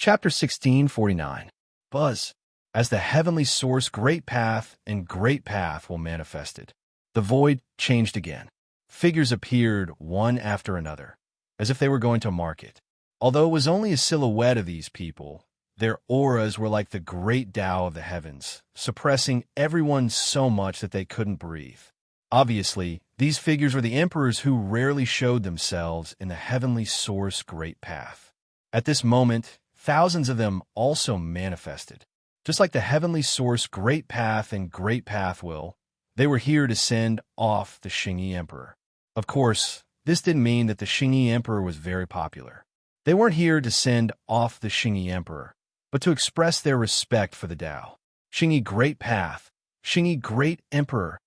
Chapter 1649. Buzz. As the heavenly source, great path and great path will manifested. The void changed again. Figures appeared one after another, as if they were going to market. Although it was only a silhouette of these people, their auras were like the great Tao of the heavens, suppressing everyone so much that they couldn't breathe. Obviously, these figures were the emperors who rarely showed themselves in the heavenly source great path. At this moment, thousands of them also manifested. Just like the heavenly source great path and great path will, they were here to send off the Xingyi emperor. Of course, this didn't mean that the Xingyi emperor was very popular. They weren't here to send off the Xingyi emperor, but to express their respect for the Tao. Xingyi great path, Xingyi great emperor.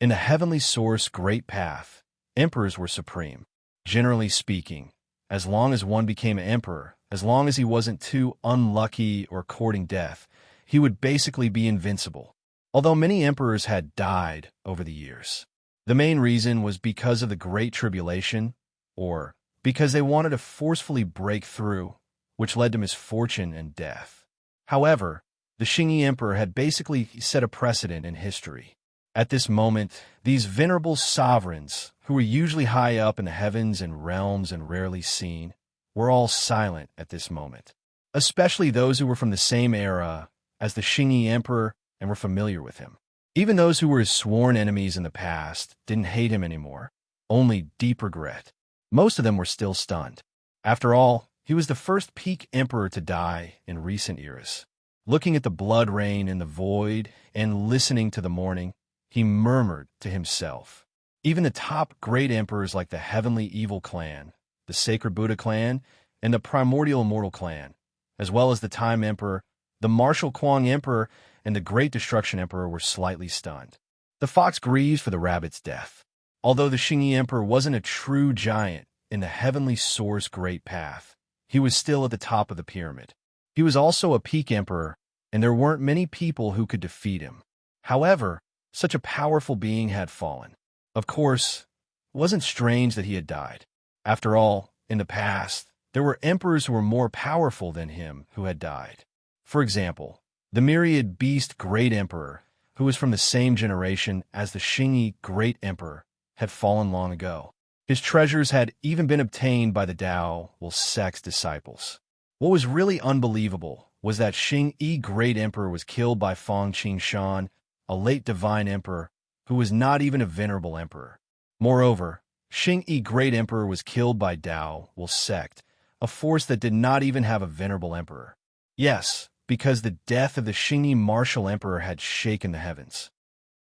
In the heavenly source great path, emperors were supreme. Generally speaking, as long as one became an emperor, as long as he wasn't too unlucky or courting death, he would basically be invincible. Although many emperors had died over the years. The main reason was because of the Great Tribulation, or because they wanted to forcefully break through, which led to misfortune and death. However, the Xingyi emperor had basically set a precedent in history. At this moment, these venerable sovereigns, who were usually high up in the heavens and realms and rarely seen, were all silent at this moment, especially those who were from the same era as the Xingyi emperor and were familiar with him. Even those who were his sworn enemies in the past didn't hate him anymore, only deep regret. Most of them were still stunned. After all, he was the first peak emperor to die in recent eras. Looking at the blood rain in the void and listening to the mourning, he murmured to himself. Even the top great emperors like the Heavenly Evil Clan, the Sacred Buddha Clan, and the Primordial Immortal Clan, as well as the Time Emperor, the Martial Kuang Emperor, and the Great Destruction Emperor were slightly stunned. The fox grieves for the rabbit's death. Although the Xingyi Emperor wasn't a true giant in the heavenly source great path, he was still at the top of the pyramid. He was also a peak emperor, and there weren't many people who could defeat him. However, such a powerful being had fallen. Of course, it wasn't strange that he had died. After all, in the past, there were emperors who were more powerful than him who had died. For example, the myriad beast great emperor, who was from the same generation as the Xingyi great emperor, had fallen long ago. His treasures had even been obtained by the Tao Will sect's disciples. What was really unbelievable was that Xingyi great emperor was killed by Fang Qingshan, a late divine emperor, who was not even a venerable emperor. Moreover, Xingyi great emperor was killed by Tao Will sect, a force that did not even have a venerable emperor. Yes, because the death of the Xingyi martial emperor had shaken the heavens.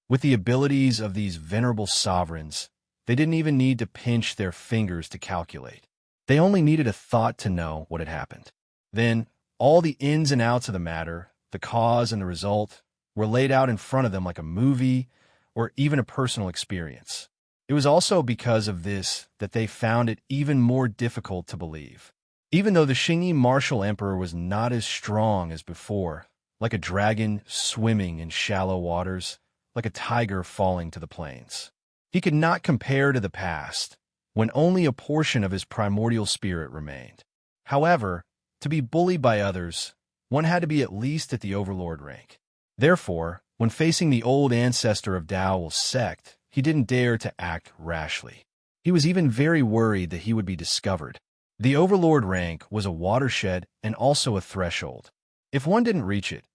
With the abilities of these venerable sovereigns, they didn't even need to pinch their fingers to calculate. They only needed a thought to know what had happened. Then, all the ins and outs of the matter, the cause and the result, were laid out in front of them like a movie or even a personal experience. It was also because of this that they found it even more difficult to believe. Even though the Xingyi martial emperor was not as strong as before, like a dragon swimming in shallow waters, like a tiger falling to the plains. He could not compare to the past, when only a portion of his primordial spirit remained. However, to be bullied by others, one had to be at least at the overlord rank. Therefore, when facing the old ancestor of Tao Will sect, he didn't dare to act rashly. He was even very worried that he would be discovered. The overlord rank was a watershed and also a threshold. If one didn't reach it,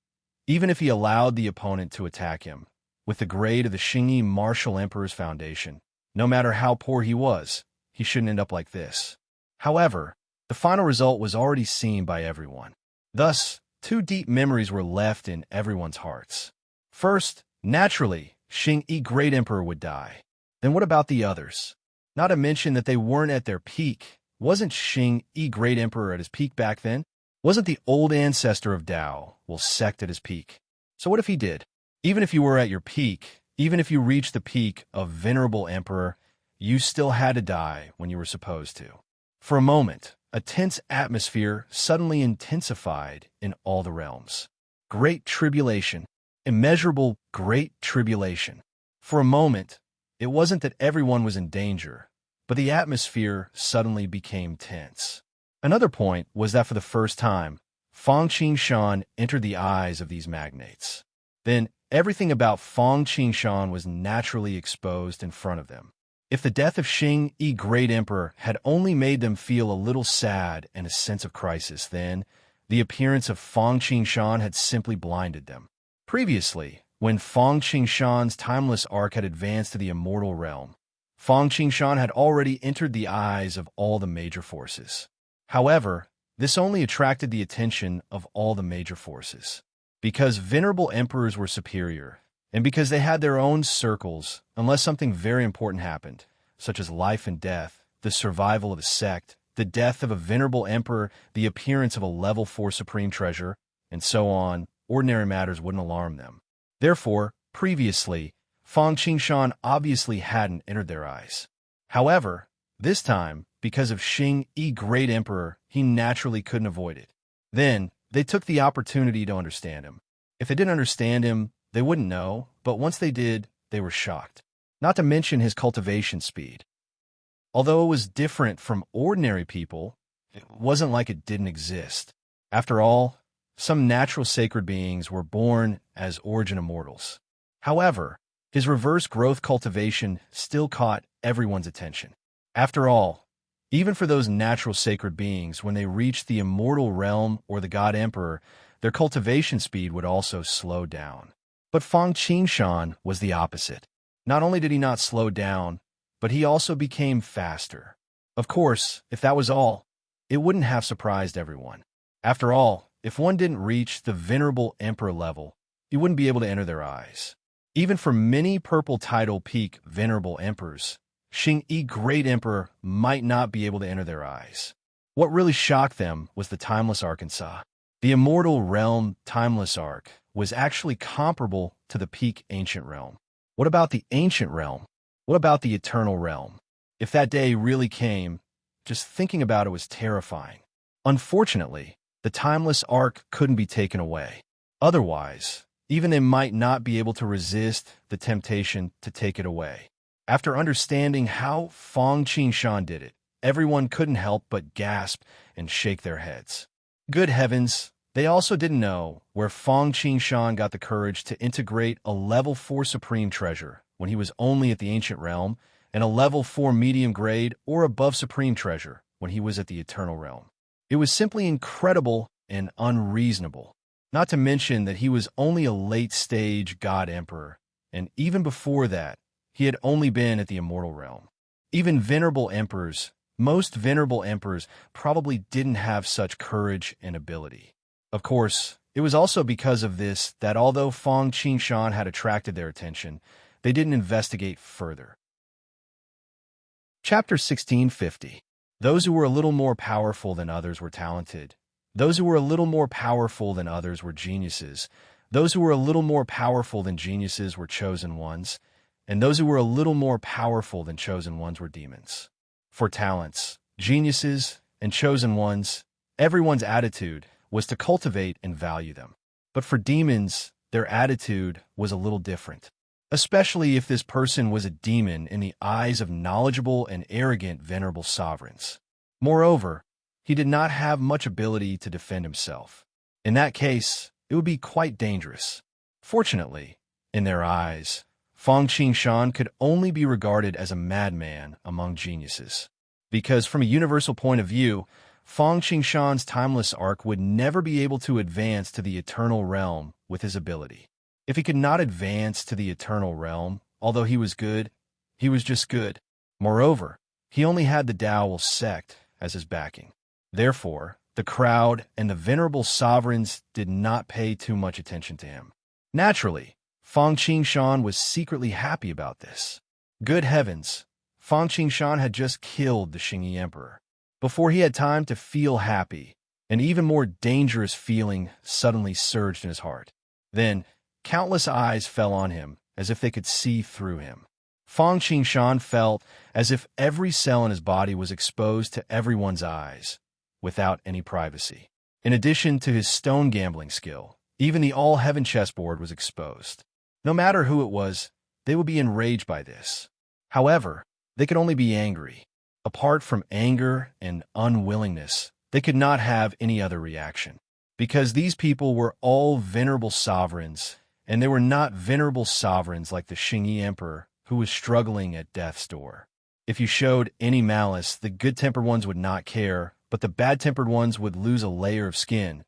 even if he allowed the opponent to attack him, with the grade of the Xingyi martial emperor's foundation, no matter how poor he was, he shouldn't end up like this. However, the final result was already seen by everyone. Thus, two deep memories were left in everyone's hearts. First, naturally, Xingyi great emperor would die. Then what about the others? Not to mention that they weren't at their peak. Wasn't Xingyi great emperor at his peak back then? Wasn't the old ancestor of Tao Will sect at his peak? So what if he did? Even if you were at your peak, even if you reached the peak of venerable emperor, you still had to die when you were supposed to. For a moment, a tense atmosphere suddenly intensified in all the realms. Great tribulation, immeasurable great tribulation. For a moment, it wasn't that everyone was in danger, but the atmosphere suddenly became tense. Another point was that for the first time, Feng Qingshan entered the eyes of these magnates. Then everything about Feng Qingshan was naturally exposed in front of them. If the death of Xing Yi Great Emperor had only made them feel a little sad and a sense of crisis, then the appearance of Feng Qingshan had simply blinded them. Previously, when Feng Qingshan's timeless arc had advanced to the immortal realm, Feng Qingshan had already entered the eyes of all the major forces. However, this only attracted the attention of all the major forces. Because venerable emperors were superior, and because they had their own circles, unless something very important happened, such as life and death, the survival of a sect, the death of a venerable emperor, the appearance of a level 4 supreme treasure, and so on, ordinary matters wouldn't alarm them. Therefore, previously, Feng Qingshan obviously hadn't entered their eyes. However, this time, because of Xing Yi Great Emperor, he naturally couldn't avoid it. Then, they took the opportunity to understand him. If they didn't understand him, they wouldn't know, but once they did, they were shocked. Not to mention his cultivation speed. Although it was different from ordinary people, it wasn't like it didn't exist. After all, some natural sacred beings were born as origin immortals. However, his reverse growth cultivation still caught everyone's attention. After all, even for those natural sacred beings, when they reached the immortal realm or the God Emperor, their cultivation speed would also slow down. But Feng Qingshan was the opposite. Not only did he not slow down, but he also became faster. Of course, if that was all, it wouldn't have surprised everyone. After all, if one didn't reach the venerable emperor level, he wouldn't be able to enter their eyes. Even for many purple title peak venerable emperors, Xing Yi Great Emperor might not be able to enter their eyes. What really shocked them was the timeless arc inside. The immortal realm timeless arc was actually comparable to the peak ancient realm. What about the ancient realm? What about the eternal realm? If that day really came, just thinking about it was terrifying. Unfortunately, the timeless arc couldn't be taken away. Otherwise, even they might not be able to resist the temptation to take it away. After understanding how Feng Qingshan did it, everyone couldn't help but gasp and shake their heads. Good heavens, they also didn't know where Feng Qingshan got the courage to integrate a level 4 supreme treasure when he was only at the ancient realm, and a level 4 medium grade or above supreme treasure when he was at the eternal realm. It was simply incredible and unreasonable. Not to mention that he was only a late-stage God Emperor, and even before that, he had only been at the immortal realm. Even venerable emperors, most venerable emperors, probably didn't have such courage and ability. Of course, it was also because of this that although Feng Qingshan had attracted their attention, they didn't investigate further. Chapter 1650. Those who were a little more powerful than others were talented. Those who were a little more powerful than others were geniuses. Those who were a little more powerful than geniuses were chosen ones. And those who were a little more powerful than chosen ones were demons. For talents, geniuses, and chosen ones, everyone's attitude was to cultivate and value them. But for demons, their attitude was a little different. Especially if this person was a demon in the eyes of knowledgeable and arrogant venerable sovereigns. Moreover, he did not have much ability to defend himself. In that case, it would be quite dangerous. Fortunately, in their eyes, Feng Qingshan could only be regarded as a madman among geniuses. Because from a universal point of view, Feng Qingshan's timeless arc would never be able to advance to the eternal realm with his ability. If he could not advance to the eternal realm, although he was good, he was just good. Moreover, he only had the Dao sect as his backing. Therefore, the crowd and the venerable sovereigns did not pay too much attention to him. Naturally, Feng Qingshan was secretly happy about this. Good heavens, Feng Qingshan had just killed the Xing Yi Emperor. Before he had time to feel happy, an even more dangerous feeling suddenly surged in his heart. Then, countless eyes fell on him as if they could see through him. Feng Qingshan felt as if every cell in his body was exposed to everyone's eyes, without any privacy. In addition to his stone gambling skill, even the all-heaven chessboard was exposed. No matter who it was, they would be enraged by this. However, they could only be angry. Apart from anger and unwillingness, they could not have any other reaction. because these people were all venerable sovereigns, and they were not venerable sovereigns like the Xingyi emperor, who was struggling at death's door. If you showed any malice, the good-tempered ones would not care, but the bad-tempered ones would lose a layer of skin,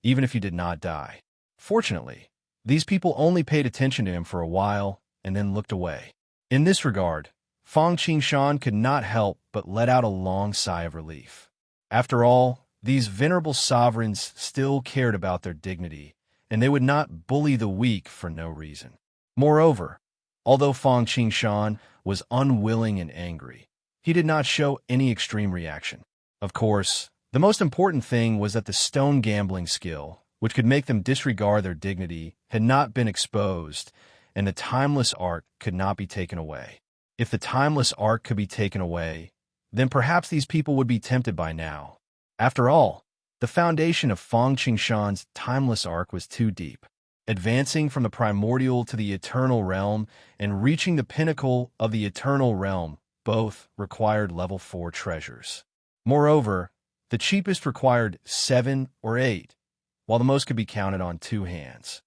even if you did not die. Fortunately, these people only paid attention to him for a while and then looked away. In this regard, Fang Qingshan could not help but let out a long sigh of relief. After all, these venerable sovereigns still cared about their dignity, and they would not bully the weak for no reason. Moreover, although Fang Qingshan was unwilling and angry, he did not show any extreme reaction. Of course, the most important thing was that the stone gambling skill, which could make them disregard their dignity, had not been exposed, and the timeless art could not be taken away. If the timeless art could be taken away, then perhaps these people would be tempted by now. After all, the foundation of Fang Qingshan's timeless arc was too deep. Advancing from the primordial to the eternal realm and reaching the pinnacle of the eternal realm both required level 4 treasures. Moreover, the cheapest required 7 or 8, while the most could be counted on 2 hands.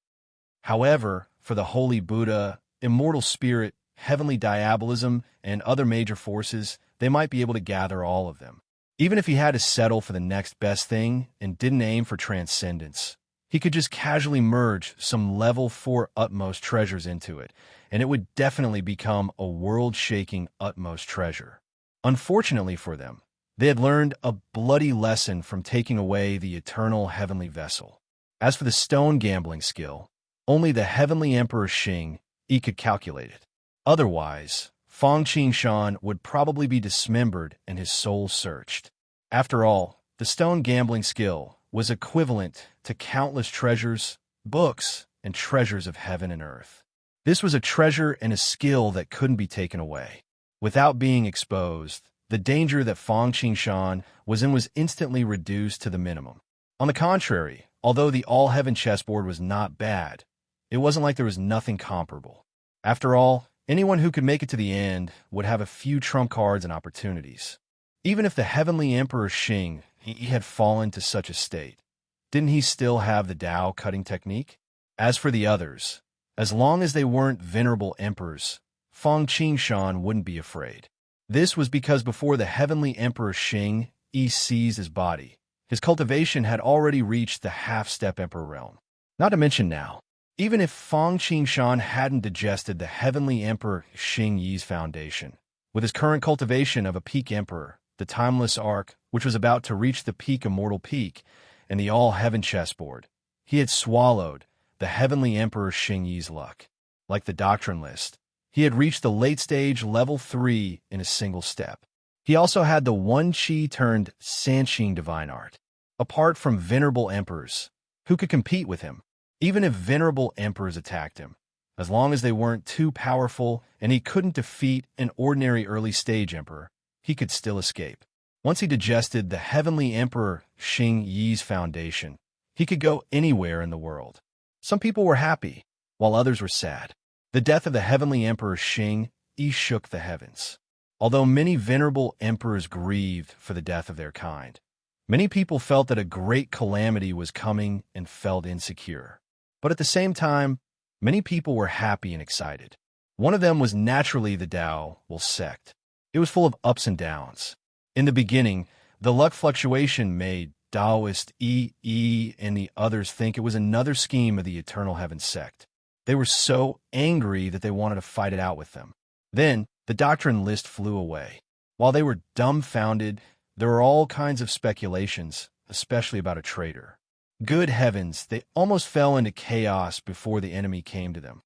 However, for the Holy Buddha, immortal spirit, heavenly diabolism, and other major forces, they might be able to gather all of them. Even if he had to settle for the next best thing and didn't aim for transcendence, he could just casually merge some level 4 utmost treasures into it, and it would definitely become a world-shaking utmost treasure. Unfortunately for them, they had learned a bloody lesson from taking away the eternal heavenly vessel. As for the stone gambling skill, only the heavenly Emperor Xing could calculate it. Otherwise, Fang Qingshan would probably be dismembered and his soul searched. After all, the stone gambling skill was equivalent to countless treasures, books, and treasures of heaven and earth. This was a treasure and a skill that couldn't be taken away. Without being exposed, the danger that Fang Qingshan was in was instantly reduced to the minimum. On the contrary, although the all-heaven chessboard was not bad, it wasn't like there was nothing comparable. After all, anyone who could make it to the end would have a few trump cards and opportunities. Even if the heavenly Emperor Xing he had fallen to such a state, didn't he still have the Tao cutting technique? As for the others, as long as they weren't venerable emperors, Fang Qingshan wouldn't be afraid. This was because before the heavenly Emperor Xing seized his body, his cultivation had already reached the half-step emperor realm. Not to mention now, even if Fang Qingshan hadn't digested the heavenly Emperor Xing Yi's foundation, with his current cultivation of a peak emperor, the timeless arc, which was about to reach the peak immortal peak, and the all-heaven chessboard, he had swallowed the heavenly Emperor Xing Yi's luck. Like the doctrine list, he had reached the late-stage level 3 in a single step. He also had the one Qi turned Sanqing divine art. Apart from venerable emperors, who could compete with him? Even if venerable emperors attacked him, as long as they weren't too powerful and he couldn't defeat an ordinary early-stage emperor, he could still escape. Once he digested the heavenly Emperor Xing Yi's foundation, he could go anywhere in the world. Some people were happy, while others were sad. The death of the heavenly Emperor Xing Yi shook the heavens. Although many venerable emperors grieved for the death of their kind, many people felt that a great calamity was coming and felt insecure. But at the same time, many people were happy and excited. One of them was naturally the Tao sect. It was full of ups and downs. In the beginning, the luck fluctuation made Taoist and the others think it was another scheme of the Eternal Heaven sect. They were so angry that they wanted to fight it out with them. Then, the doctrine list flew away. While they were dumbfounded, there were all kinds of speculations, especially about a traitor. Good heavens, they almost fell into chaos before the enemy came to them.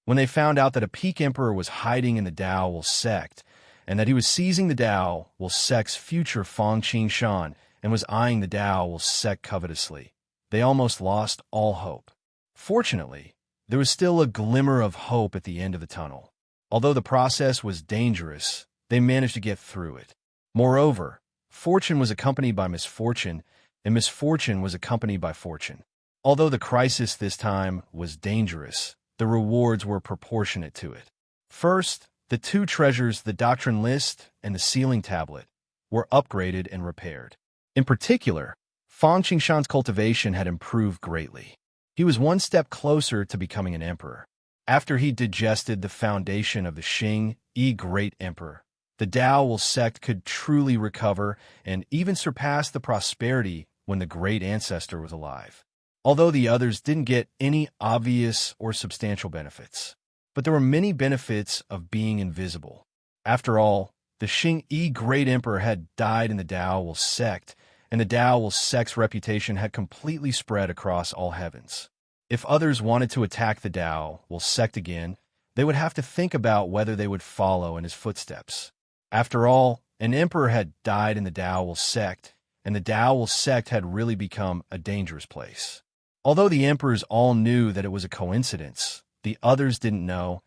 When they found out that a peak emperor was hiding in the Tao sect, and that he was seizing the Tao sect's future Fang Qingshan and was eyeing the Tao sect covetously, they almost lost all hope. Fortunately, there was still a glimmer of hope at the end of the tunnel. Although the process was dangerous, they managed to get through it. Moreover, fortune was accompanied by misfortune, and misfortune was accompanied by fortune. Although the crisis this time was dangerous, the rewards were proportionate to it. First, the 2 treasures, the doctrine list and the sealing tablet, were upgraded and repaired. In particular, Fang Qingshan's cultivation had improved greatly. He was one step closer to becoming an emperor. After he digested the foundation of the Xing Yi Great Emperor, the Dao sect could truly recover and even surpass the prosperity when the great ancestor was alive. Although the others didn't get any obvious or substantial benefits. But there were many benefits of being invisible. After all, the Xing Yi Great Emperor had died in the Dao sect, and the Dao sect's reputation had completely spread across all heavens. If others wanted to attack the Dao sect again, they would have to think about whether they would follow in his footsteps. After all, an emperor had died in the Dao sect, and the Dao sect had really become a dangerous place. Although the emperors all knew that it was a coincidence, the others didn't know,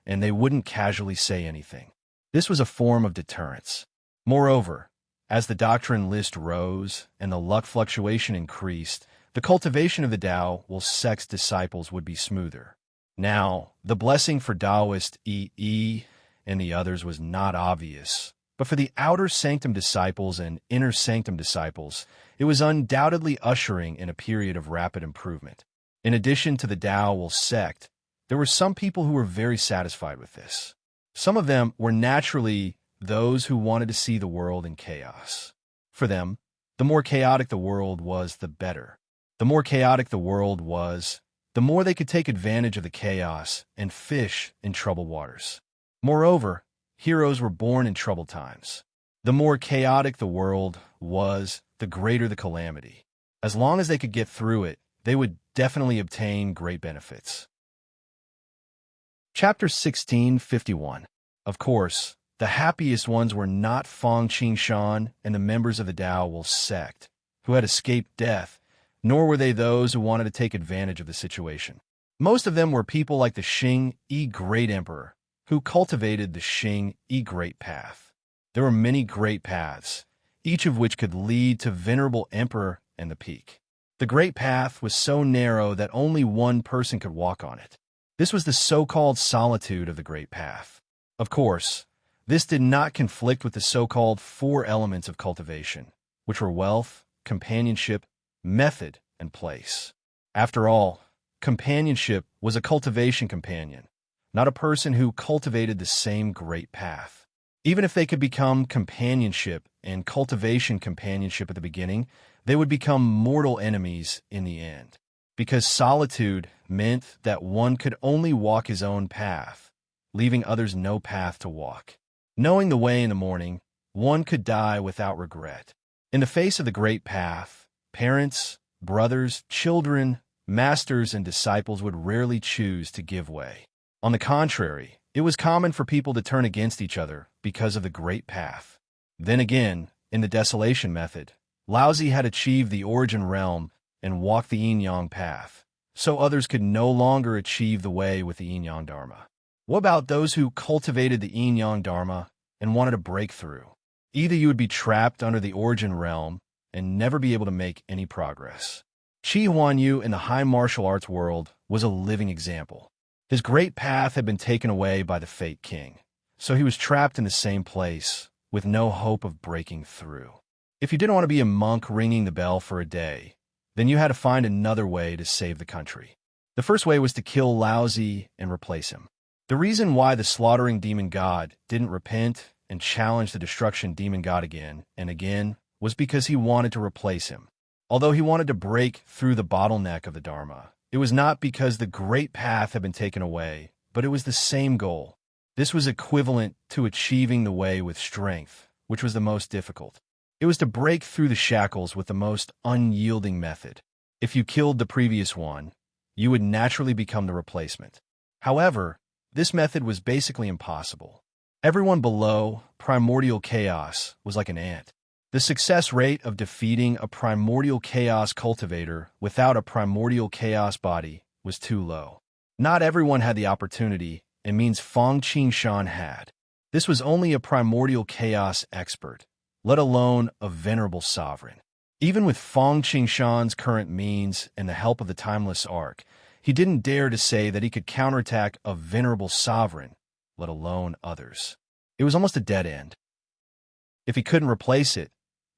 and they wouldn't casually say anything. This was a form of deterrence. Moreover, as the doctrine list rose and the luck fluctuation increased, the cultivation of the Dao sect's disciples would be smoother. Now, the blessing for Taoist Yi and the others was not obvious, but for the outer sanctum disciples and inner sanctum disciples, it was undoubtedly ushering in a period of rapid improvement. In addition to the Dao sect, there were some people who were very satisfied with this. Some of them were naturally those who wanted to see the world in chaos. For them, the more chaotic the world was, the better. The more chaotic the world was, the more they could take advantage of the chaos and fish in troubled waters. Moreover, heroes were born in troubled times. The more chaotic the world was, the greater the calamity. As long as they could get through it, they would definitely obtain great benefits. Chapter 1651. Of course, the happiest ones were not Fang Qingshan and the members of the Dao sect, who had escaped death, nor were they those who wanted to take advantage of the situation. Most of them were people like the Xing Yi Great Emperor, who cultivated the Xing Yi Great Path. There were many great paths, each of which could lead to Venerable Emperor and the peak. The Great Path was so narrow that only one person could walk on it. This was the so-called solitude of the Great Path. Of course, this did not conflict with the so-called 4 elements of cultivation, which were wealth, companionship, method, and place. After all, companionship was a cultivation companion, not a person who cultivated the same great path. Even if they could become companionship and cultivation companionship at the beginning, they would become mortal enemies in the end. Because solitude meant that one could only walk his own path, leaving others no path to walk. Knowing the way in the morning, one could die without regret. In the face of the great path, parents, brothers, children, masters, and disciples would rarely choose to give way. On the contrary, it was common for people to turn against each other because of the great path. Then again, in the desolation method, Laozi had achieved the origin realm and walked the yin-yang path, so others could no longer achieve the way with the yin-yang dharma. What about those who cultivated the yin-yang dharma and wanted to break through? Either you would be trapped under the origin realm and never be able to make any progress. Qi Huanyu in the high martial arts world was a living example. His great path had been taken away by the Fate King, so he was trapped in the same place with no hope of breaking through. If you didn't want to be a monk ringing the bell for a day, then you had to find another way to save the country. The first way was to kill Laozi and replace him. The reason why the slaughtering demon god didn't repent and challenge the destruction demon god again and again was because he wanted to replace him. Although he wanted to break through the bottleneck of the Dharma, it was not because the great path had been taken away, but it was the same goal. This was equivalent to achieving the way with strength, which was the most difficult. It was to break through the shackles with the most unyielding method. If you killed the previous one, you would naturally become the replacement. However, this method was basically impossible. Everyone below primordial chaos was like an ant. The success rate of defeating a primordial chaos cultivator without a primordial chaos body was too low. Not everyone had the opportunity, and means Fang Qingshan had. This was only a primordial chaos expert, let alone a venerable sovereign. Even with Fang Qingshan's current means and the help of the Timeless Ark, he didn't dare to say that he could counterattack a venerable sovereign, let alone others. It was almost a dead end. If he couldn't replace it,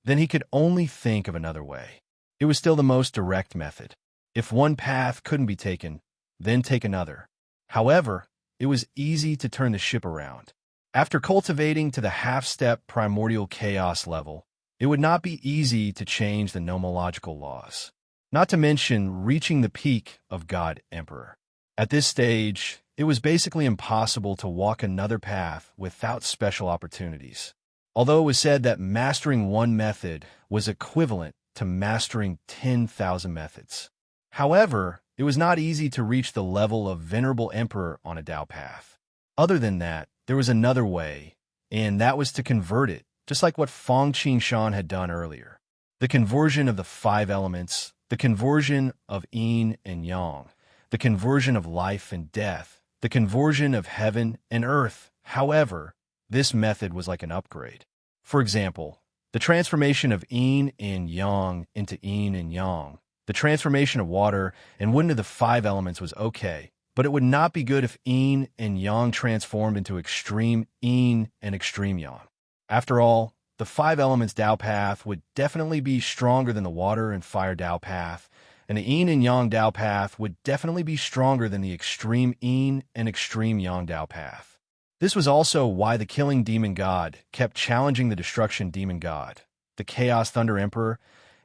then he could only think of another way. It was still the most direct method. If one path couldn't be taken, then take another. However, it was easy to turn the ship around. After cultivating to the half-step primordial chaos level, it would not be easy to change the nomological laws, not to mention reaching the peak of God Emperor. At this stage, it was basically impossible to walk another path without special opportunities. Although it was said that mastering one method was equivalent to mastering 10,000 methods. However, it was not easy to reach the level of Venerable Emperor on a Tao path. Other than that, there was another way, and that was to convert it, just like what Feng Qingshan had done earlier. The conversion of the 5 elements, the conversion of yin and yang, the conversion of life and death, the conversion of heaven and earth. However, this method was like an upgrade. For example, the transformation of yin and yang into yin and yang, the transformation of water and wood into the 5 elements was okay, but it would not be good if yin and yang transformed into extreme yin and extreme yang. After all, the 5 elements Tao path would definitely be stronger than the water and fire Tao path, and the yin and yang Tao path would definitely be stronger than the extreme yin and extreme yang Tao path. This was also why the killing demon god kept challenging the destruction demon god. The chaos thunder emperor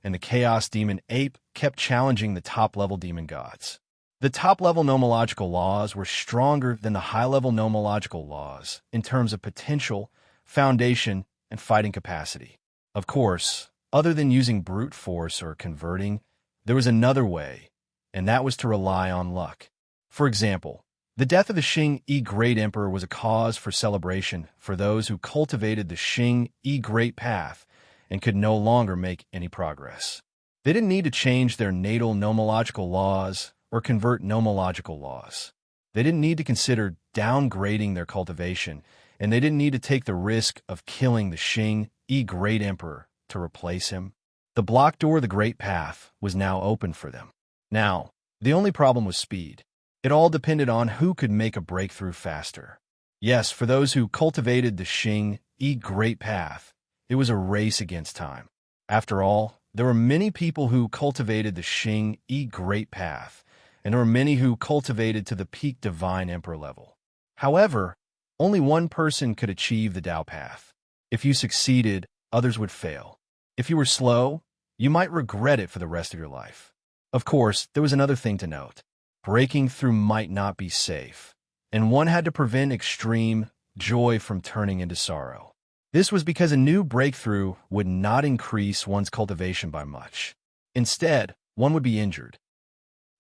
and the chaos demon ape kept challenging the top-level demon gods. The top-level nomological laws were stronger than the high-level nomological laws in terms of potential, foundation, and fighting capacity. Of course, other than using brute force or converting, there was another way, and that was to rely on luck. For example, the death of the Xing Yi Great Emperor was a cause for celebration for those who cultivated the Xing Yi Great Path and could no longer make any progress. They didn't need to change their natal nomological laws or convert nomological laws. They didn't need to consider downgrading their cultivation, and they didn't need to take the risk of killing the Xing Yi Great Emperor to replace him. The blocked door of the Great Path was now open for them. Now, the only problem was speed. It all depended on who could make a breakthrough faster. Yes, for those who cultivated the Xing Yi Great Path, it was a race against time. After all, there were many people who cultivated the Xing Yi Great Path, and there were many who cultivated to the peak Divine Emperor level. However, only one person could achieve the Tao path. If you succeeded, others would fail. If you were slow, you might regret it for the rest of your life. Of course, there was another thing to note. Breaking through might not be safe, and one had to prevent extreme joy from turning into sorrow. This was because a new breakthrough would not increase one's cultivation by much. Instead, one would be injured.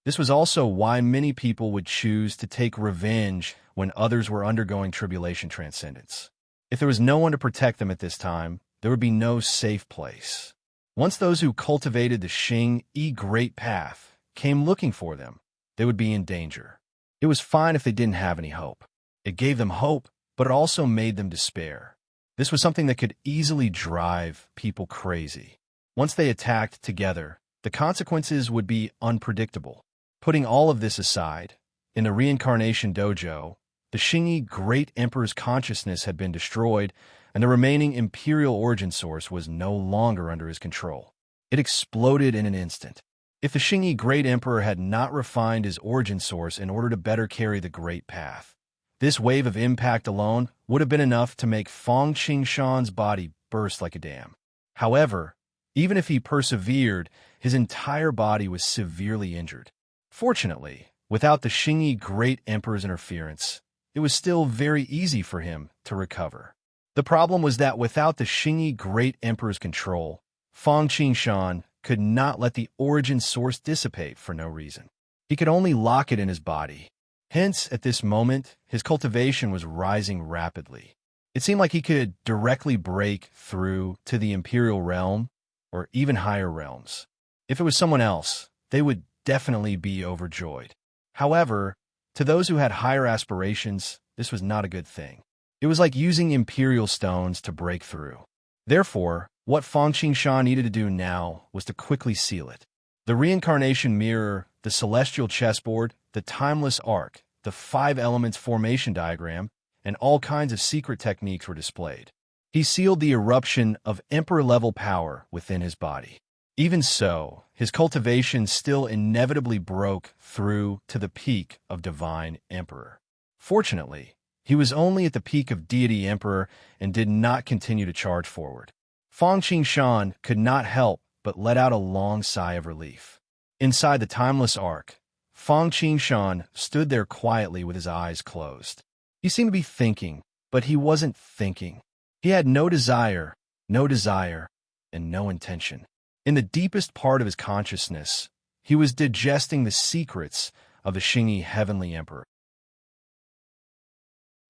This was also why many people would choose to take revenge when others were undergoing tribulation transcendence. If there was no one to protect them at this time, there would be no safe place. Once those who cultivated the Xing Yi Great Path came looking for them, they would be in danger. It was fine if they didn't have any hope. It gave them hope, but it also made them despair. This was something that could easily drive people crazy. Once they attacked together, the consequences would be unpredictable. Putting all of this aside, in the reincarnation dojo, the Xing Yi Great Emperor's consciousness had been destroyed, and the remaining imperial origin source was no longer under his control. It exploded in an instant. If the Xing Yi Great Emperor had not refined his origin source in order to better carry the Great Path, this wave of impact alone would have been enough to make Feng Qingshan's body burst like a dam. However, even if he persevered, his entire body was severely injured. Fortunately, without the Xing Yi Great Emperor's interference, it was still very easy for him to recover. The problem was that without the Xing Yi Great Emperor's control, Feng Qingshan could not let the origin source dissipate for no reason. He could only lock it in his body. Hence, at this moment, his cultivation was rising rapidly. It seemed like he could directly break through to the imperial realm or even higher realms. If it was someone else, they would definitely be overjoyed. However, to those who had higher aspirations, this was not a good thing. It was like using imperial stones to break through. Therefore, what Feng Qingshan needed to do now was to quickly seal it. The reincarnation mirror, the celestial chessboard, the timeless arc, the 5 elements formation diagram, and all kinds of secret techniques were displayed. He sealed the eruption of emperor-level power within his body. Even so, his cultivation still inevitably broke through to the peak of divine emperor. Fortunately, he was only at the peak of deity emperor and did not continue to charge forward. Fang Qingshan could not help but let out a long sigh of relief. Inside the timeless ark, Fang Qingshan stood there quietly with his eyes closed. He seemed to be thinking, but he wasn't thinking. He had no desire, and no intention. In the deepest part of his consciousness, he was digesting the secrets of the Xingyi Heavenly Emperor.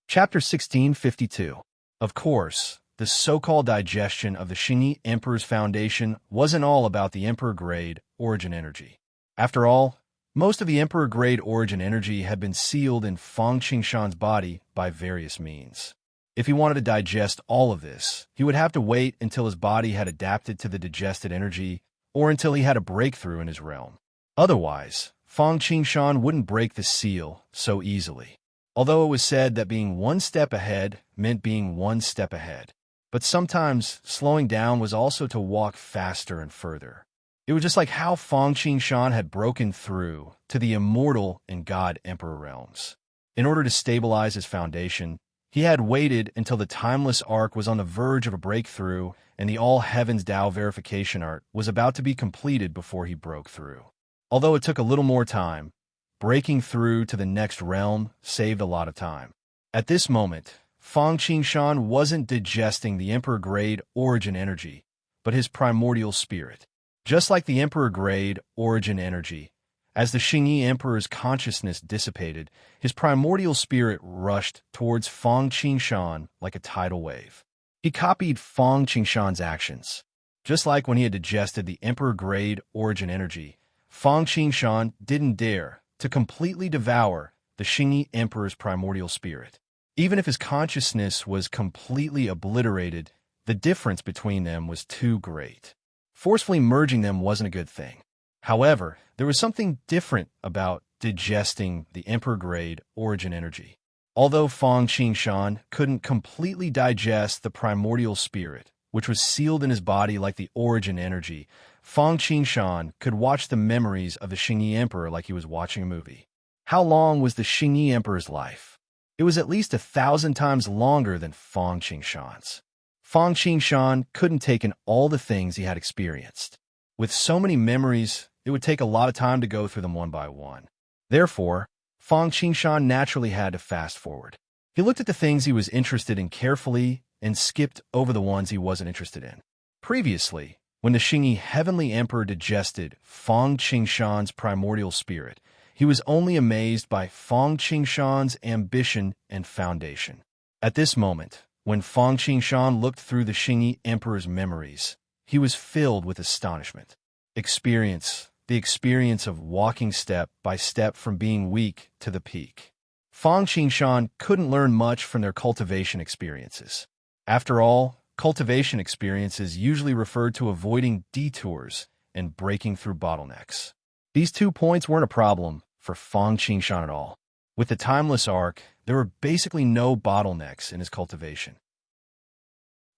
Chapter 1652. Of course, the so-called digestion of the Xingyi Emperor's foundation wasn't all about the Emperor-grade origin energy. After all, most of the Emperor-grade origin energy had been sealed in Fang Qingshan's body by various means. If he wanted to digest all of this, he would have to wait until his body had adapted to the digested energy or until he had a breakthrough in his realm. Otherwise, Fang Qingshan wouldn't break the seal so easily. Although it was said that being one step ahead meant being one step ahead. But sometimes slowing down was also to walk faster and further. It was just like how Fang Qingshan had broken through to the immortal and God Emperor realms. In order to stabilize his foundation, he had waited until the timeless ark was on the verge of a breakthrough and the All Heavens Tao verification art was about to be completed before he broke through. Although it took a little more time, breaking through to the next realm saved a lot of time. At this moment, Fang Qingshan wasn't digesting the Emperor-grade origin energy, but his primordial spirit. Just like the Emperor-grade origin energy, as the Xingyi Emperor's consciousness dissipated, his primordial spirit rushed towards Fang Qingshan like a tidal wave. He copied Fang Qingshan's actions. Just like when he had digested the Emperor-grade origin energy, Fang Qingshan didn't dare to completely devour the Xingyi Emperor's primordial spirit. Even if his consciousness was completely obliterated, the difference between them was too great. Forcefully merging them wasn't a good thing. However, there was something different about digesting the Emperor-grade origin energy. Although Fang Qingshan couldn't completely digest the primordial spirit, which was sealed in his body like the origin energy, Fang Qingshan could watch the memories of the Xingyi Emperor like he was watching a movie. How long was the Xingyi Emperor's life? It was at least 1,000 times longer than Fang Qingshan's. Fang Qingshan couldn't take in all the things he had experienced. With so many memories, it would take a lot of time to go through them one by one. Therefore, Fang Qingshan naturally had to fast forward. He looked at the things he was interested in carefully and skipped over the ones he wasn't interested in. Previously, when the Xingyi Heavenly Emperor digested Fang Qingshan's primordial spirit, he was only amazed by Fang Qingshan's ambition and foundation. At this moment, when Fang Qingshan looked through the Xingyi Emperor's memories, he was filled with astonishment. The experience of walking step by step from being weak to the peak. Fang Qingshan couldn't learn much from their cultivation experiences. After all, cultivation experiences usually referred to avoiding detours and breaking through bottlenecks. These 2 points weren't a problem for Fang Qingshan at all. With the timeless ark, there were basically no bottlenecks in his cultivation.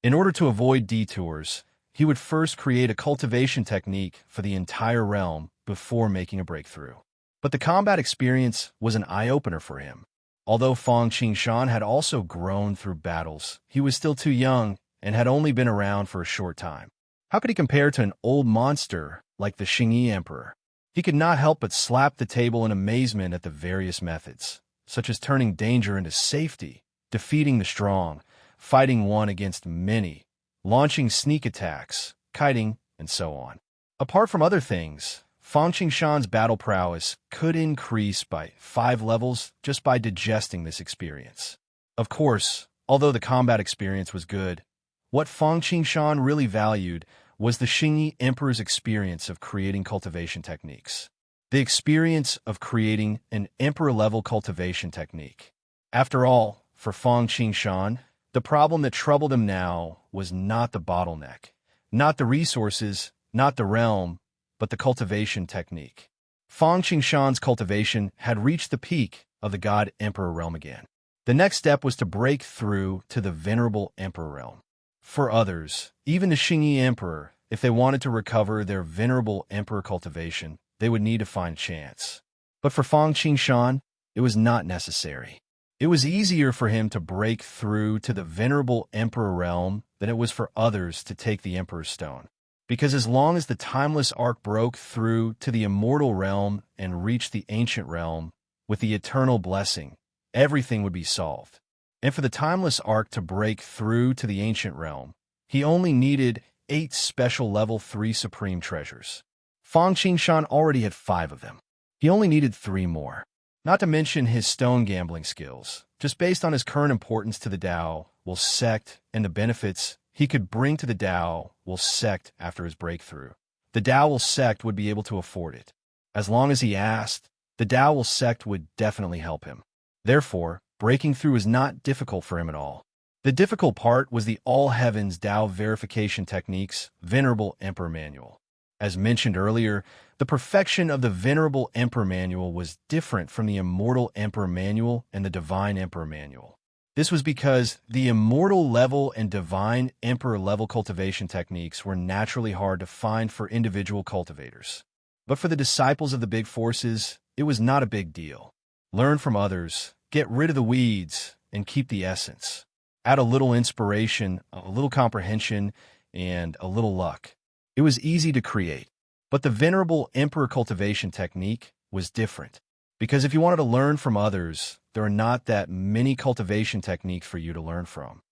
In order to avoid detours, he would first create a cultivation technique for the entire realm before making a breakthrough. But the combat experience was an eye-opener for him. Although Fang Qingshan had also grown through battles, he was still too young and had only been around for a short time. How could he compare to an old monster like the Xingyi Emperor? He could not help but slap the table in amazement at the various methods, such as turning danger into safety, defeating the strong, fighting one against many, launching sneak attacks, kiting, and so on. Apart from other things, Fang Qingshan's battle prowess could increase by 5 levels just by digesting this experience. Of course, although the combat experience was good, what Fang Qingshan really valued was the Xingyi Emperor's experience of creating cultivation techniques. The experience of creating an emperor-level cultivation technique. After all, for Fang Qingshan, the problem that troubled him now was not the bottleneck, not the resources, not the realm, but the cultivation technique. Fang Qingshan's cultivation had reached the peak of the God Emperor realm again. The next step was to break through to the venerable Emperor realm. For others, even the Xingyi Emperor, If they wanted to recover their venerable emperor cultivation, they would need to find chance. But for Fang Qingshan, it was not necessary. It was easier for him to break through to the venerable emperor realm than it was for others to take the emperor's stone. Because as long as the timeless arc broke through to the immortal realm and reached the ancient realm with the eternal blessing, everything would be solved. And for the timeless arc to break through to the ancient realm, he only needed 8 special level 3 supreme treasures. Fang Qingshan already had 5 of them. He only needed 3 more. Not to mention his stone gambling skills. Just based on his current importance to the Tao, will sect, and the benefits he could bring to the Tao will sect after his breakthrough. The Tao will sect would be able to afford it. As long as he asked, the Tao will sect would definitely help him. Therefore, breaking through was not difficult for him at all. The difficult part was the All Heavens Tao verification techniques Venerable Emperor Manual. As mentioned earlier, the perfection of the Venerable Emperor Manual was different from the Immortal Emperor Manual and the Divine Emperor Manual. This was because the Immortal level and Divine Emperor level cultivation techniques were naturally hard to find for individual cultivators. But for the disciples of the big forces, it was not a big deal. Learn from others, get rid of the weeds, and keep the essence. Add a little inspiration, a little comprehension, and a little luck. It was easy to create. But the Venerable Emperor cultivation technique was different. Because if you wanted to learn from others, there are not that many cultivation techniques for you to learn from.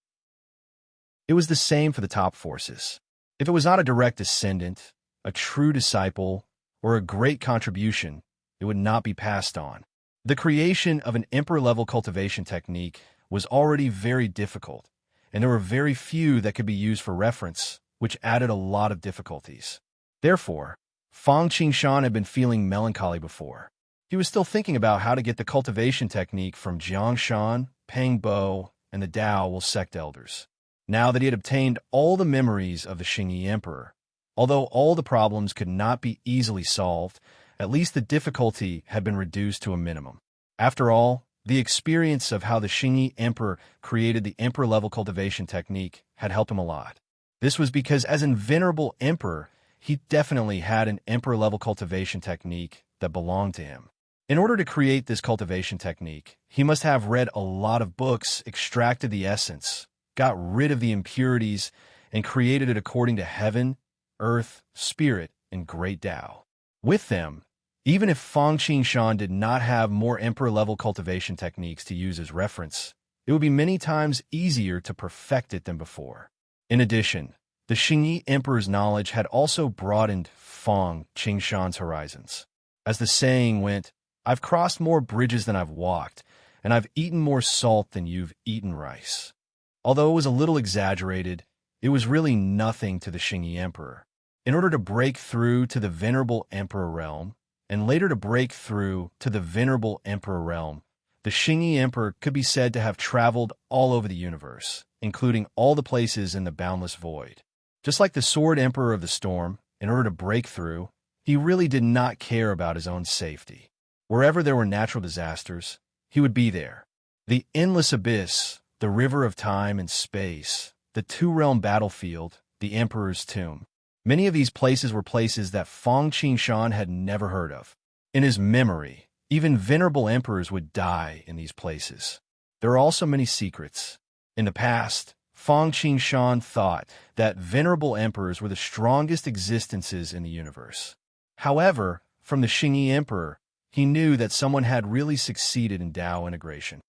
It was the same for the top forces. If it was not a direct descendant, a true disciple, or a great contribution, it would not be passed on. The creation of an emperor-level cultivation technique was already very difficult, and there were very few that could be used for reference, which added a lot of difficulties. Therefore, Fang Qingshan had been feeling melancholy before. He was still thinking about how to get the cultivation technique from Jiangshan, Peng Bo, and the Tao will sect elders. Now that he had obtained all the memories of the Xingyi Emperor, although all the problems could not be easily solved, at least the difficulty had been reduced to a minimum. After all, the experience of how the Xingyi Emperor created the Emperor-level cultivation technique had helped him a lot. This was because as an Venerable Emperor, he definitely had an Emperor-level cultivation technique that belonged to him. In order to create this cultivation technique, he must have read a lot of books, extracted the essence, got rid of the impurities, and created it according to heaven, earth, spirit, and great Tao. With them, even if Fang Qingshan did not have more Emperor-level cultivation techniques to use as reference, it would be many times easier to perfect it than before. In addition, the Xingyi Emperor's knowledge had also broadened Fang Qingshan's horizons. As the saying went, "I've crossed more bridges than I've walked, and I've eaten more salt than you've eaten rice." Although it was a little exaggerated, it was really nothing to the Xingyi Emperor. In order to break through to the Venerable Emperor realm, and later to break through to the Venerable Emperor realm, the Xingyi Emperor could be said to have traveled all over the universe, including all the places in the boundless void. Just like the Sword Emperor of the Storm, in order to break through, he really did not care about his own safety. Wherever there were natural disasters, he would be there. The endless abyss, the river of time and space, the two-realm battlefield, the Emperor's tomb. Many of these places were places that Fang Qingshan had never heard of. In his memory, even venerable emperors would die in these places. There are also many secrets. In the past, Fang Qingshan thought that venerable emperors were the strongest existences in the universe. However, from the Xingyi Emperor, he knew that someone had really succeeded in Tao integration.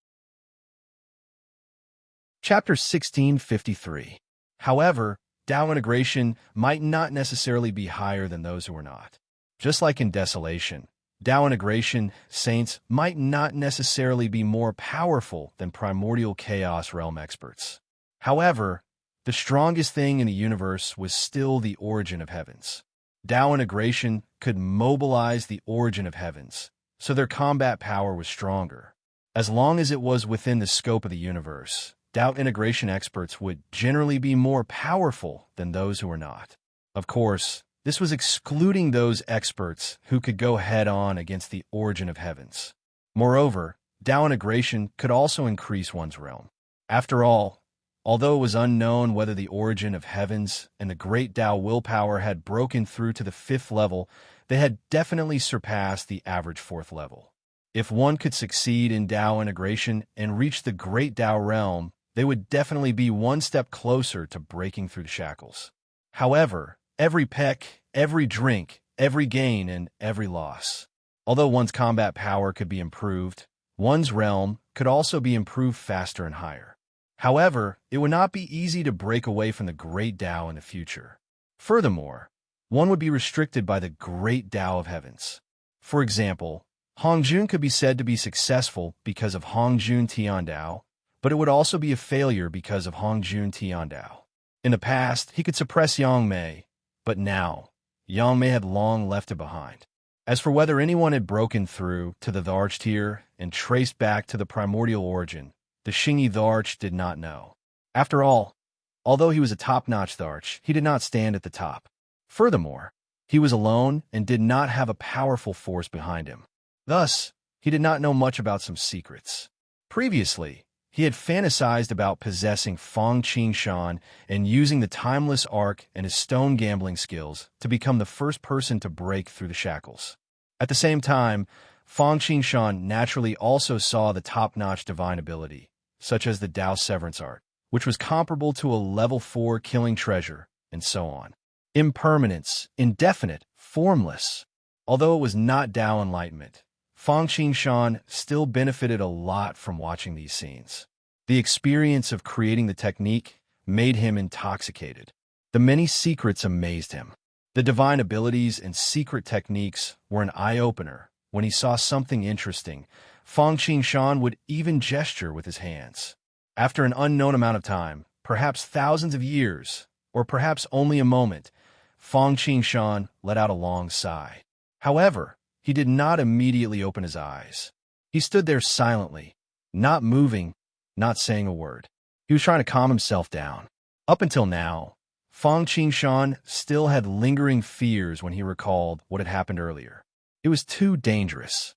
Chapter 1653. However, Tao integration might not necessarily be higher than those who are not. Just like in Desolation, Tao integration saints might not necessarily be more powerful than primordial chaos realm experts. However, the strongest thing in the universe was still the origin of heavens. Tao integration could mobilize the origin of heavens, so their combat power was stronger. As long as it was within the scope of the universe, Tao integration experts would generally be more powerful than those who were not. Of course, this was excluding those experts who could go head-on against the origin of heavens. Moreover, Tao integration could also increase one's realm. After all, Although it was unknown whether the origin of heavens and the great Tao willpower had broken through to the 5th level, they had definitely surpassed the average 4th level. If one could succeed in Tao integration and reach the great Tao realm, they would definitely be one step closer to breaking through the shackles. However, every peck, every drink, every gain, and every loss. Although one's combat power could be improved, one's realm could also be improved faster and higher. However, it would not be easy to break away from the great Tao in the future. Furthermore, one would be restricted by the great Tao of heavens. For example, Hongjun could be said to be successful because of Hongjun Tiandao, but it would also be a failure because of Hongjun Tiandao. In the past, he could suppress Yangmei, but now, Yangmei had long left it behind. As for whether anyone had broken through to the Tharch tier and traced back to the primordial origin, the Xingyi Tharch did not know. After all, although he was a top-notch Tharch, he did not stand at the top. Furthermore, he was alone and did not have a powerful force behind him. Thus, he did not know much about some secrets. Previously, he had fantasized about possessing Fang Qingshan and using the timeless arc and his stone gambling skills to become the first person to break through the shackles. At the same time, Fang Qingshan naturally also saw the top-notch divine ability, such as the Tao Severance Art, which was comparable to a level 4 killing treasure, and so on. Impermanence, indefinite, formless. Although it was not Tao enlightenment, Fang Qingshan still benefited a lot from watching these scenes. The experience of creating the technique made him intoxicated. The many secrets amazed him. The divine abilities and secret techniques were an eye-opener. When he saw something interesting, Fang Qingshan would even gesture with his hands. After an unknown amount of time, perhaps thousands of years, or perhaps only a moment, Fang Qingshan let out a long sigh. However, he did not immediately open his eyes. He stood there silently, not moving, not saying a word. He was trying to calm himself down. Up until now, Fang Qingshan still had lingering fears when he recalled what had happened earlier. It was too dangerous.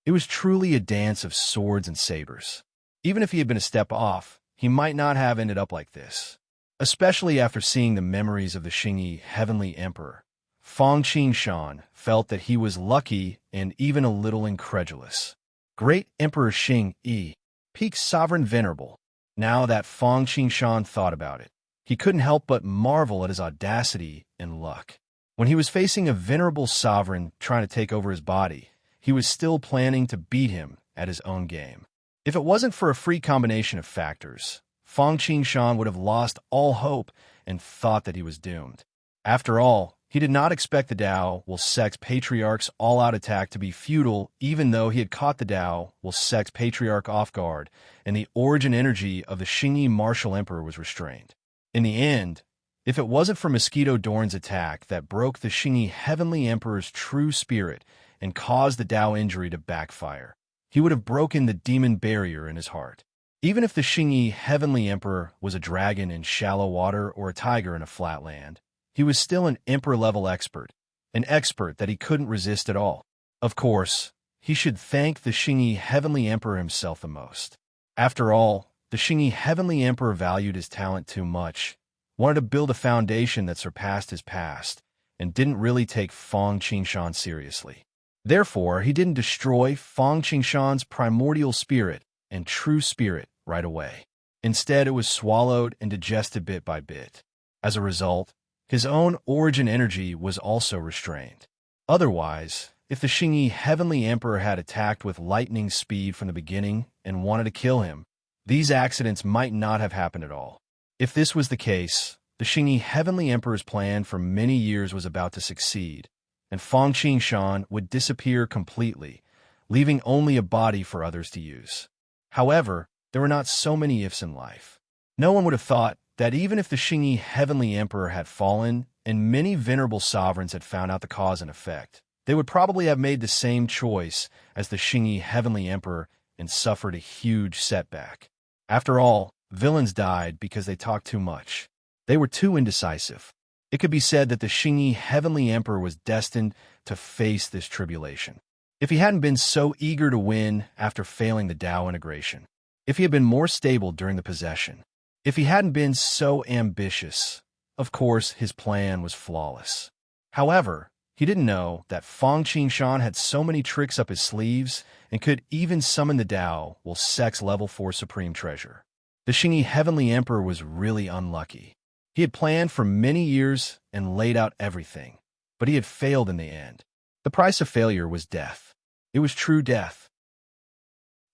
It was truly a dance of swords and sabers. Even if he had been a step off, he might not have ended up like this. Especially after seeing the memories of the Xingyi Heavenly Emperor, Fang Qingshan felt that he was lucky and even a little incredulous. Great Emperor Xingyi, peak sovereign venerable. Now that Fang Qingshan thought about it, he couldn't help but marvel at his audacity and luck. When he was facing a venerable sovereign trying to take over his body, he was still planning to beat him at his own game. If it wasn't for a free combination of factors, Fang Qingshan would have lost all hope and thought that he was doomed. After all, he did not expect the Tao Will Sex Patriarch's all-out attack to be futile, even though he had caught the Tao Will Sex Patriarch off guard, and the origin energy of the Xingyi Martial Emperor was restrained. In the end, if it wasn't for Mosquito Dorn's attack that broke the Xingyi Heavenly Emperor's true spirit and caused the Tao injury to backfire, he would have broken the demon barrier in his heart. Even if the Xingyi Heavenly Emperor was a dragon in shallow water or a tiger in a flat land, he was still an Emperor-level expert, an expert that he couldn't resist at all. Of course, he should thank the Xingyi Heavenly Emperor himself the most. After all, the Xingyi Heavenly Emperor valued his talent too much, wanted to build a foundation that surpassed his past, and didn't really take Fang Qingshan seriously. Therefore, he didn't destroy Fang Qingshan's primordial spirit and true spirit right away. Instead, it was swallowed and digested bit by bit. As a result, his own origin energy was also restrained. Otherwise, if the Xingyi Heavenly Emperor had attacked with lightning speed from the beginning and wanted to kill him, these accidents might not have happened at all. If this was the case, the Xingyi Heavenly Emperor's plan for many years was about to succeed, and Fang Qingshan would disappear completely, leaving only a body for others to use. However, there were not so many ifs in life. No one would have thought that even if the Xingyi Heavenly Emperor had fallen and many venerable sovereigns had found out the cause and effect, they would probably have made the same choice as the Xingyi Heavenly Emperor and suffered a huge setback. After all, villains died because they talked too much. They were too indecisive. It could be said that the Xingyi Heavenly Emperor was destined to face this tribulation. If he hadn't been so eager to win after failing the Tao integration, if he had been more stable during the possession, If he hadn't been so ambitious, of course his plan was flawless. However, he didn't know that Feng Qingshan had so many tricks up his sleeves and could even summon the Tao will Sect's level 4 supreme treasure. The Xingyi Heavenly Emperor was really unlucky. He had planned for many years and laid out everything, but he had failed in the end. The price of failure was death. It was true death.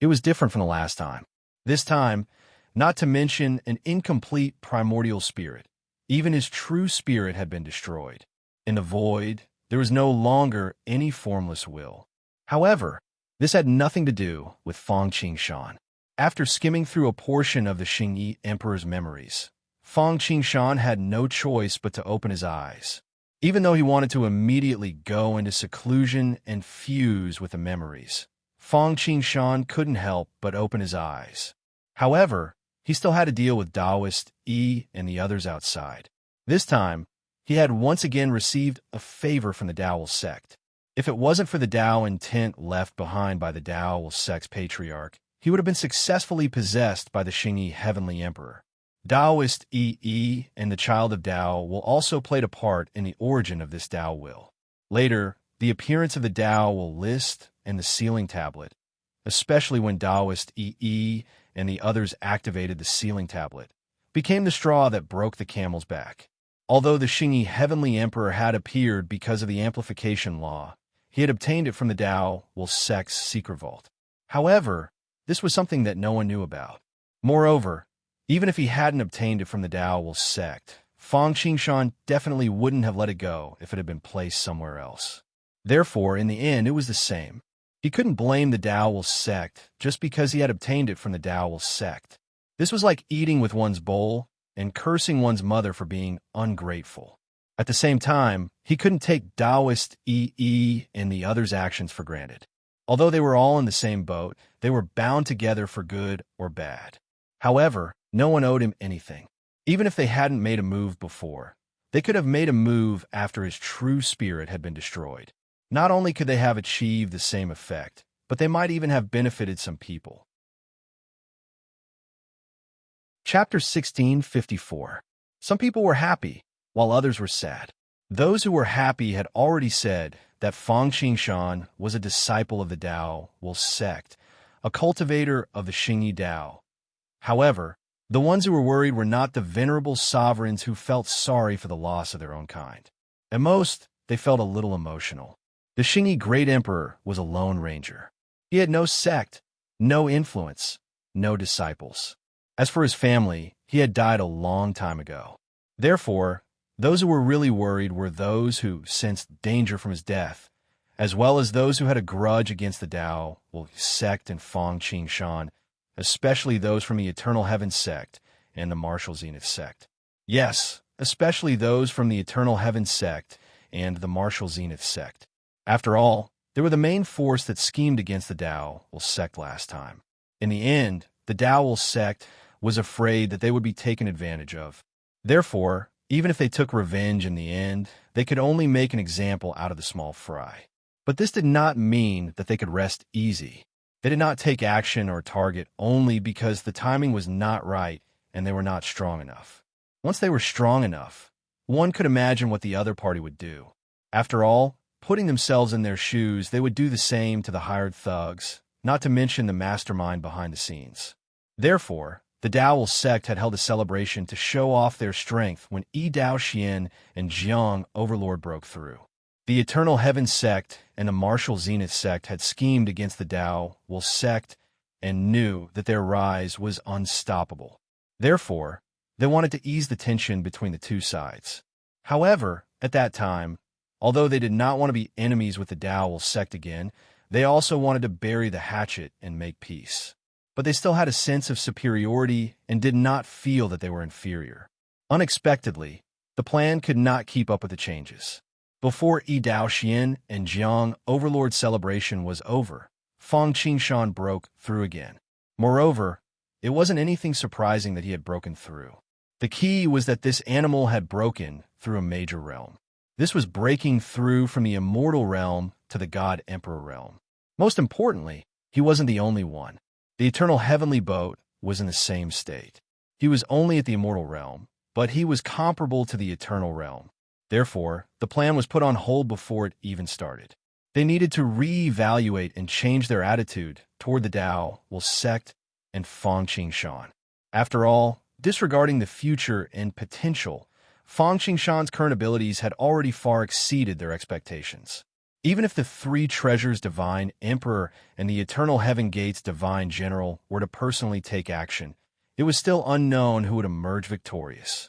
It was different from the last time. This time, not to mention an incomplete primordial spirit, even his true spirit had been destroyed. In the void, there was no longer any formless will. However, this had nothing to do with Feng Qingshan. After skimming through a portion of the Xingyi Emperor's memories, Feng Qingshan had no choice but to open his eyes. Even though he wanted to immediately go into seclusion and fuse with the memories, Feng Qingshan couldn't help but open his eyes. However, he still had to deal with Taoist Yi and the others outside. This time, he had once again received a favor from the Tao sect. If it wasn't for the Tao intent left behind by the Tao sect's patriarch, he would have been successfully possessed by the Xingyi Heavenly Emperor. Taoist Yi and the Child of Tao will also played a part in the origin of this Tao will. Later, the appearance of the Tao will list and the sealing tablet, especially when Taoist Yi and the others activated the sealing tablet, became the straw that broke the camel's back. Although the Xingyi Heavenly Emperor had appeared because of the amplification law, he had obtained it from the Tao will sect's secret vault. However, this was something that no one knew about. Moreover, even if he hadn't obtained it from the Tao will sect, Feng Qingshan definitely wouldn't have let it go if it had been placed somewhere else. Therefore, in the end, it was the same. He couldn't blame the Tao will sect just because he had obtained it from the Tao will sect. This was like eating with one's bowl and cursing one's mother for being ungrateful. At the same time, he couldn't take Taoist Yi and the others' actions for granted. Although they were all in the same boat, they were bound together for good or bad. However, no one owed him anything. Even if they hadn't made a move before, they could have made a move after his true spirit had been destroyed. Not only could they have achieved the same effect, but they might even have benefited some people. Chapter 1654. Some people were happy, while others were sad. Those who were happy had already said that Feng Qingshan was a disciple of the Tao will sect, a cultivator of the Xingyi Tao. However, the ones who were worried were not the venerable sovereigns who felt sorry for the loss of their own kind. At most, they felt a little emotional. The Xingyi Great Emperor was a lone ranger. He had no sect, no influence, no disciples. As for his family, he had died a long time ago. Therefore, those who were really worried were those who sensed danger from his death, as well as those who had a grudge against the Tao will sect and Feng Qingshan, especially those from the Eternal Heaven sect and the Martial Zenith sect. Yes, especially those from the Eternal Heaven sect and the Martial Zenith sect. After all, they were the main force that schemed against the Tao will sect last time. In the end, the Tao will sect was afraid that they would be taken advantage of. Therefore, even if they took revenge in the end, they could only make an example out of the small fry. But this did not mean that they could rest easy. They did not take action or target only because the timing was not right and they were not strong enough. Once they were strong enough, one could imagine what the other party would do. After all, putting themselves in their shoes, they would do the same to the hired thugs, not to mention the mastermind behind the scenes. Therefore, the Tao sect had held a celebration to show off their strength when Yi Dao Xian and Jiang Overlord broke through. The Eternal Heaven sect and the Martial Zenith sect had schemed against the Tao will sect and knew that their rise was unstoppable. Therefore, they wanted to ease the tension between the two sides. However, at that time, although they did not want to be enemies with the Tao will sect again, they also wanted to bury the hatchet and make peace. But they still had a sense of superiority and did not feel that they were inferior. Unexpectedly, the plan could not keep up with the changes. Before Yi Dao Xian and Jiang Overlord celebration was over, Feng Qingshan broke through again. Moreover, it wasn't anything surprising that he had broken through. The key was that this animal had broken through a major realm. This was breaking through from the immortal realm to the God Emperor realm. Most importantly, he wasn't the only one. The Eternal Heavenly Boat was in the same state. He was only at the immortal realm, but he was comparable to the eternal realm. Therefore, the plan was put on hold before it even started. They needed to reevaluate and change their attitude toward the Tao, sect, and Fangqing Shan. After all, disregarding the future and potential, Fangqing Shan's current abilities had already far exceeded their expectations. Even if the three treasures Divine Emperor and the Eternal Heaven Gates Divine General were to personally take action, it was still unknown who would emerge victorious.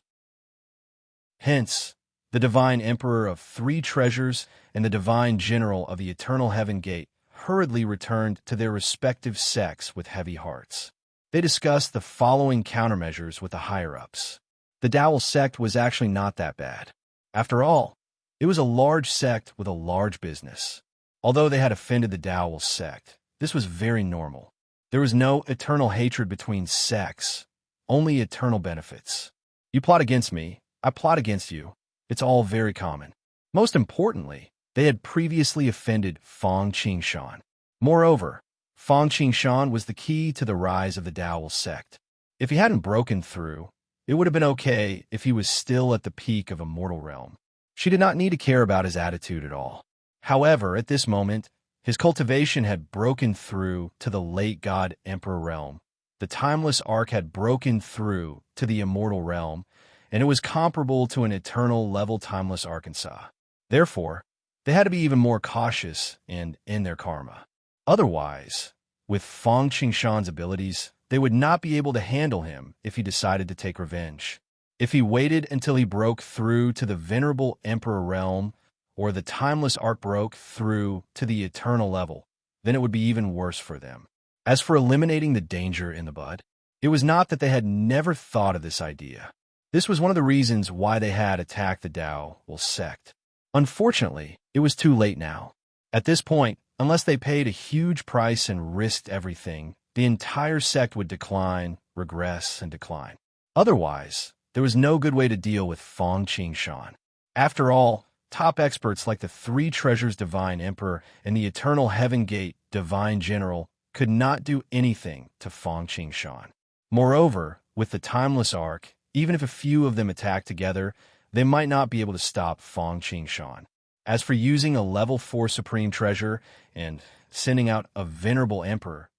Hence, the Divine Emperor of Three Treasures and the Divine General of the Eternal Heaven Gate hurriedly returned to their respective sects with heavy hearts. They discussed the following countermeasures with the higher-ups. The Dowell sect was actually not that bad. After all, it was a large sect with a large business. Although they had offended the Dowell sect, this was very normal. There was no eternal hatred between sects, only eternal benefits. You plot against me, I plot against you. It's all very common. Most importantly, they had previously offended Fangqing Shan. Moreover, Fangqing Shan was the key to the rise of the Dowell sect. If he hadn't broken through, it would have been okay if he was still at the peak of immortal realm. She did not need to care about his attitude at all. However, at this moment, his cultivation had broken through to the late God Emperor realm. The timeless arc had broken through to the immortal realm, and it was comparable to an eternal level timeless Arkansas. Therefore, they had to be even more cautious and in their karma. Otherwise, with Fangqing Shan's abilities, they would not be able to handle him if he decided to take revenge. If he waited until he broke through to the venerable Emperor realm, or the timeless arc broke through to the eternal level, then it would be even worse for them. As for eliminating the danger in the bud, it was not that they had never thought of this idea. This was one of the reasons why they had attacked the Dowell sect. Unfortunately, it was too late now. At this point, unless they paid a huge price and risked everything, the entire sect would decline, regress, and decline. Otherwise, there was no good way to deal with Fangqing Shan. After all, top experts like the Three Treasures Divine Emperor and the Eternal Heaven Gate Divine General could not do anything to Fangqing Shan. Moreover, with the Timeless Arc, even if a few of them attacked together, they might not be able to stop Fangqing Shan. As for using a level 4 Supreme Treasure and sending out a Venerable Emperor,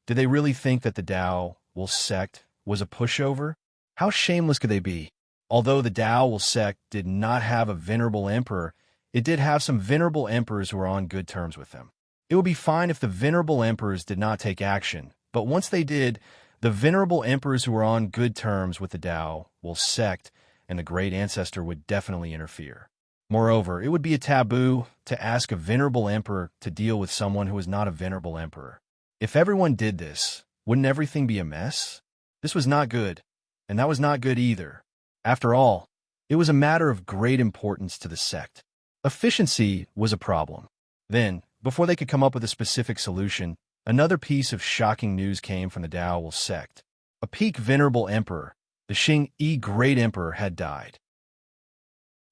did they really think that the Dowell sect was a pushover? How shameless could they be? Although the Dowell sect did not have a Venerable Emperor, it did have some Venerable Emperors who were on good terms with them. It would be fine if the Venerable Emperors did not take action, but once they did, the Venerable Emperors who were on good terms with the Dowell sect and the Great Ancestor would definitely interfere. Moreover, it would be a taboo to ask a Venerable Emperor to deal with someone who was not a Venerable Emperor. If everyone did this, wouldn't everything be a mess? This was not good, and that was not good either. After all, it was a matter of great importance to the sect. Efficiency was a problem. Then, before they could come up with a specific solution, another piece of shocking news came from the Dowell sect. A peak Venerable Emperor, the Xing-Yi Great Emperor, had died.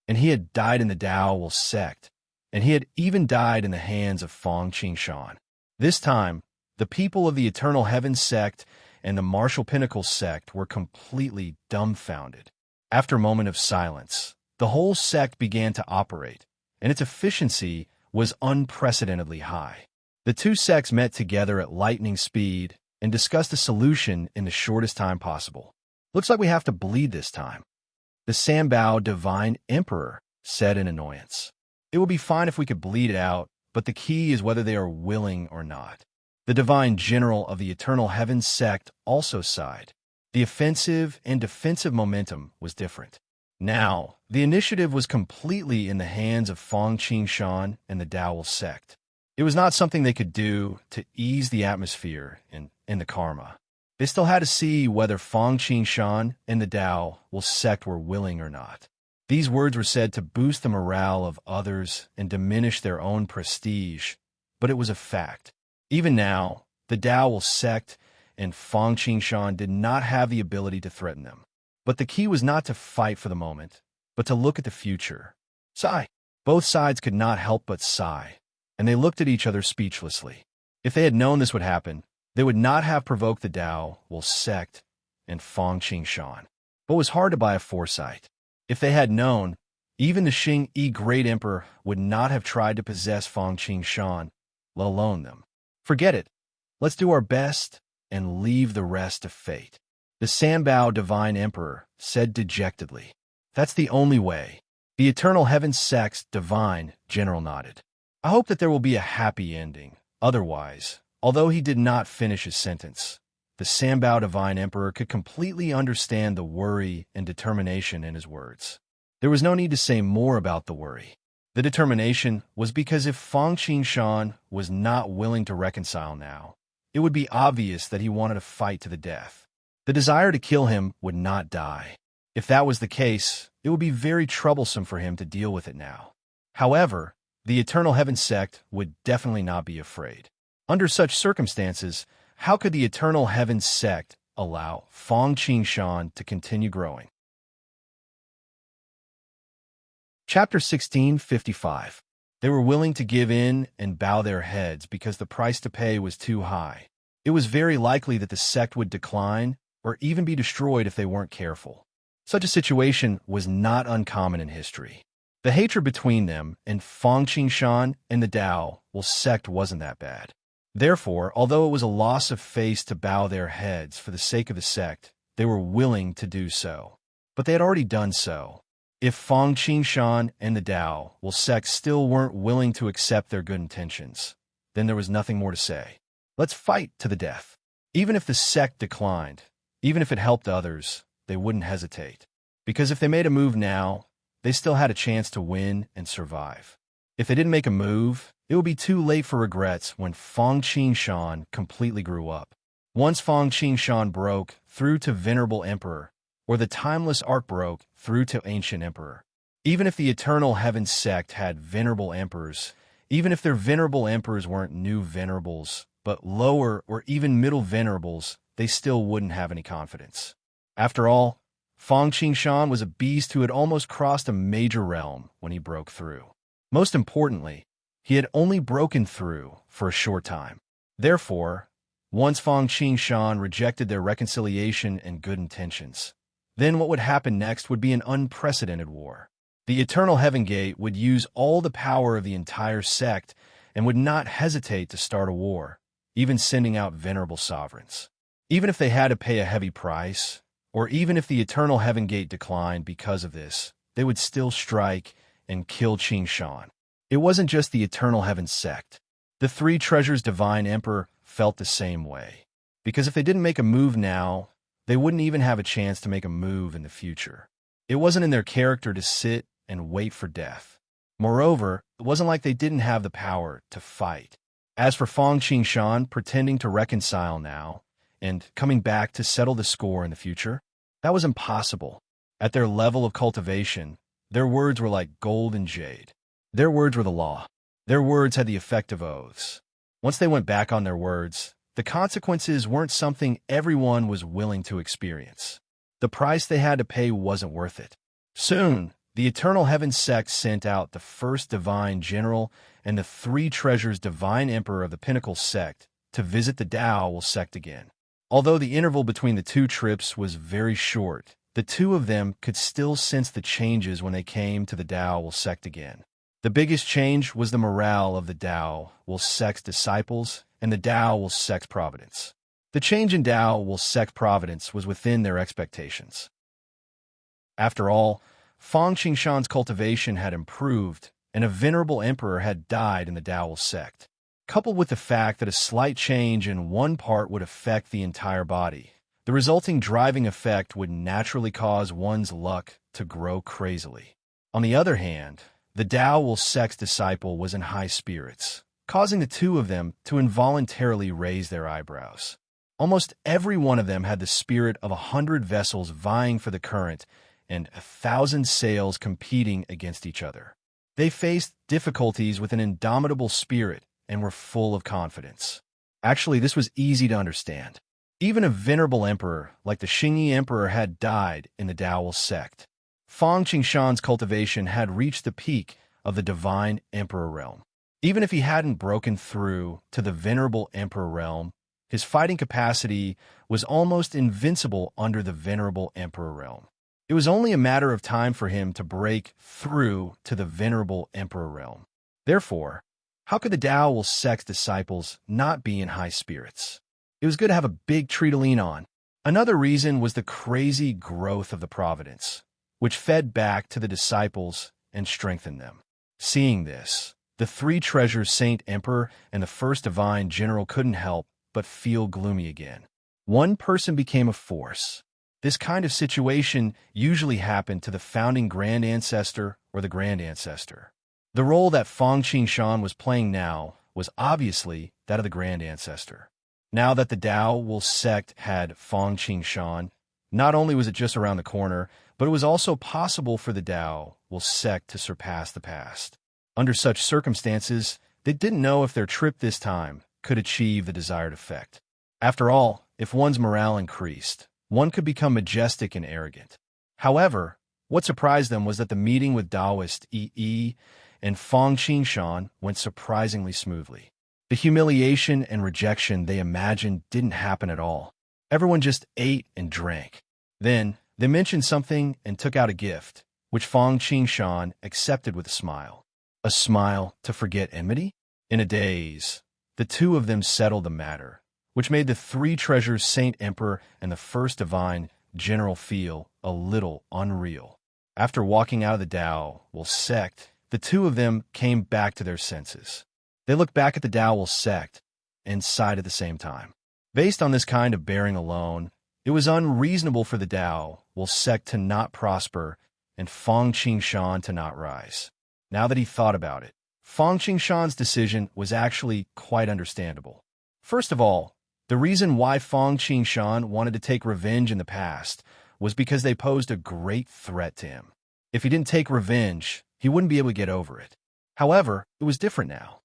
And he had died in the Dowell sect, and he had even died in the hands of Fangqing Shan. This time, the people of the Eternal Heaven sect and the Martial Pinnacle sect were completely dumbfounded. After a moment of silence, the whole sect began to operate, and its efficiency was unprecedentedly high. The two sects met together at lightning speed and discussed a solution in the shortest time possible. Looks like we have to bleed this time, the Sambao Divine Emperor said in annoyance. It will be fine if we could bleed it out, but the key is whether they are willing or not. The Divine General of the Eternal Heaven sect also sighed. The offensive and defensive momentum was different. Now, the initiative was completely in the hands of Fangqing Shan and the Dowell sect. It was not something they could do to ease the atmosphere in the karma. They still had to see whether Fangqing Shan and the Dowell sect were willing or not. These words were said to boost the morale of others and diminish their own prestige, but it was a fact. Even now, the Dowell sect and Fangqing Shan did not have the ability to threaten them. But the key was not to fight for the moment, but to look at the future. Sigh. Both sides could not help but sigh, and they looked at each other speechlessly. If they had known this would happen, they would not have provoked the Dowell sect and Fong Qingshan, but was hard to buy a foresight. If they had known, even the Xing Yi Great Emperor would not have tried to possess Fong Qingshan, let alone them. Forget it. Let's do our best and leave the rest to fate. The Sanbao Divine Emperor said dejectedly. That's the only way. The Eternal Heaven Sect's Divine General nodded. I hope that there will be a happy ending. Otherwise, although he did not finish his sentence, the Sanbao Divine Emperor could completely understand the worry and determination in his words. There was no need to say more about the worry. The determination was because if Fong Qingshan was not willing to reconcile now, it would be obvious that he wanted to fight to the death. The desire to kill him would not die. If that was the case, it would be very troublesome for him to deal with it now. However, the Eternal Heaven Sect would definitely not be afraid. Under such circumstances, how could the Eternal Heaven Sect allow Fong Qingshan to continue growing? Chapter 1655. They were willing to give in and bow their heads because the price to pay was too high. It was very likely that the sect would decline or even be destroyed if they weren't careful. Such a situation was not uncommon in history. The hatred between them and Fong Qingshan and the Dao sect wasn't that bad. Therefore, although it was a loss of face to bow their heads for the sake of the sect, they were willing to do so. But they had already done so. If Fong Qingshan and the Dao sect still weren't willing to accept their good intentions, then there was nothing more to say. Let's fight to the death. Even if the sect declined, even if it helped others, they wouldn't hesitate. Because if they made a move now, they still had a chance to win and survive. If they didn't make a move, it would be too late for regrets when Fong Qingshan completely grew up. Once Fong Qingshan broke through to Venerable Emperor, or the timeless arc broke through to Ancient Emperor. Even if the Eternal Heaven Sect had Venerable Emperors, even if their Venerable Emperors weren't new Venerables, but lower or even middle Venerables, they still wouldn't have any confidence. After all, Fong Qingshan was a beast who had almost crossed a major realm when he broke through. Most importantly, he had only broken through for a short time. Therefore, once Fong Qingshan rejected their reconciliation and good intentions, then what would happen next would be an unprecedented war. The Eternal Heaven Gate would use all the power of the entire sect and would not hesitate to start a war, even sending out venerable sovereigns. Even if they had to pay a heavy price, or even if the Eternal Heaven Gate declined because of this, they would still strike and kill Qingshan. It wasn't just the Eternal Heaven Sect. The Three Treasures Divine Emperor felt the same way. Because if they didn't make a move now, they wouldn't even have a chance to make a move in the future. It wasn't in their character to sit and wait for death. Moreover, it wasn't like they didn't have the power to fight. As for Fong Qingshan pretending to reconcile now and coming back to settle the score in the future, that was impossible. At their level of cultivation, their words were like gold and jade. Their words were the law. Their words had the effect of oaths. Once they went back on their words, the consequences weren't something everyone was willing to experience. The price they had to pay wasn't worth it. Soon, the Eternal Heaven Sect sent out the first Divine General and the Three Treasures Divine Emperor of the Pinnacle Sect to visit the Dao sect again. Although the interval between the two trips was very short, the two of them could still sense the changes when they came to the Dao sect again. The biggest change was the morale of the Dao sect's disciples and the Dao sect's providence. The change in Dao sect providence was within their expectations. After all, Fong Qingshan's cultivation had improved, and a venerable emperor had died in the Dao sect. Coupled with the fact that a slight change in one part would affect the entire body, the resulting driving effect would naturally cause one's luck to grow crazily. On the other hand, the Dao sect's disciple was in high spirits, causing the two of them to involuntarily raise their eyebrows. Almost every one of them had the spirit of 100 vessels vying for the current and 1,000 sails competing against each other. They faced difficulties with an indomitable spirit and were full of confidence. Actually, this was easy to understand. Even a venerable emperor like the Xingyi Emperor had died in the Dao sect. Fong Qingshan's cultivation had reached the peak of the Divine Emperor realm. Even if he hadn't broken through to the Venerable Emperor realm, His fighting capacity was almost invincible under the venerable emperor realm. It was only a matter of time for him to break through to the venerable emperor realm. Therefore, how could the Tao Will Sect's disciples not be in high spirits? It was good to have a big tree to lean on. Another reason was the crazy growth of the providence, which fed back to the disciples and strengthened them. Seeing this, the three treasures Saint Emperor and the first divine general couldn't help but feel gloomy again. One person became a force. This kind of situation usually happened to the founding grand ancestor or the grand ancestor. The role that Fang Qingshan was playing now was obviously that of the grand ancestor. Now that the Tao Will Sect had Fang Qingshan, not only was it just around the corner, but it was also possible for the Tao Will Sect to surpass the past. Under such circumstances, they didn't know if their trip this time could achieve the desired effect. After all, if one's morale increased, one could become majestic and arrogant. However, what surprised them was that the meeting with Taoist Yi and Fang Qingshan went surprisingly smoothly. The humiliation and rejection they imagined didn't happen at all. Everyone just ate and drank. Then, they mentioned something and took out a gift, which Fang Qingshan accepted with a smile. A smile to forget enmity? In a daze, the two of them settled the matter, which made the three treasures Saint Emperor and the first divine general feel a little unreal. After walking out of the Tao Will Sect, the two of them came back to their senses. They looked back at the Tao Will Sect and sighed at the same time. Based on this kind of bearing alone, it was unreasonable for the Tao Will Sect to not prosper and Fang Qingshan to not rise. Now that he thought about it, Fang Qingshan's decision was actually quite understandable. First of all, the reason why Fang Qingshan wanted to take revenge in the past was because they posed a great threat to him. If he didn't take revenge, he wouldn't be able to get over it. However, it was different now.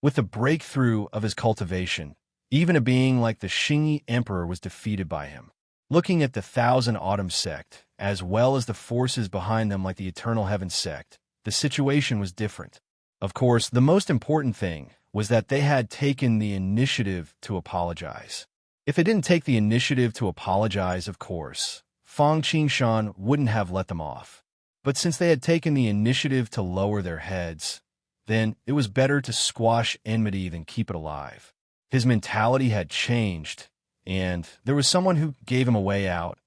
With the breakthrough of his cultivation, even a being like the Xingyi Emperor was defeated by him. Looking at the Thousand Autumn Sect, as well as the forces behind them like the Eternal Heaven Sect, the situation was different. Of course, the most important thing was that they had taken the initiative to apologize. If they didn't take the initiative to apologize, of course, Fang Qingshan wouldn't have let them off. But since they had taken the initiative to lower their heads, then it was better to squash enmity than keep it alive. His mentality had changed, and there was someone who gave him a way out,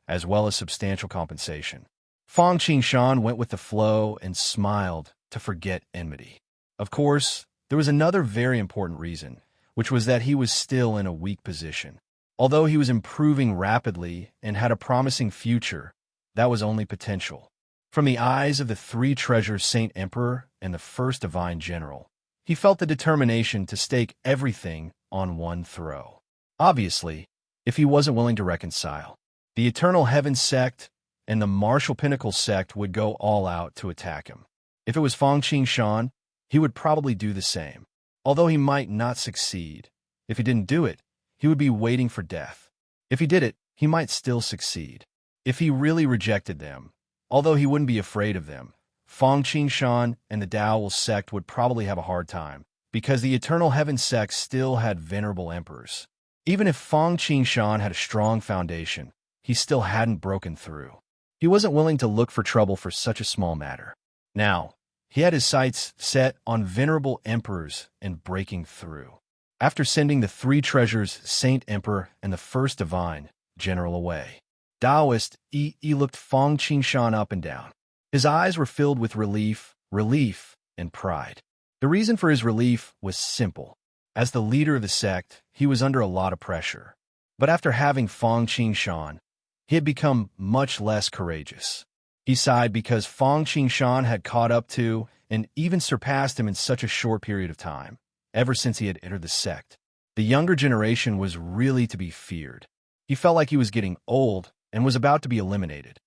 as well as substantial compensation. Fang Qingshan went with the flow and smiled to forget enmity. Of course, there was another very important reason, which was that he was still in a weak position. Although he was improving rapidly and had a promising future, that was only potential. From the eyes of the three treasures Saint Emperor and the first divine general, he felt the determination to stake everything on one throw. Obviously, if he wasn't willing to reconcile, the Eternal Heaven Sect and the Martial Pinnacle Sect would go all out to attack him. If it was Fang Qingshan, he would probably do the same. Although he might not succeed, if he didn't do it, he would be waiting for death. If he did it, he might still succeed. If he really rejected them, although he wouldn't be afraid of them, Fang Qingshan and the Tao Will Sect would probably have a hard time, because the Eternal Heaven Sect still had venerable emperors. Even if Fang Qingshan had a strong foundation, he still hadn't broken through. He wasn't willing to look for trouble for such a small matter. Now, he had his sights set on venerable emperors and breaking through. After sending the three treasures Saint Emperor and the first divine general away, Taoist Yi looked Fang Qingshan up and down. His eyes were filled with relief, and pride. The reason for his relief was simple. As the leader of the sect, he was under a lot of pressure. But after having Fang Qingshan, he had become much less courageous. He sighed because Fang Qingshan had caught up to and even surpassed him in such a short period of time, ever since he had entered the sect. The younger generation was really to be feared. He felt like he was getting old and was about to be eliminated.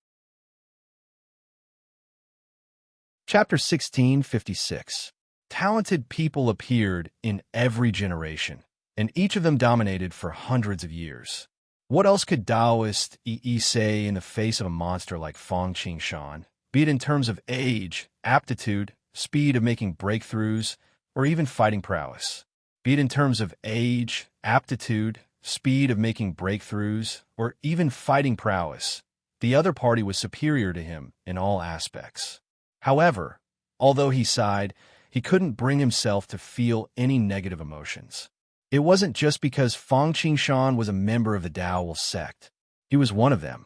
Chapter 1656. Talented people appeared in every generation, and each of them dominated for hundreds of years. What else could Taoist Yi say in the face of a monster like Fang Qingshan, be it in terms of age, aptitude, speed of making breakthroughs, or even fighting prowess? Be it in terms of age, aptitude, speed of making breakthroughs, or even fighting prowess, the other party was superior to him in all aspects. However, although he sighed, he couldn't bring himself to feel any negative emotions. It wasn't just because Fang Qingshan was a member of the Dao sect. He was one of them,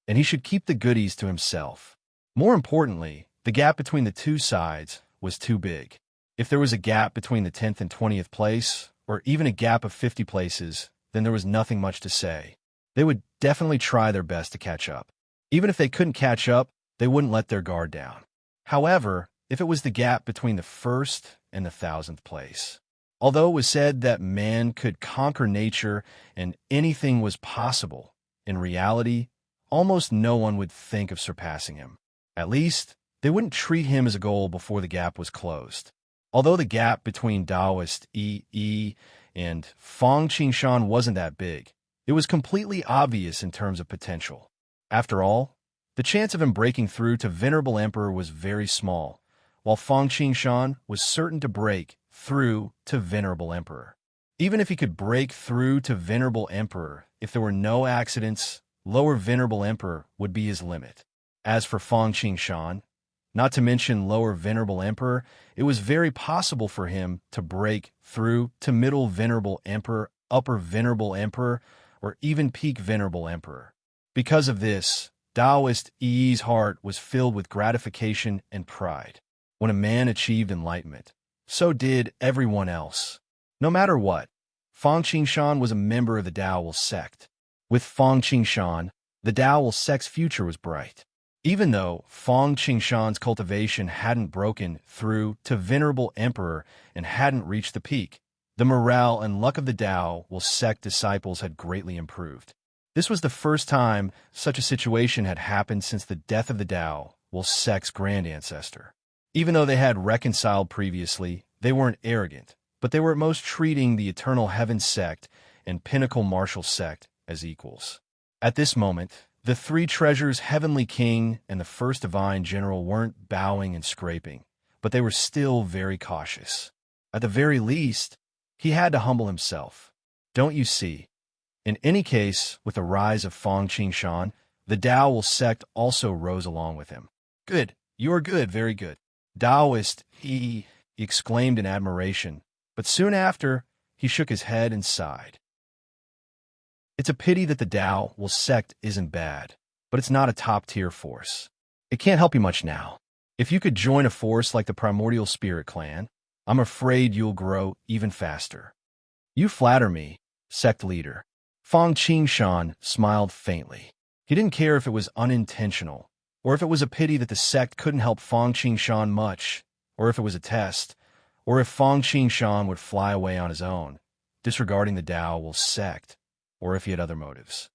and he should keep the goodies to himself. More importantly, the gap between the two sides was too big. If there was a gap between the 10th and 20th place, or even a gap of 50 places, then there was nothing much to say. They would definitely try their best to catch up. Even if they couldn't catch up, they wouldn't let their guard down. However, if it was the gap between the 1st and the 1000th place, although it was said that man could conquer nature and anything was possible, in reality, almost no one would think of surpassing him. At least, they wouldn't treat him as a goal before the gap was closed. Although the gap between Taoist Yi and Fang Qingshan wasn't that big, it was completely obvious in terms of potential. After all, the chance of him breaking through to Venerable Emperor was very small, while Fang Qingshan was certain to break through to Venerable Emperor. Even if he could break through to Venerable Emperor, if there were no accidents, lower Venerable Emperor would be his limit. As for Fang Qingshan, not to mention lower Venerable Emperor, it was very possible for him to break through to middle Venerable Emperor, upper Venerable Emperor, or even peak Venerable Emperor. Because of this, Taoist Yi's heart was filled with gratification and pride. When a man achieved enlightenment, so did everyone else. No matter what, Fang Qingshan was a member of the Dao sect. With Fang Qingshan, the Dao sect's future was bright. Even though Fang Qingshan's cultivation hadn't broken through to Venerable Emperor and hadn't reached the peak, the morale and luck of the Dao sect disciples had greatly improved. This was the first time such a situation had happened since the death of the Dao sect's grand ancestor. Even though they had reconciled previously, they weren't arrogant, but they were at most treating the Eternal Heaven sect and Pinnacle Martial sect as equals. At this moment, the three treasures Heavenly King and the First Divine General weren't bowing and scraping, but they were still very cautious. At the very least, he had to humble himself. Don't you see? In any case, with the rise of Fang Qingshan, the Dao sect also rose along with him. Good, you are good, very good. Taoist, he exclaimed in admiration, but soon after, he shook his head and sighed. It's a pity that the Dao sect isn't bad, but it's not a top-tier force. It can't help you much now. If you could join a force like the Primordial Spirit Clan, I'm afraid you'll grow even faster. You flatter me, sect leader. Fang Qingshan smiled faintly. He didn't care if it was unintentional, or if it was a pity that the sect couldn't help Fang Qingshan much, or if it was a test, or if Fang Qingshan would fly away on his own, disregarding the Dao sect, or if he had other motives.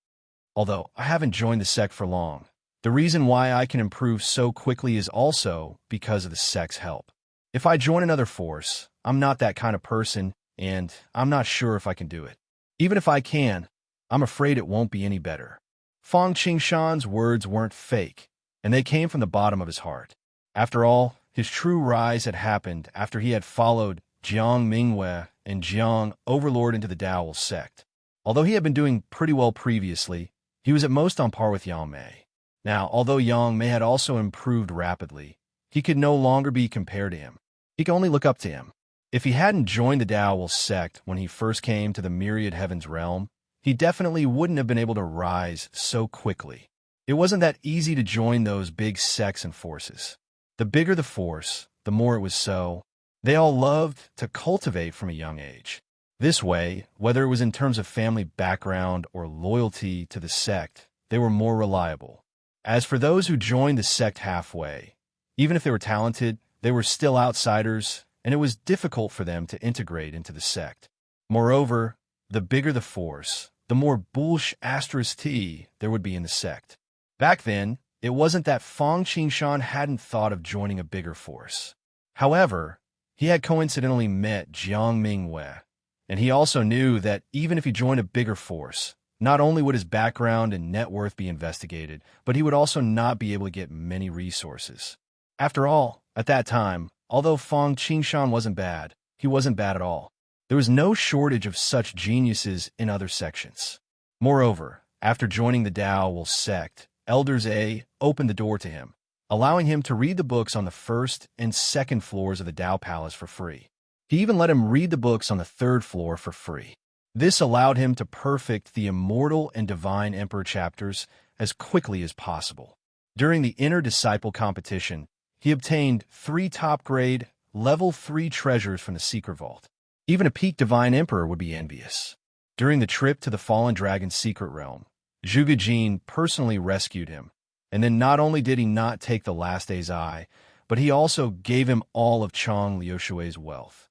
Although I haven't joined the sect for long, the reason why I can improve so quickly is also because of the sect's help. If I join another force, I'm not that kind of person, and I'm not sure if I can do it. Even if I can, I'm afraid it won't be any better. Fang Qingshan's words weren't fake, and they came from the bottom of his heart. After all, his true rise had happened after he had followed Jiang Mingwei and Jiang Overlord into the Dao sect. Although he had been doing pretty well previously, he was at most on par with Yang Mei. Now, although Yang Mei had also improved rapidly, he could no longer be compared to him. He could only look up to him. If he hadn't joined the Dao sect when he first came to the Myriad Heavens realm, he definitely wouldn't have been able to rise so quickly. It wasn't that easy to join those big sects and forces. The bigger the force, the more it was so. They all loved to cultivate from a young age. This way, whether it was in terms of family background or loyalty to the sect, they were more reliable. As for those who joined the sect halfway, even if they were talented, they were still outsiders, and it was difficult for them to integrate into the sect. Moreover, the bigger the force, the more T there would be in the sect. Back then, it wasn't that Fang Qingshan hadn't thought of joining a bigger force. However, he had coincidentally met Jiang Mingwei, and he also knew that even if he joined a bigger force, not only would his background and net worth be investigated, but he would also not be able to get many resources. After all, at that time, although Fang Qingshan wasn't bad, he wasn't bad at all. There was no shortage of such geniuses in other sections. Moreover, after joining the Tao Will sect, Elders A opened the door to him, allowing him to read the books on the first and second floors of the Tao Palace for free. He even let him read the books on the third floor for free. This allowed him to perfect the Immortal and Divine Emperor chapters as quickly as possible. During the Inner Disciple competition, he obtained 3 top-grade, level 3 treasures from the Secret Vault. Even a peak Divine Emperor would be envious. During the trip to the Fallen Dragon's secret realm, Zhuge Jin personally rescued him, and then not only did he not take the last day's eye, but he also gave him all of Chang Liushui's wealth.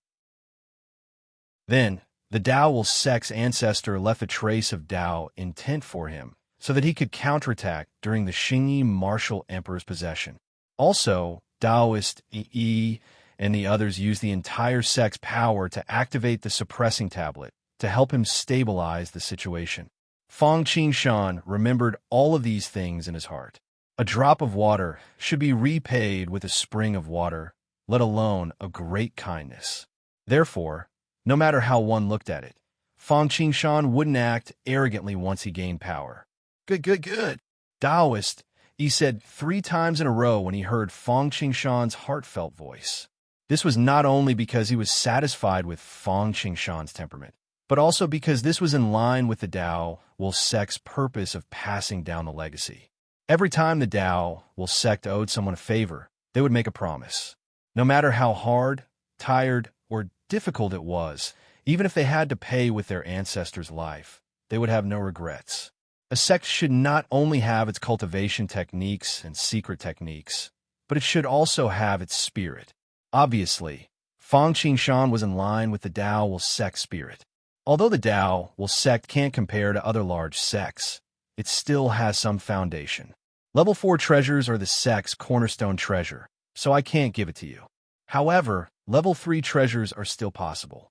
Then, the Tao Will sect's ancestor left a trace of Tao intent for him, so that he could counterattack during the Xingyi martial emperor's possession. Also, Taoist Yi and the others used the entire sect's power to activate the suppressing tablet to help him stabilize the situation. Fang Qingshan remembered all of these things in his heart. A drop of water should be repaid with a spring of water, let alone a great kindness. Therefore, no matter how one looked at it, Fang Qingshan wouldn't act arrogantly once he gained power. Good. Taoist, he said 3 times in a row when he heard Fang Qingshan's heartfelt voice. This was not only because he was satisfied with Fang Qingshan's temperament, but also because this was in line with the Tao Will sect's purpose of passing down the legacy. Every time the Tao Will sect owed someone a favor, they would make a promise. No matter how hard, tired, or difficult it was, even if they had to pay with their ancestors' life, they would have no regrets. A sect should not only have its cultivation techniques and secret techniques, but it should also have its spirit. Obviously, Fang Qingshan was in line with the Tao Will sect spirit. Although the Tao Will sect can't compare to other large sects, it still has some foundation. Level 4 treasures are the sect's cornerstone treasure, so I can't give it to you. However, level 3 treasures are still possible.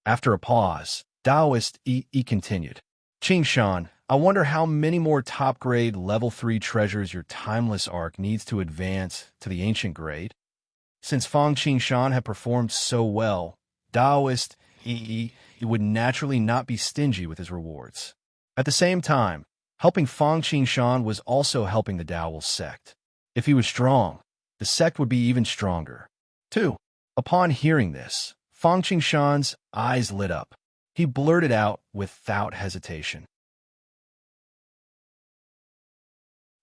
After a pause, Taoist Yi continued. Qingshan, I wonder how many more top-grade level 3 treasures your timeless arc needs to advance to the ancient grade? Since Fang Qingshan had performed so well, Taoist Yi would naturally not be stingy with his rewards. At the same time, helping Fang Qingshan was also helping the Tao Will sect. If he was strong, the sect would be even stronger. 2. Upon hearing this, Fang Qingshan's eyes lit up. He blurted out without hesitation.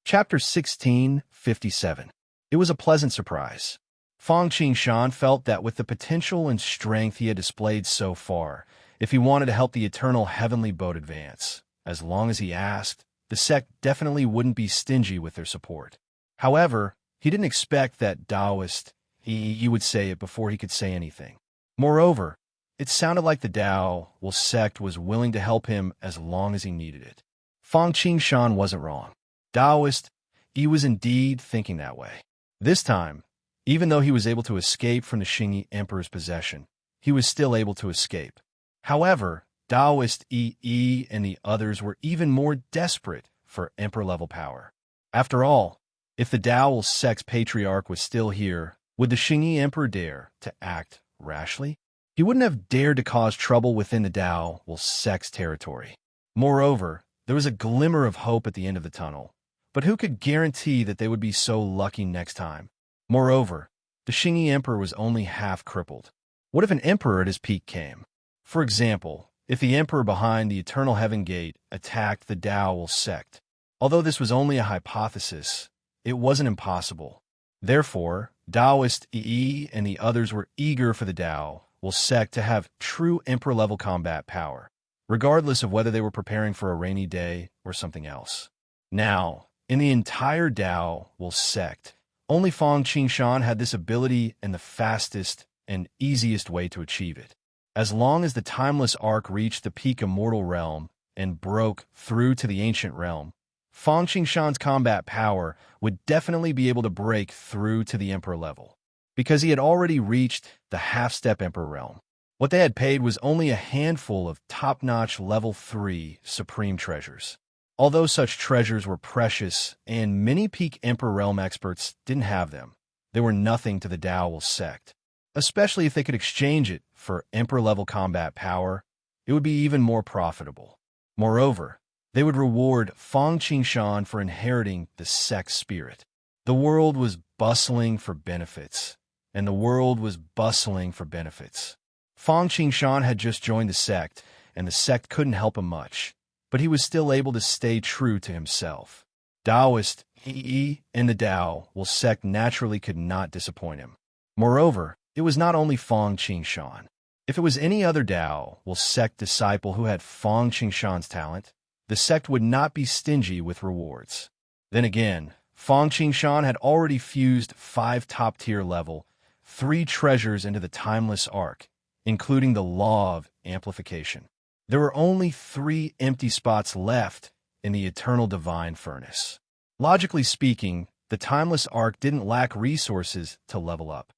Chapter 1657. It was a pleasant surprise. Fang Qingshan felt that with the potential and strength he had displayed so far, if he wanted to help the eternal heavenly boat advance, as long as he asked, the sect definitely wouldn't be stingy with their support. However, he didn't expect that Taoist He would say it before he could say anything. Moreover, it sounded like the Tao Will sect was willing to help him as long as he needed it. Fang Qingshan wasn't wrong. Taoist, he was indeed thinking that way. This time, even though he was able to escape from the Xingyi Emperor's possession, he was still able to escape. However, Taoist Yi and the others were even more desperate for Emperor-level power. After all, if the Tao Will sect's patriarch was still here, would the Xingyi Emperor dare to act rashly? He wouldn't have dared to cause trouble within the Tao Will sect's territory. Moreover, there was a glimmer of hope at the end of the tunnel, but who could guarantee that they would be so lucky next time? Moreover, the Xingyi Emperor was only half crippled. What if an emperor at his peak came? For example, if the emperor behind the Eternal Heaven Gate attacked the Tao Will sect. Although this was only a hypothesis, it wasn't impossible. Therefore, Taoist Yi and the others were eager for the Tao Will sect to have true emperor-level combat power, regardless of whether they were preparing for a rainy day or something else. Now, in the entire Tao Will sect, only Fang Qingshan had this ability and the fastest and easiest way to achieve it. As long as the timeless arc reached the peak immortal realm and broke through to the ancient realm, Fang Qingshan's combat power would definitely be able to break through to the Emperor level, because he had already reached the half-step Emperor realm. What they had paid was only a handful of top-notch level 3 supreme treasures. Although such treasures were precious and many peak Emperor realm experts didn't have them, they were nothing to the Tao Will sect. especially if they could exchange it for emperor-level combat power. It would be even more profitable. Moreover, they would reward Fang Qingshan for inheriting the sect's spirit. The world was bustling for benefits, and the world was bustling for benefits. Fang Qingshan had just joined the sect, and the sect couldn't help him much, but he was still able to stay true to himself. Taoist, in the Tao will sect naturally could not disappoint him. Moreover, it was not only Fang Qingshan. If it was any other Tao will sect disciple who had Fang Qingshan's talent, the sect would not be stingy with rewards. Then again, Fang Qingshan had already fused 5 top-tier level, 3 treasures into the timeless arc, including the law of amplification. There were only 3 empty spots left in the eternal divine furnace. Logically speaking, the timeless arc didn't lack resources to level up.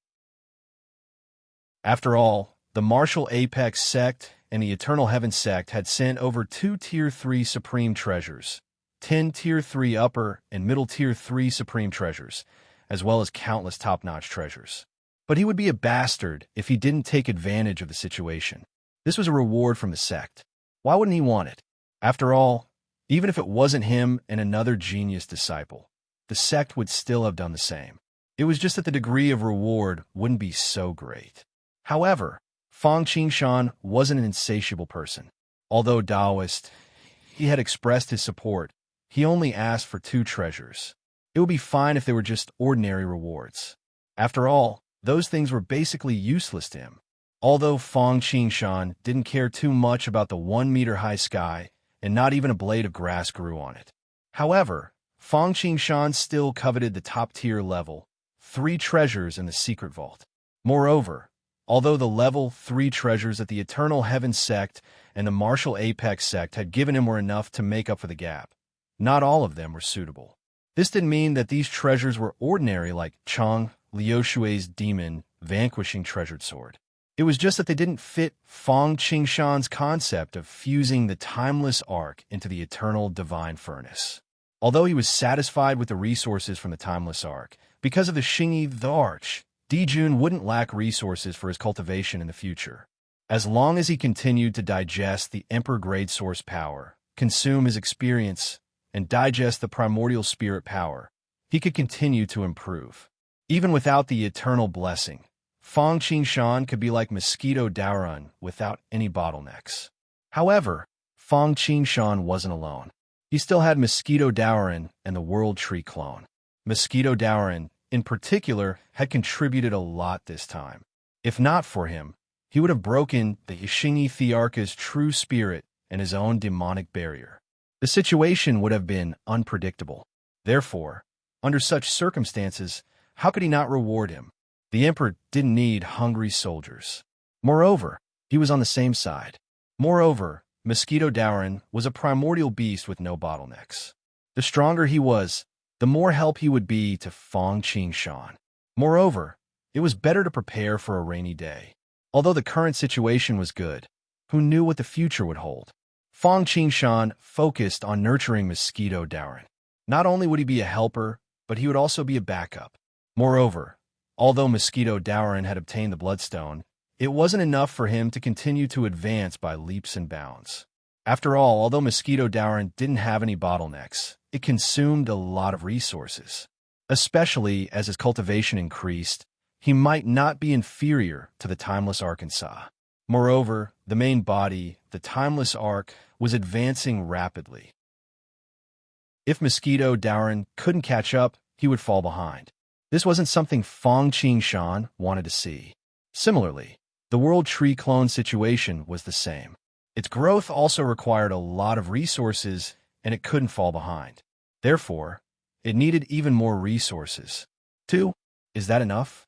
After all, the Martial Apex sect and the Eternal Heaven sect had sent over 2 Tier 3 Supreme Treasures, 10 Tier 3 Upper and Middle Tier 3 Supreme Treasures, as well as countless top-notch treasures. But he would be a bastard if he didn't take advantage of the situation. This was a reward from the sect. Why wouldn't he want it? After all, even if it wasn't him and another genius disciple, the sect would still have done the same. It was just that the degree of reward wouldn't be so great. However, Fang Qingshan wasn't an insatiable person. Although Taoist, he had expressed his support. He only asked for 2 treasures. It would be fine if they were just ordinary rewards. After all, those things were basically useless to him. Although Fang Qingshan didn't care too much about the 1-meter-high sky, and not even a blade of grass grew on it. However, Fang Qingshan still coveted the top-tier level, 3 treasures in the secret vault. Moreover, although the level 3 treasures that the Eternal Heaven sect and the Martial Apex sect had given him were enough to make up for the gap, not all of them were suitable. This didn't mean that these treasures were ordinary like Chang Liushui's demon vanquishing treasured sword. It was just that they didn't fit Fang Qingshan's concept of fusing the timeless arc into the eternal divine furnace. Although he was satisfied with the resources from the timeless arc, because of the Xingyi the Arch, Dijun wouldn't lack resources for his cultivation in the future. As long as he continued to digest the Emperor-grade source power, consume his experience, and digest the primordial spirit power, he could continue to improve. Even without the eternal blessing, Fang Qingshan could be like Mosquito Daoran without any bottlenecks. However, Fang Qingshan wasn't alone. He still had Mosquito Daoran and the World Tree clone. Mosquito Daoran, in particular, had contributed a lot this time. If not for him, he would have broken the Xingyi Thearcha's true spirit and his own demonic barrier. The situation would have been unpredictable. Therefore, under such circumstances, how could he not reward him? The Emperor didn't need hungry soldiers. Moreover, he was on the same side. Moreover, Mosquito Daoran was a primordial beast with no bottlenecks. The stronger he was, the more help he would be to Fang Qingshan. Moreover, it was better to prepare for a rainy day. Although the current situation was good, who knew what the future would hold? Fang Qingshan focused on nurturing Mosquito Daoran. Not only would he be a helper, but he would also be a backup. Moreover, although Mosquito Daoran had obtained the Bloodstone, it wasn't enough for him to continue to advance by leaps and bounds. After all, although Mosquito Daoran didn't have any bottlenecks, it consumed a lot of resources. Especially as his cultivation increased, he might not be inferior to the Timeless Arkansas. Moreover, the main body, the Timeless Arc, was advancing rapidly. If Mosquito Daoran couldn't catch up, he would fall behind. This wasn't something Fang Qingshan wanted to see. Similarly, the World Tree clone situation was the same. Its growth also required a lot of resources, and it couldn't fall behind. Therefore, it needed even more resources. 2. Is that enough?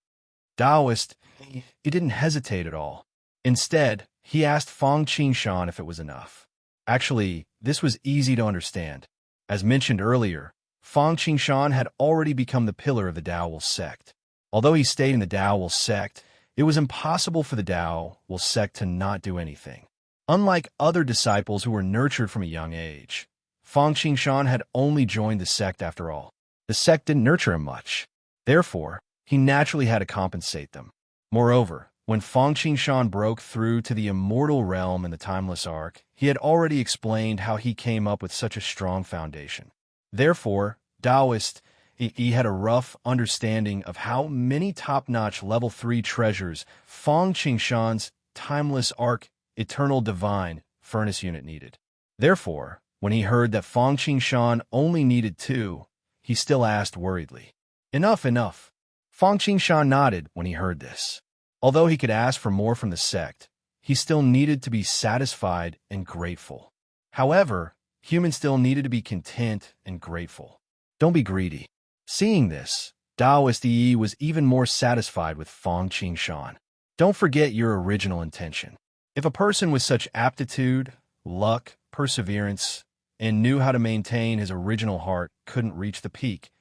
Taoist, he didn't hesitate at all. Instead, he asked Fang Qingshan if it was enough. Actually, this was easy to understand. As mentioned earlier, Fang Qingshan had already become the pillar of the Dao sect. Although he stayed in the Dao sect, it was impossible for the Dao sect to not do anything. Unlike other disciples who were nurtured from a young age, Fang Qingshan had only joined the sect after all. The sect didn't nurture him much. Therefore, he naturally had to compensate them. Moreover, when Feng Qingshan broke through to the immortal realm in the Timeless Arc, he had already explained how he came up with such a strong foundation. Therefore, Taoist, he had a rough understanding of how many top-notch level 3 treasures Feng Qingshan's Timeless Arc Eternal Divine Furnace Unit needed. Therefore, when he heard that Feng Qingshan only needed 2, he still asked worriedly, "Enough, enough." Feng Qingshan nodded when he heard this. Although he could ask for more from the sect, he still needed to be satisfied and grateful. However, humans still needed to be content and grateful. Don't be greedy. Seeing this, Taoist Yi was even more satisfied with Feng Qingshan. Don't forget your original intention. If a person with such aptitude, luck, perseverance, and knew how to maintain his original heart couldn't reach the peak,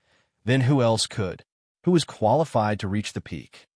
then who else could? Who was qualified to reach the peak?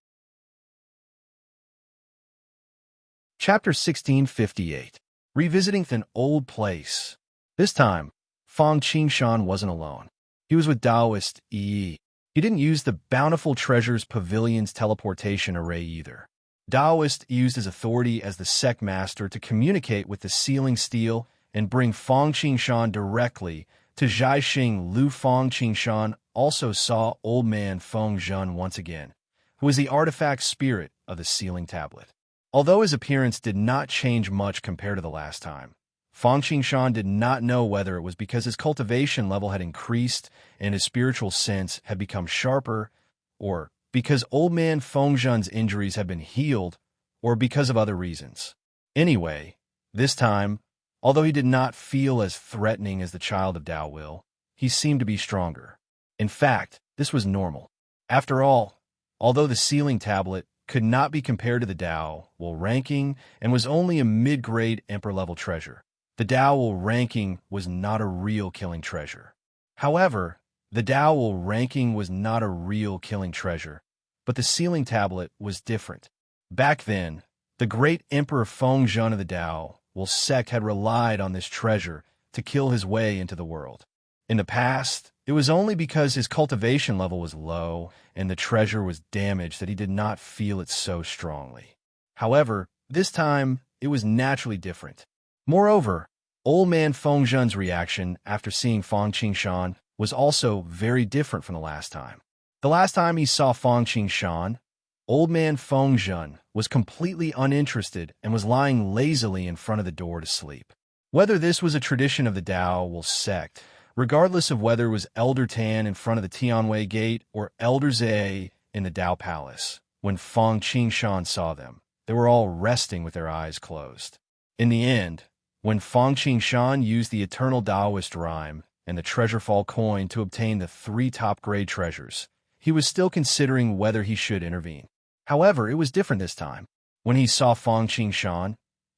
Chapter 1658. Revisiting an old place. This time, Feng Qingshan wasn't alone. He was with Taoist Yi. He didn't use the Bountiful Treasures Pavilion's teleportation array either. Taoist used his authority as the sect master to communicate with the sealing steel and bring Feng Qingshan directly to Zhaixing Lu. Feng Qingshan also saw Old Man Feng Zhen once again, who was the artifact spirit of the sealing tablet. Although his appearance did not change much compared to the last time, Feng Qingshan did not know whether it was because his cultivation level had increased and his spiritual sense had become sharper, or because Old Man Feng Zhen's injuries had been healed, or because of other reasons. Anyway, this time, although he did not feel as threatening as the child of Tao Will, he seemed to be stronger. In fact, this was normal. After all, although the sealing tablet could not be compared to the Tao Will ranking and was only a mid-grade Emperor-level treasure, the Tao Will ranking was not a real killing treasure. However, the Tao Will ranking was not a real killing treasure, but the sealing tablet was different. Back then, the great Emperor Feng Zhen of the Tao Will sect had relied on this treasure to kill his way into the world. In the past, it was only because his cultivation level was low and the treasure was damaged that he did not feel it so strongly. However, this time, it was naturally different. Moreover, Old Man Feng Zhen's reaction after seeing Feng Qingshan was also very different from the last time. The last time he saw Feng Qingshan, Old Man Feng Zhen was completely uninterested and was lying lazily in front of the door to sleep. Whether this was a tradition of the Tao Will sect, regardless of whether it was Elder Tan in front of the Tianwei Gate or Elder Zhe in the Tao Palace, when Feng Qingshan saw them, they were all resting with their eyes closed. In the end, when Feng Qingshan used the Eternal Taoist Rhyme and the Treasurefall coin to obtain the 3 top-grade treasures, he was still considering whether he should intervene. However, it was different this time. When he saw Feng Qingshan,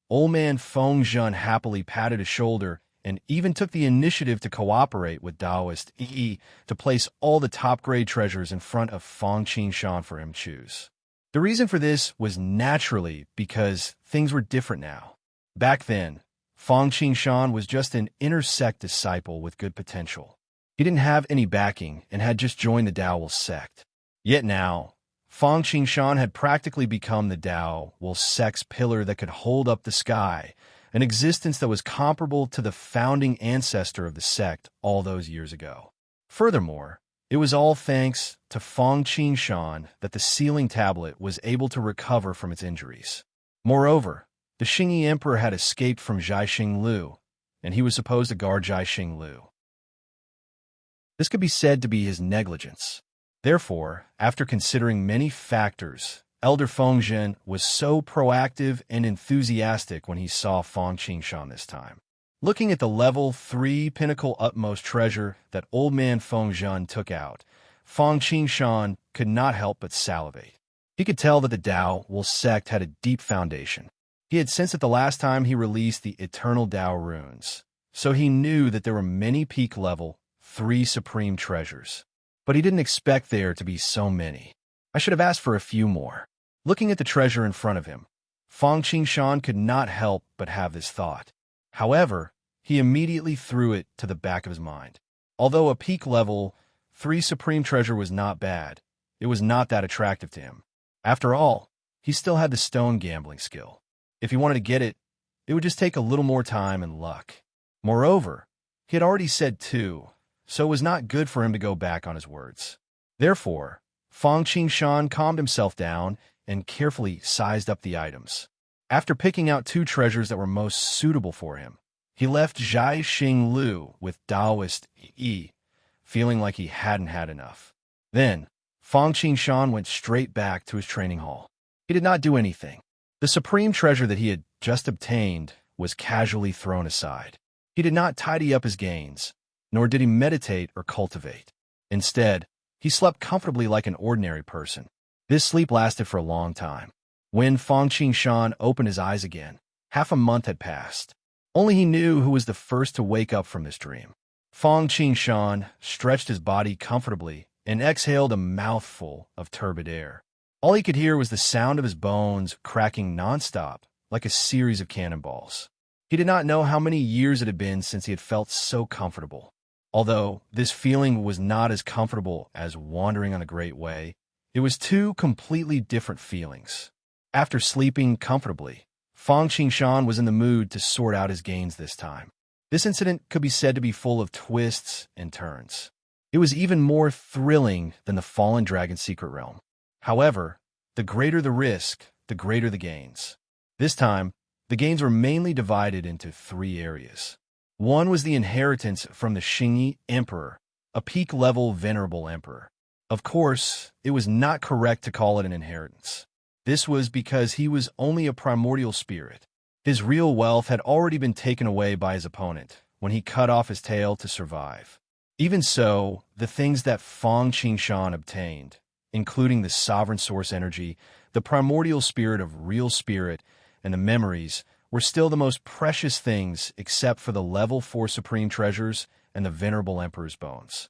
Old Man Feng Zhen happily patted his shoulder and even took the initiative to cooperate with Taoist Yi to place all the top-grade treasures in front of Feng Qingshan for him to choose. The reason for this was naturally because things were different now. Back then, Feng Qingshan was just an inner sect disciple with good potential. He didn't have any backing and had just joined the Tao Will sect. Yet now, Feng Qingshan had practically become the Tao Will sect's pillar that could hold up the sky, an existence that was comparable to the founding ancestor of the sect all those years ago. Furthermore, it was all thanks to Feng Qingshan that the sealing tablet was able to recover from its injuries. Moreover, the Xingyi Emperor had escaped from Zhaixing Lu, and he was supposed to guard Zhaixing Lu. This could be said to be his negligence. Therefore, after considering many factors, Elder Feng Zhen was so proactive and enthusiastic when he saw Feng Qingshan this time. Looking at the level 3 pinnacle utmost treasure that Old Man Feng Zhen took out, Feng Qingshan could not help but salivate. He could tell that the Tao Will sect had a deep foundation. He had sensed it the last time he released the Eternal Tao runes, so he knew that there were many peak level 3 supreme treasures. But he didn't expect there to be so many. I should have asked for a few more. Looking at the treasure in front of him, Feng Qingshan could not help but have this thought. However, he immediately threw it to the back of his mind. Although a peak level 3 supreme treasure was not bad, it was not that attractive to him. After all, he still had the stone gambling skill. If he wanted to get it, it would just take a little more time and luck. Moreover, he had already said 2, so it was not good for him to go back on his words. Therefore, Fang Qingshan calmed himself down and carefully sized up the items. After picking out 2 treasures that were most suitable for him, he left Zhai Xing Lu with Daoist Yi, feeling like he hadn't had enough. Then, Fang Qingshan went straight back to his training hall. He did not do anything. The supreme treasure that he had just obtained was casually thrown aside. He did not tidy up his gains, nor did he meditate or cultivate. Instead, he slept comfortably like an ordinary person. This sleep lasted for a long time. When Fang Qingshan opened his eyes again, half a month had passed. Only he knew who was the first to wake up from this dream. Fang Qingshan stretched his body comfortably and exhaled a mouthful of turbid air. All he could hear was the sound of his bones cracking nonstop, like a series of cannonballs. He did not know how many years it had been since he had felt so comfortable. Although this feeling was not as comfortable as wandering on a great way, it was 2 completely different feelings. After sleeping comfortably, Fang Qingshan was in the mood to sort out his gains this time. This incident could be said to be full of twists and turns. It was even more thrilling than the Fallen Dragon's secret realm. However, the greater the risk, the greater the gains. This time, the gains were mainly divided into 3 areas. One was the inheritance from the Xingyi Emperor, a peak-level venerable emperor. Of course, it was not correct to call it an inheritance. This was because he was only a primordial spirit. His real wealth had already been taken away by his opponent when he cut off his tail to survive. Even so, the things that Fang Qingshan obtained, including the sovereign source energy, the primordial spirit of real spirit, and the memories, were still the most precious things except for the level 4 supreme treasures and the venerable emperor's bones.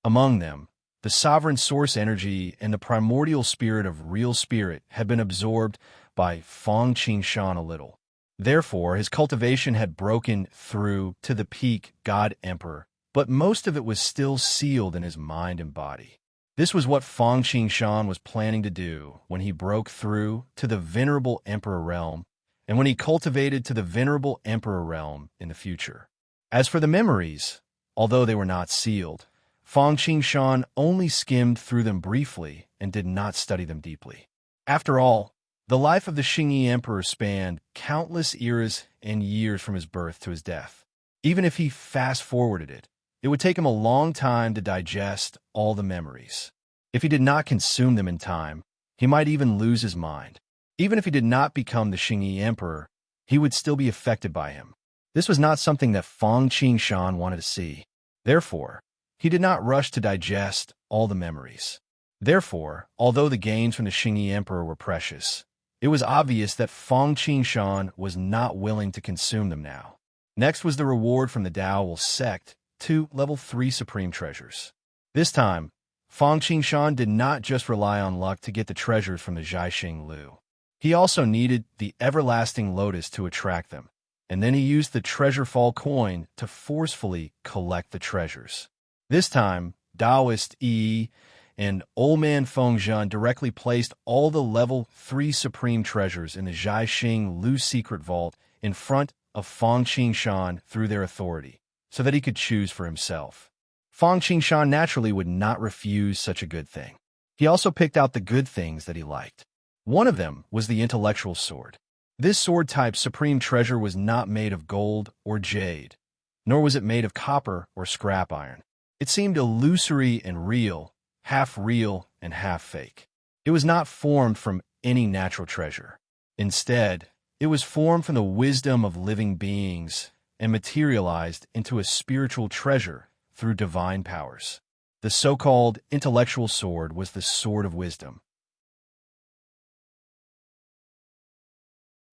Among them, the sovereign source energy and the primordial spirit of real spirit had been absorbed by Fang Qingshan a little. Therefore, his cultivation had broken through to the peak God Emperor, but most of it was still sealed in his mind and body. This was what Fang Qingshan was planning to do when he broke through to the venerable emperor realm and when he cultivated to the venerable emperor realm in the future. As for the memories, although they were not sealed, Fang Qingshan only skimmed through them briefly and did not study them deeply. After all, the life of the Xingyi Emperor spanned countless eras and years from his birth to his death. Even if he fast-forwarded it, it would take him a long time to digest all the memories. If he did not consume them in time, he might even lose his mind. Even if he did not become the Xingyi Emperor, he would still be affected by him. This was not something that Fang Qingshan wanted to see. Therefore, he did not rush to digest all the memories. Therefore, although the gains from the Xingyi Emperor were precious, it was obvious that Fang Qingshan was not willing to consume them now. Next was the reward from the Dao sect, 2 level 3 supreme treasures. This time, Fang Qingshan did not just rely on luck to get the treasures from the Zhaixing Lu. He also needed the everlasting lotus to attract them, and then he used the treasure fall coin to forcefully collect the treasures. This time, Daoist Yi and Old Man Fengzhen directly placed all the level 3 supreme treasures in the Zhaixing Lu secret vault in front of Fang Qingshan through their authority, so that he could choose for himself. Fang Qingshan naturally would not refuse such a good thing. He also picked out the good things that he liked. One of them was the intellectual sword. This sword-type supreme treasure was not made of gold or jade, nor was it made of copper or scrap iron. It seemed illusory and real and half fake. It was not formed from any natural treasure. Instead, it was formed from the wisdom of living beings and materialized into a spiritual treasure through divine powers. The so-called intellectual sword was the sword of wisdom.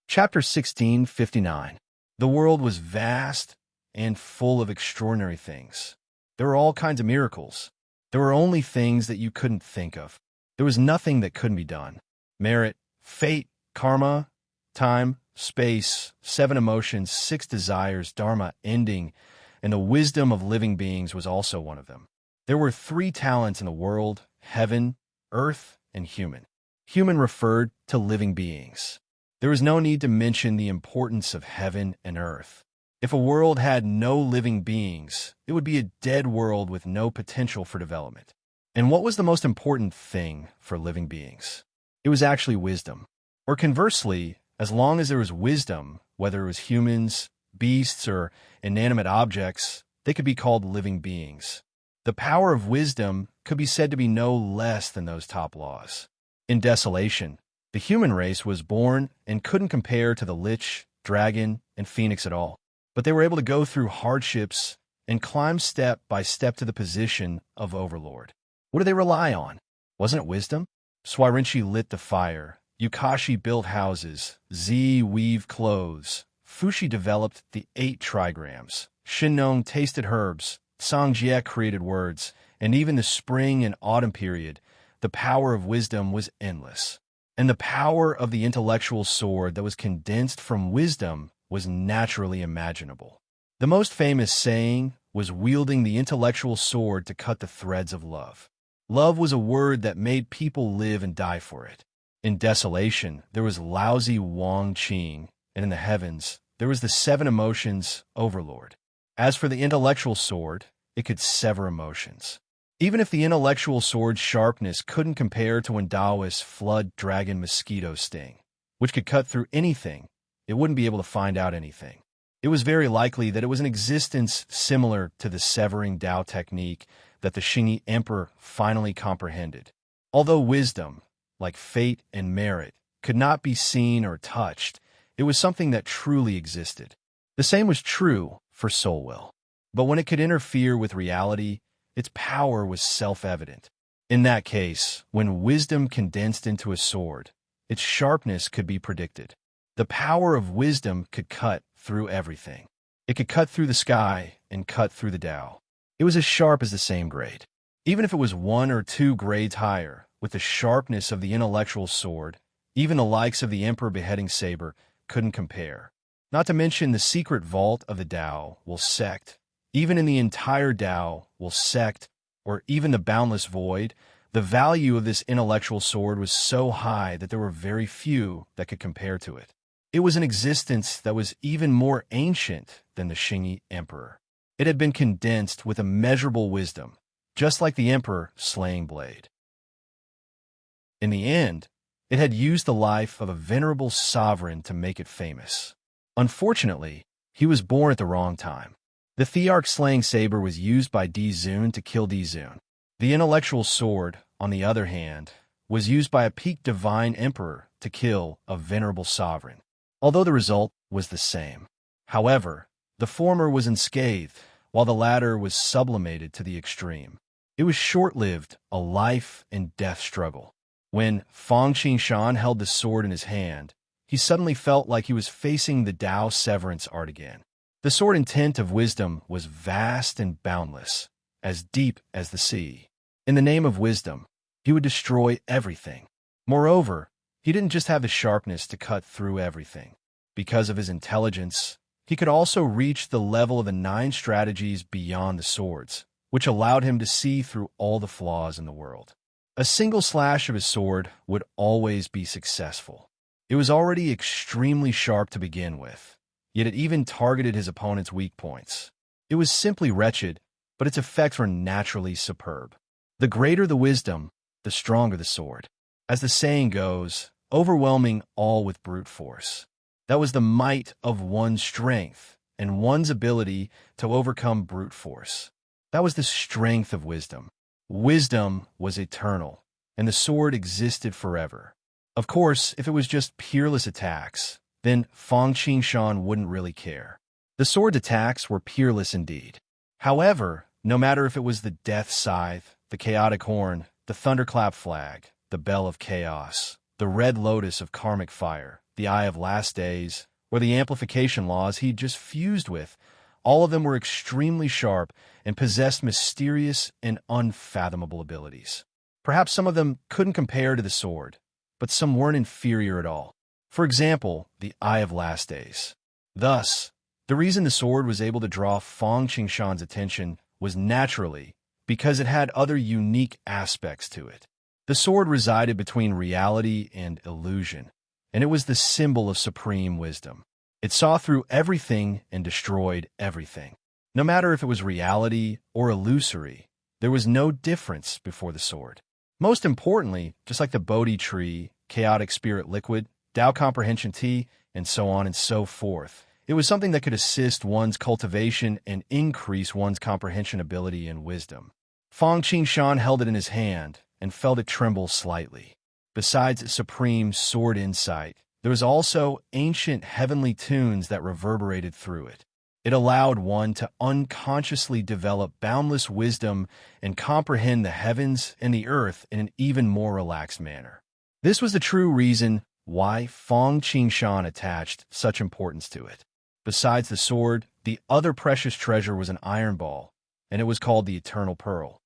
Chapter 1659. The world was vast and full of extraordinary things. There were all kinds of miracles. There were only things that you couldn't think of. There was nothing that couldn't be done. Merit, fate, karma, time, space, 7 emotions, 6 desires, dharma, ending, and the wisdom of living beings was also one of them. There were 3 talents in the world: heaven, earth, and human. Human referred to living beings. There was no need to mention the importance of heaven and earth. If a world had no living beings, it would be a dead world with no potential for development. And what was the most important thing for living beings? It was actually wisdom. Or conversely, as long as there was wisdom, whether it was humans, beasts, or inanimate objects, they could be called living beings. The power of wisdom could be said to be no less than those top laws. In desolation, the human race was born and couldn't compare to the lich, dragon, and phoenix at all. But they were able to go through hardships and climb step by step to the position of overlord. What do they rely on? Wasn't it wisdom? Swarinchi lit the fire, Yukashi built houses, Z weaved clothes, Fushi developed the 8 trigrams, Shinnong tasted herbs, Songjie created words, and even the spring and autumn period, the power of wisdom was endless. And the power of the intellectual sword that was condensed from wisdom was naturally imaginable. The most famous saying was wielding the intellectual sword to cut the threads of love. Love was a word that made people live and die for it. In desolation, there was lousy Wang Qing, and in the heavens, there was the 7 emotions overlord. As for the intellectual sword, it could sever emotions. Even if the intellectual sword's sharpness couldn't compare to when Taoists flood dragon mosquito sting, which could cut through anything, it wouldn't be able to find out anything. It was very likely that it was an existence similar to the severing Tao technique that the Xingyi emperor finally comprehended. Although wisdom, like fate and merit, could not be seen or touched, it was something that truly existed. The same was true for soul will. But when it could interfere with reality, its power was self-evident. In that case, when wisdom condensed into a sword, its sharpness could be predicted. The power of wisdom could cut through everything. It could cut through the sky and cut through the Tao. It was as sharp as the same grade. Even if it was 1 or 2 grades higher, with the sharpness of the intellectual sword, even the likes of the Emperor beheading saber couldn't compare. Not to mention the secret vault of the Tao will sect. Even in the entire Tao will sect, or even the boundless void, the value of this intellectual sword was so high that there were very few that could compare to it. It was an existence that was even more ancient than the Xingyi emperor. It had been condensed with immeasurable wisdom, just like the emperor slaying Blade. In the end, it had used the life of a venerable sovereign to make it famous. Unfortunately, he was born at the wrong time. The Thearch slaying saber was used by Di Zun to kill Di Zun. The intellectual sword, on the other hand, was used by a peak divine emperor to kill a venerable sovereign, although the result was the same. However, the former was unscathed, while the latter was sublimated to the extreme. It was short-lived, a life and death struggle. When Fang Qingshan held the sword in his hand, he suddenly felt like he was facing the Tao severance art again. The sword intent of wisdom was vast and boundless, as deep as the sea. In the name of wisdom, he would destroy everything. Moreover, he didn't just have the sharpness to cut through everything. Because of his intelligence, he could also reach the level of the 9 strategies beyond the swords, which allowed him to see through all the flaws in the world. A single slash of his sword would always be successful. It was already extremely sharp to begin with, yet it even targeted his opponent's weak points. It was simply wretched, but its effects were naturally superb. The greater the wisdom, the stronger the sword. As the saying goes, overwhelming all with brute force. That was the might of one's strength and one's ability to overcome brute force. That was the strength of wisdom. Wisdom was eternal, and the sword existed forever. Of course, if it was just peerless attacks, then Fang Qingshan wouldn't really care. The sword's attacks were peerless indeed. However, no matter if it was the Death Scythe, the Chaotic Horn, the Thunderclap Flag, the Bell of Chaos, the Red Lotus of Karmic Fire, the Eye of Last Days, or the Amplification Laws he'd just fused with, all of them were extremely sharp and possessed mysterious and unfathomable abilities. Perhaps some of them couldn't compare to the sword, but some weren't inferior at all. For example, the Eye of Last Days. Thus, the reason the sword was able to draw Fang Qingshan's attention was naturally because it had other unique aspects to it. The sword resided between reality and illusion, and it was the symbol of supreme wisdom. It saw through everything and destroyed everything. No matter if it was reality or illusory, there was no difference before the sword. Most importantly, just like the Bodhi tree, chaotic spirit liquid, Tao comprehension tea, and so on and so forth, it was something that could assist one's cultivation and increase one's comprehension ability and wisdom. Fang Qingshan held it in his hand and felt it tremble slightly. Besides its supreme sword insight, there was also ancient heavenly tunes that reverberated through it. It allowed one to unconsciously develop boundless wisdom and comprehend the heavens and the earth in an even more relaxed manner. This was the true reason why Fang Qingshan attached such importance to it. Besides the sword, the other precious treasure was an iron ball, and it was called the Eternal Pearl.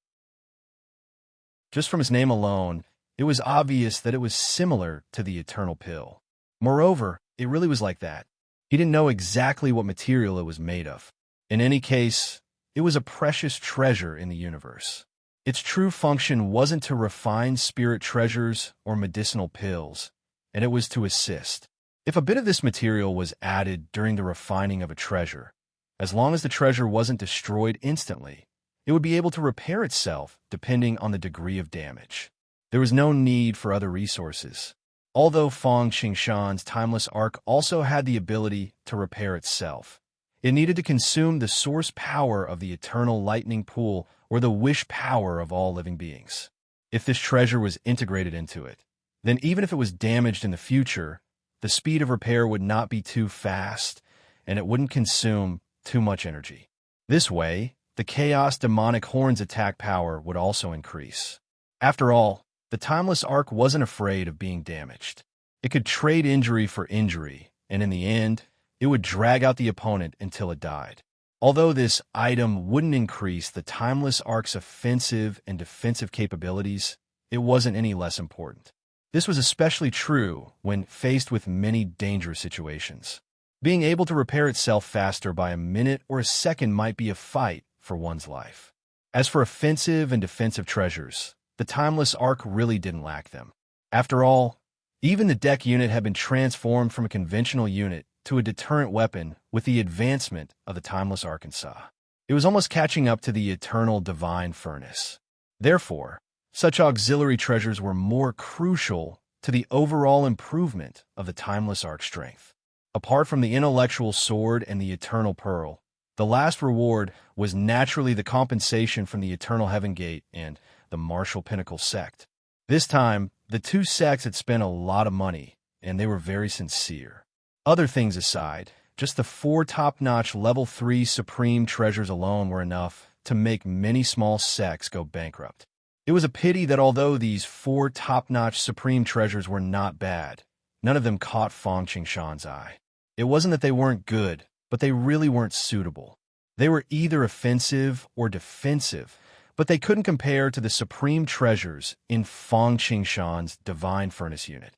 Just from its name alone, it was obvious that it was similar to the Eternal Pill. Moreover, it really was like that. He didn't know exactly what material it was made of. In any case, it was a precious treasure in the universe. Its true function wasn't to refine spirit treasures or medicinal pills, and it was to assist. If a bit of this material was added during the refining of a treasure, as long as the treasure wasn't destroyed instantly, it would be able to repair itself depending on the degree of damage. There was no need for other resources. Although Fang Qingshan's timeless arc also had the ability to repair itself, it needed to consume the source power of the eternal lightning pool or the wish power of all living beings. If this treasure was integrated into it, then even if it was damaged in the future, the speed of repair would not be too fast, and it wouldn't consume too much energy. This way, the Chaos Demonic Horn's attack power would also increase. After all, the Timeless Arc wasn't afraid of being damaged. It could trade injury for injury, and in the end, it would drag out the opponent until it died. Although this item wouldn't increase the Timeless Arc's offensive and defensive capabilities, it wasn't any less important. This was especially true when faced with many dangerous situations. Being able to repair itself faster by a minute or a second might be a fight for one's life. As for offensive and defensive treasures, the Timeless Arc really didn't lack them. After all, even the deck unit had been transformed from a conventional unit to a deterrent weapon with the advancement of the Timeless Arkansas. It was almost catching up to the eternal divine furnace. Therefore, such auxiliary treasures were more crucial to the overall improvement of the Timeless Arc strength. Apart from the intellectual sword and the Eternal Pearl, the last reward was naturally the compensation from the Eternal Heaven Gate and the Martial Pinnacle sect. This time, the two sects had spent a lot of money, and they were very sincere. Other things aside, just the 4 top-notch level 3 supreme treasures alone were enough to make many small sects go bankrupt. It was a pity that although these 4 top-notch supreme treasures were not bad, none of them caught Fang Qingshan's eye. It wasn't that they weren't good, but they really weren't suitable. They were either offensive or defensive, but they couldn't compare to the supreme treasures in Fang Qingshan's Divine Furnace unit.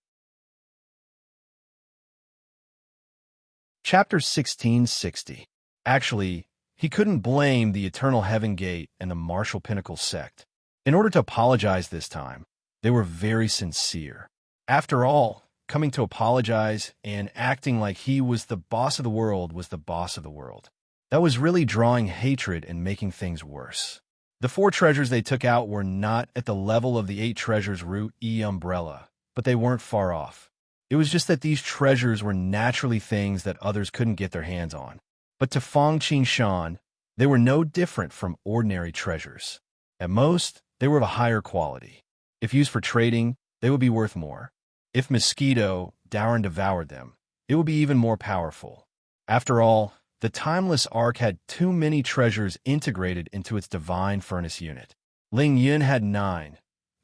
Chapter 1660. Actually, he couldn't blame the Eternal Heaven Gate and the Martial Pinnacle sect. In order to apologize this time, they were very sincere. After all, coming to apologize and acting like he was the boss of the world was the boss of the world. That was really drawing hatred and making things worse. The 4 treasures they took out were not at the level of the 8 treasures root umbrella, but they weren't far off. It was just that these treasures were naturally things that others couldn't get their hands on. But to Fang Qingshan, they were no different from ordinary treasures. At most, they were of a higher quality. If used for trading, they would be worth more. If Mosquito, Dauren devoured them, it would be even more powerful. After all, the Timeless Arc had too many treasures integrated into its Divine Furnace unit. Ling Yun had 9,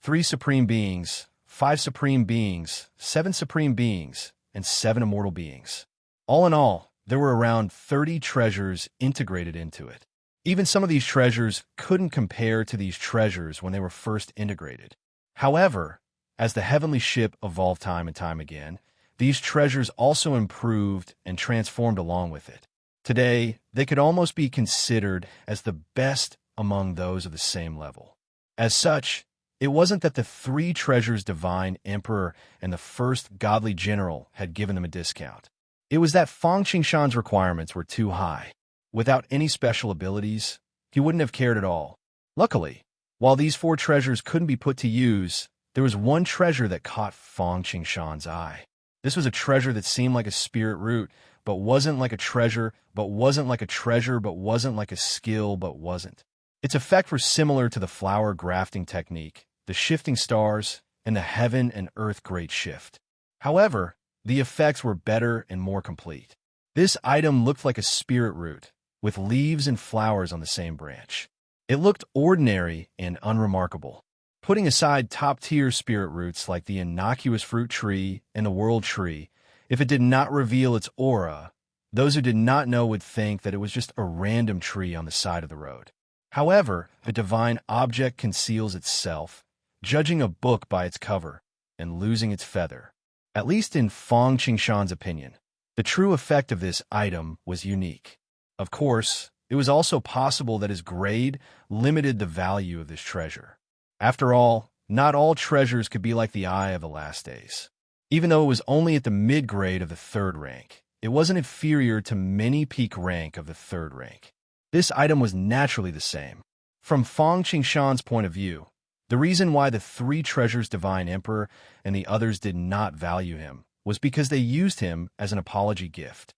3 Supreme Beings, 5 Supreme Beings, 7 Supreme Beings, and 7 Immortal Beings. All in all, there were around 30 treasures integrated into it. Even some of these treasures couldn't compare to these treasures when they were first integrated. However, as the heavenly ship evolved time and time again, these treasures also improved and transformed along with it. Today, they could almost be considered as the best among those of the same level. As such, It wasn't that the three treasures divine emperor and the first godly general had given them a discount. It was that Fang Qingshan's requirements were too high. Without any special abilities, he wouldn't have cared at all. Luckily, while these four treasures couldn't be put to use, there was one treasure that caught Fang Qingshan's eye. This was a treasure that seemed like a spirit root, but wasn't like a treasure, but wasn't like a treasure, but wasn't like a skill, but wasn't. Its effect was similar to the flower grafting technique, the shifting stars, and the heaven and earth great shift. However, the effects were better and more complete. This item looked like a spirit root, with leaves and flowers on the same branch. It looked ordinary and unremarkable. Putting aside top-tier spirit roots like the innocuous fruit tree and the world tree, if it did not reveal its aura, those who did not know would think that it was just a random tree on the side of the road. However, a divine object conceals itself, judging a book by its cover and losing its feather. At least in Fang Qingshan's opinion, the true effect of this item was unique. Of course, it was also possible that his grade limited the value of this treasure. After all, not all treasures could be like the Eye of the Last Days. Even though it was only at the mid-grade of the third rank, it wasn't inferior to many peak rank of the third rank. This item was naturally the same. From Fang Qingshan's point of view, the reason why the three treasures Divine Emperor and the others did not value him was because they used him as an apology gift.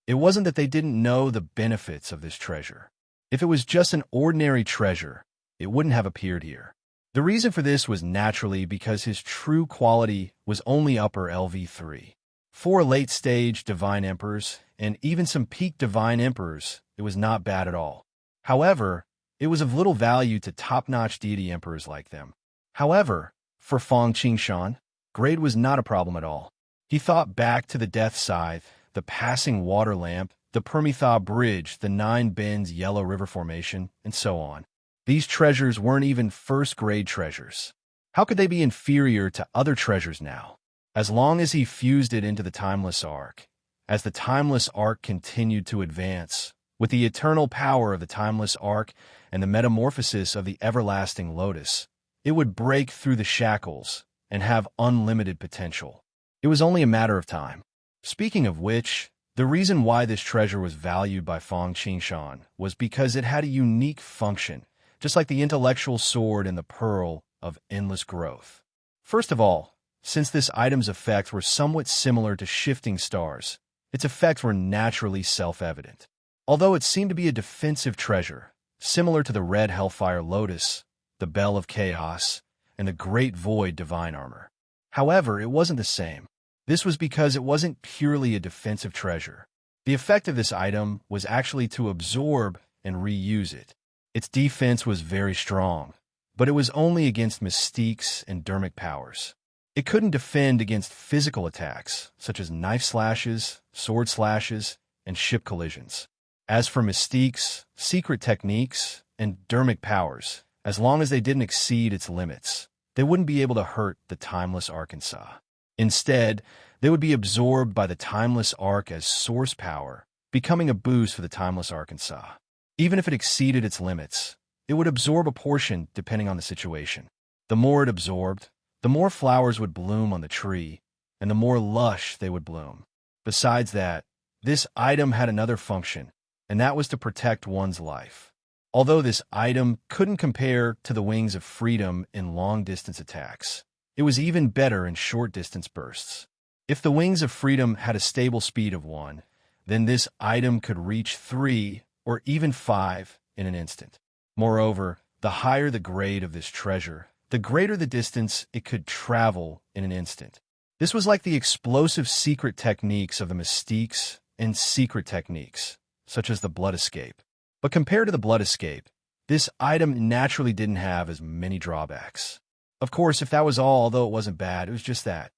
It wasn't that they didn't know the benefits of this treasure. If it was just an ordinary treasure, it wouldn't have appeared here. The reason for this was naturally because his true quality was only upper LV3. For late-stage Divine Emperors, and even some peak Divine Emperors, it was not bad at all. However, it was of little value to top-notch deity emperors like them. However, for Fang Qingshan, grade was not a problem at all. He thought back to the Death Scythe, the passing water lamp, the Permitha Bridge, the 9 Bends Yellow River Formation, and so on. These treasures weren't even first-grade treasures. How could they be inferior to other treasures now? As long as he fused it into the Timeless Arc, as the Timeless Arc continued to advance, with the eternal power of the Timeless Arc and the metamorphosis of the Everlasting Lotus, it would break through the shackles and have unlimited potential. It was only a matter of time. Speaking of which, the reason why this treasure was valued by Fang Qingshan was because it had a unique function, just like the intellectual sword and the pearl of endless growth. First of all, since this item's effects were somewhat similar to shifting stars, its effects were naturally self-evident. Although it seemed to be a defensive treasure, similar to the Red Hellfire Lotus, the Bell of Chaos, and the Great Void Divine Armor. However, it wasn't the same. This was because it wasn't purely a defensive treasure. The effect of this item was actually to absorb and reuse it. Its defense was very strong, but it was only against mystiques and dermic powers. It couldn't defend against physical attacks, such as knife slashes, sword slashes, and ship collisions. As for mystiques, secret techniques, and dermic powers, as long as they didn't exceed its limits, they wouldn't be able to hurt the Timeless Arkansas. Instead, they would be absorbed by the Timeless Arc as source power, becoming a boost for the Timeless Arkansas. Even if it exceeded its limits, it would absorb a portion depending on the situation. The more it absorbed, the more flowers would bloom on the tree, and the more lush they would bloom. Besides that, this item had another function, and that was to protect one's life. Although this item couldn't compare to the Wings of Freedom in long-distance attacks, it was even better in short-distance bursts. If the Wings of Freedom had a stable speed of 1, then this item could reach 3 or even 5 in an instant. Moreover, the higher the grade of this treasure, the greater the distance it could travel in an instant. This was like the explosive secret techniques of the mystiques and secret techniques, such as the blood escape. But compared to the blood escape, this item naturally didn't have as many drawbacks. Of course, if that was all, although it wasn't bad, it was just that.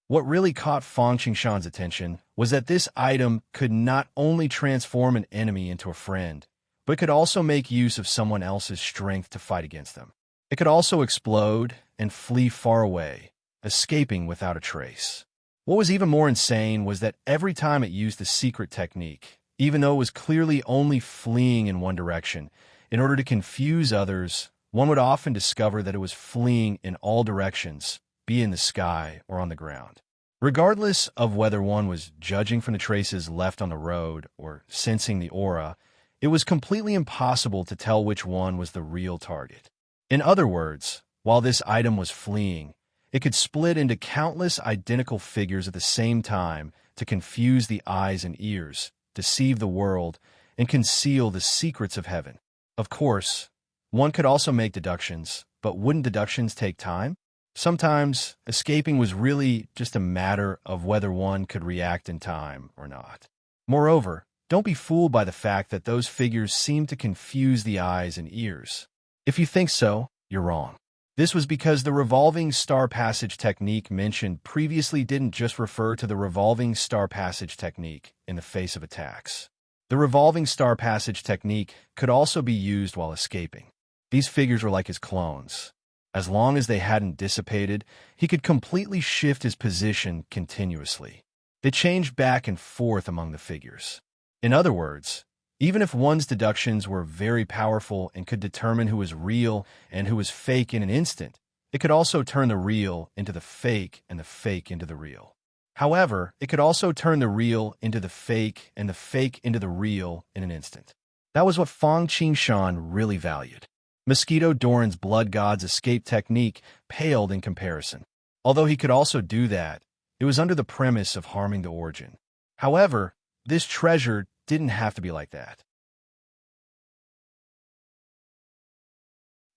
What really caught Fang Qingshan's attention was that this item could not only transform an enemy into a friend, but could also make use of someone else's strength to fight against them. It could also explode and flee far away, escaping without a trace. What was even more insane was that every time it used the secret technique, even though it was clearly only fleeing in one direction, In order to confuse others, one would often discover that it was fleeing in all directions, be it in the sky or on the ground. Regardless of whether one was judging from the traces left on the road or sensing the aura, it was completely impossible to tell which one was the real target. In other words, while this item was fleeing, it could split into countless identical figures at the same time to confuse the eyes and ears, deceive the world, and conceal the secrets of heaven. Of course, one could also make deductions, but wouldn't deductions take time? Sometimes, escaping was really just a matter of whether one could react in time or not. Moreover, don't be fooled by the fact that those figures seem to confuse the eyes and ears. If you think so, you're wrong. This was because the revolving star passage technique mentioned previously didn't just refer to the revolving star passage technique in the face of attacks. The revolving star passage technique could also be used while escaping. These figures were like his clones. As long as they hadn't dissipated, he could completely shift his position continuously. They changed back and forth among the figures. In other words, even if one's deductions were very powerful and could determine who was real and who was fake in an instant, it could also turn the real into the fake and the fake into the real. However, it could also turn the real into the fake and the fake into the real in an instant. That was what Feng Qingshan really valued. Mosquito Doran's blood god's escape technique paled in comparison. Although he could also do that, it was under the premise of harming the origin. However, this treasure didn't have to be like that.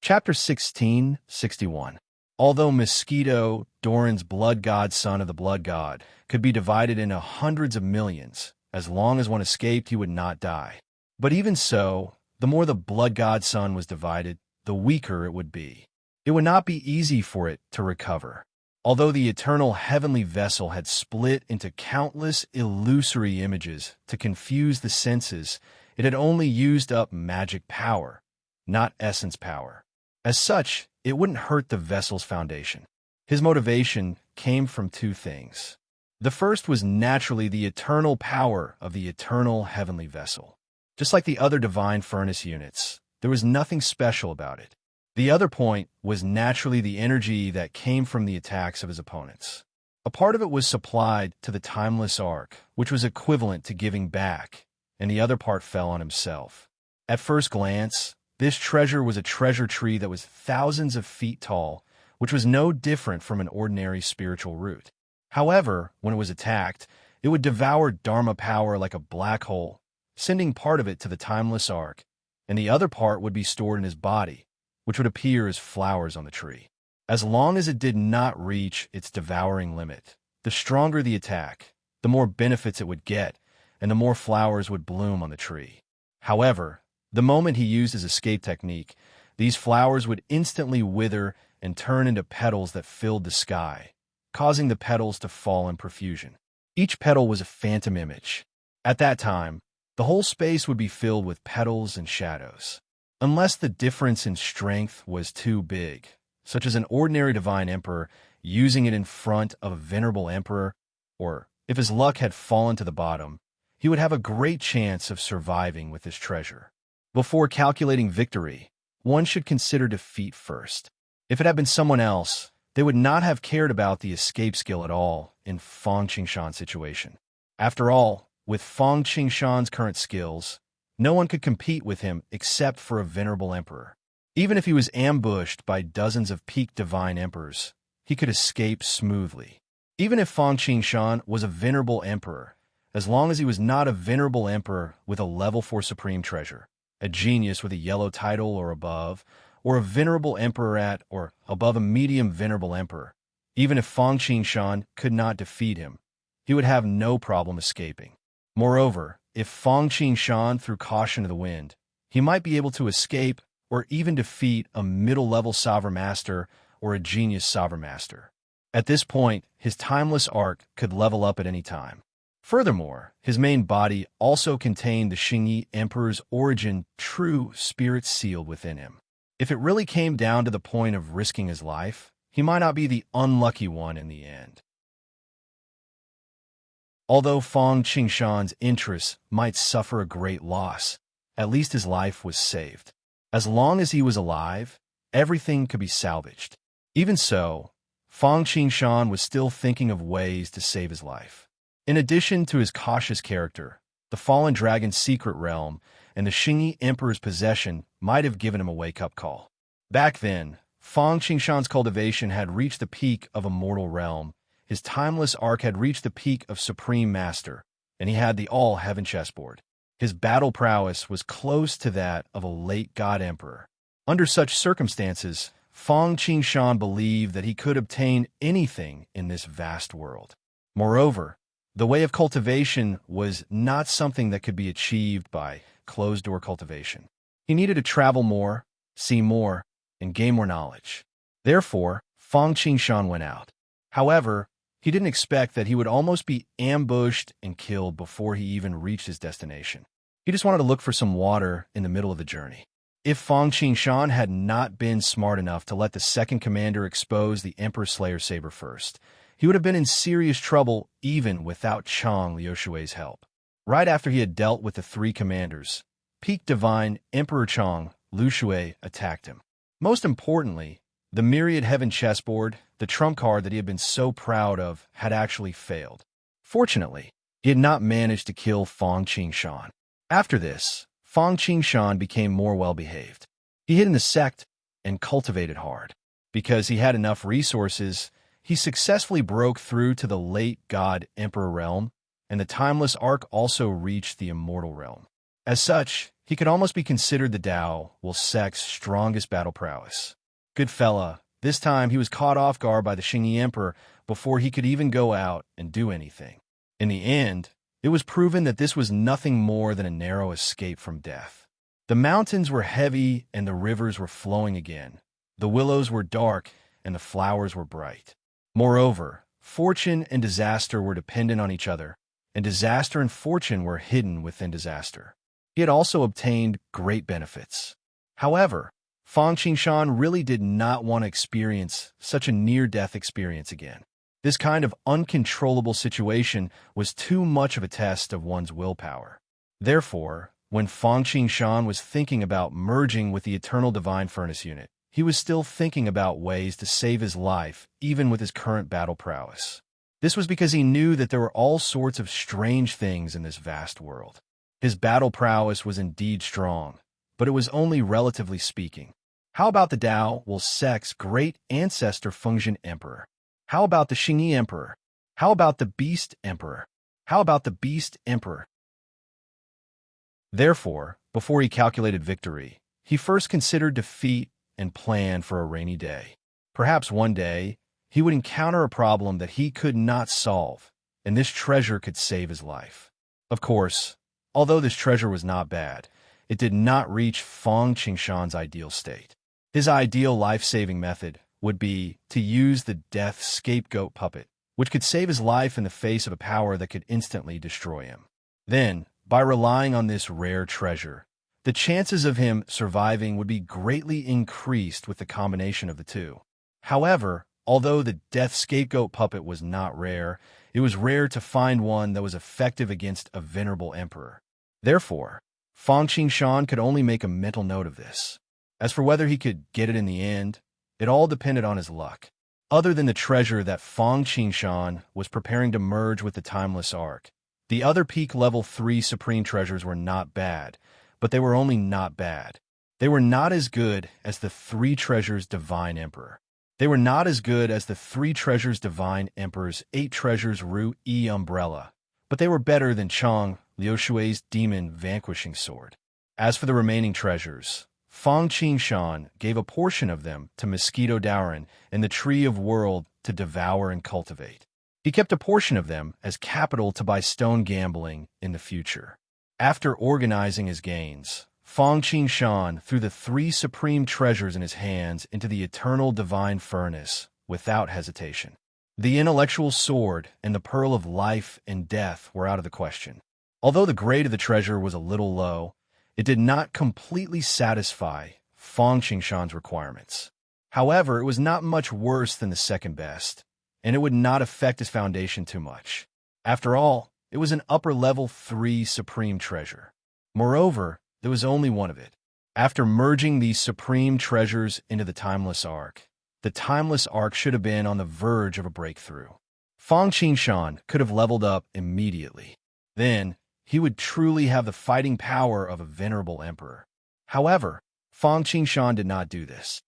Chapter 1661. Although Mosquito Doran's blood god, son of the blood god, could be divided into hundreds of millions, as long as one escaped, he would not die. But even so, the more the blood god son was divided, the weaker it would be. It would not be easy for it to recover. Although the eternal heavenly vessel had split into countless illusory images to confuse the senses, it had only used up magic power, not essence power. As such, it wouldn't hurt the vessel's foundation. His motivation came from two things. The first was naturally the eternal power of the eternal heavenly vessel. Just like the other divine furnace units, there was nothing special about it. The other point was naturally the energy that came from the attacks of his opponents. A part of it was supplied to the timeless ark, which was equivalent to giving back, and the other part fell on himself. At first glance, this treasure was a treasure tree that was thousands of feet tall, which was no different from an ordinary spiritual root. However, when it was attacked, it would devour Dharma power like a black hole, sending part of it to the timeless ark, and the other part would be stored in his body, which would appear as flowers on the tree. As long as it did not reach its devouring limit, the stronger the attack, the more benefits it would get, and the more flowers would bloom on the tree. However, the moment he used his escape technique, these flowers would instantly wither and turn into petals that filled the sky, causing the petals to fall in profusion. Each petal was a phantom image. At that time, the whole space would be filled with petals and shadows. Unless the difference in strength was too big, such as an ordinary divine emperor using it in front of a venerable emperor, or if his luck had fallen to the bottom, he would have a great chance of surviving with his treasure. Before calculating victory, one should consider defeat first. If it had been someone else, they would not have cared about the escape skill at all in Feng Qingshan's situation. After all, with Feng Qingshan's current skills, no one could compete with him except for a venerable emperor. Even if he was ambushed by dozens of peak divine emperors, he could escape smoothly. Even if Feng Qingshan was a venerable emperor, as long as he was not a venerable emperor with a level 4 supreme treasure, a genius with a yellow title or above, or a venerable emperor at or above a medium venerable emperor, even if Feng Qingshan could not defeat him, he would have no problem escaping. Moreover, if Feng Qingshan threw caution to the wind, he might be able to escape or even defeat a middle-level sovereign master or a genius sovereign master. At this point, his timeless arc could level up at any time. Furthermore, his main body also contained the Xingyi Emperor's origin true spirit sealed within him. If it really came down to the point of risking his life, he might not be the unlucky one in the end. Although Feng Qingshan's interests might suffer a great loss, at least his life was saved. As long as he was alive, everything could be salvaged. Even so, Fang Qingshan was still thinking of ways to save his life. In addition to his cautious character, the fallen dragon's secret realm and the Xingyi Emperor's possession might have given him a wake-up call. Back then, Fang Qingshan's cultivation had reached the peak of immortal realm, his timeless arc had reached the peak of supreme master, and he had the all-heaven chessboard. His battle prowess was close to that of a late god emperor. Under such circumstances, Fang Qingshan believed that he could obtain anything in this vast world. Moreover, the way of cultivation was not something that could be achieved by closed-door cultivation. He needed to travel more, see more, and gain more knowledge. Therefore, Fang Qingshan went out. However, he didn't expect that he would almost be ambushed and killed before he even reached his destination. He just wanted to look for some water in the middle of the journey. If Fang Qingshan had not been smart enough to let the second commander expose the Emperor Slayer saber first, he would have been in serious trouble even without Chang Liushui's help. Right after he had dealt with the three commanders, Peak Divine Emperor Chang Liushui attacked him. Most importantly, the myriad heaven chessboard, the trump card that he had been so proud of, had actually failed. Fortunately, he had not managed to kill Fang Qingshan. After this, Fang Qingshan became more well-behaved. He hid in the sect and cultivated hard. Because he had enough resources, he successfully broke through to the late god emperor realm, and the timeless arc also reached the immortal realm. As such, he could almost be considered the Dao Will Sect's strongest battle prowess. Good fella, this time he was caught off guard by the Xingyi Emperor before he could even go out and do anything. In the end, it was proven that this was nothing more than a narrow escape from death. The mountains were heavy and the rivers were flowing again. The willows were dark and the flowers were bright. Moreover, fortune and disaster were dependent on each other, and disaster and fortune were hidden within disaster. He had also obtained great benefits. However, Fang Qingshan really did not want to experience such a near-death experience again. This kind of uncontrollable situation was too much of a test of one's willpower. Therefore, when Fang Qingshan was thinking about merging with the Eternal Divine Furnace unit, he was still thinking about ways to save his life, even with his current battle prowess. This was because he knew that there were all sorts of strange things in this vast world. His battle prowess was indeed strong, but it was only relatively speaking. How about the Dao Will Sect's great ancestor Fengzhen Emperor? How about the Xingyi Emperor? How about the Beast Emperor? How about the Beast Emperor? Therefore, before he calculated victory, he first considered defeat and planned for a rainy day. Perhaps one day, he would encounter a problem that he could not solve, and this treasure could save his life. Of course, although this treasure was not bad, it did not reach Fang Qingshan's ideal state. His ideal life-saving method would be to use the death scapegoat puppet, which could save his life in the face of a power that could instantly destroy him. Then, by relying on this rare treasure, the chances of him surviving would be greatly increased with the combination of the two. However, although the death scapegoat puppet was not rare, it was rare to find one that was effective against a venerable emperor. Therefore, Fang Qingshan could only make a mental note of this. As for whether he could get it in the end, it all depended on his luck. Other than the treasure that Fang Qingshan was preparing to merge with the Timeless Arc, the other peak level 3 supreme treasures were not bad, but they were only not bad. They were not as good as the 3 treasures Divine Emperor. They were not as good as the 3 treasures Divine Emperor's 8 treasures Ru-E Umbrella, but they were better than Chang Liushui's Demon Vanquishing Sword. As for the remaining treasures, Fang Qingshan gave a portion of them to Mosquito Dauren and the Tree of World to devour and cultivate. He kept a portion of them as capital to buy stone gambling in the future. After organizing his gains, Fang Qingshan threw the 3 supreme treasures in his hands into the eternal divine furnace without hesitation. The intellectual sword and the pearl of life and death were out of the question. Although the grade of the treasure was a little low, it did not completely satisfy Fang Qingshan's requirements. However, it was not much worse than the second best, and it would not affect his foundation too much. After all, it was an upper-level 3 supreme treasure. Moreover, there was only one of it. After merging these supreme treasures into the timeless arc should have been on the verge of a breakthrough. Fang Qingshan could have leveled up immediately. Then, he would truly have the fighting power of a venerable emperor. However, Fang Qingshan did not do this.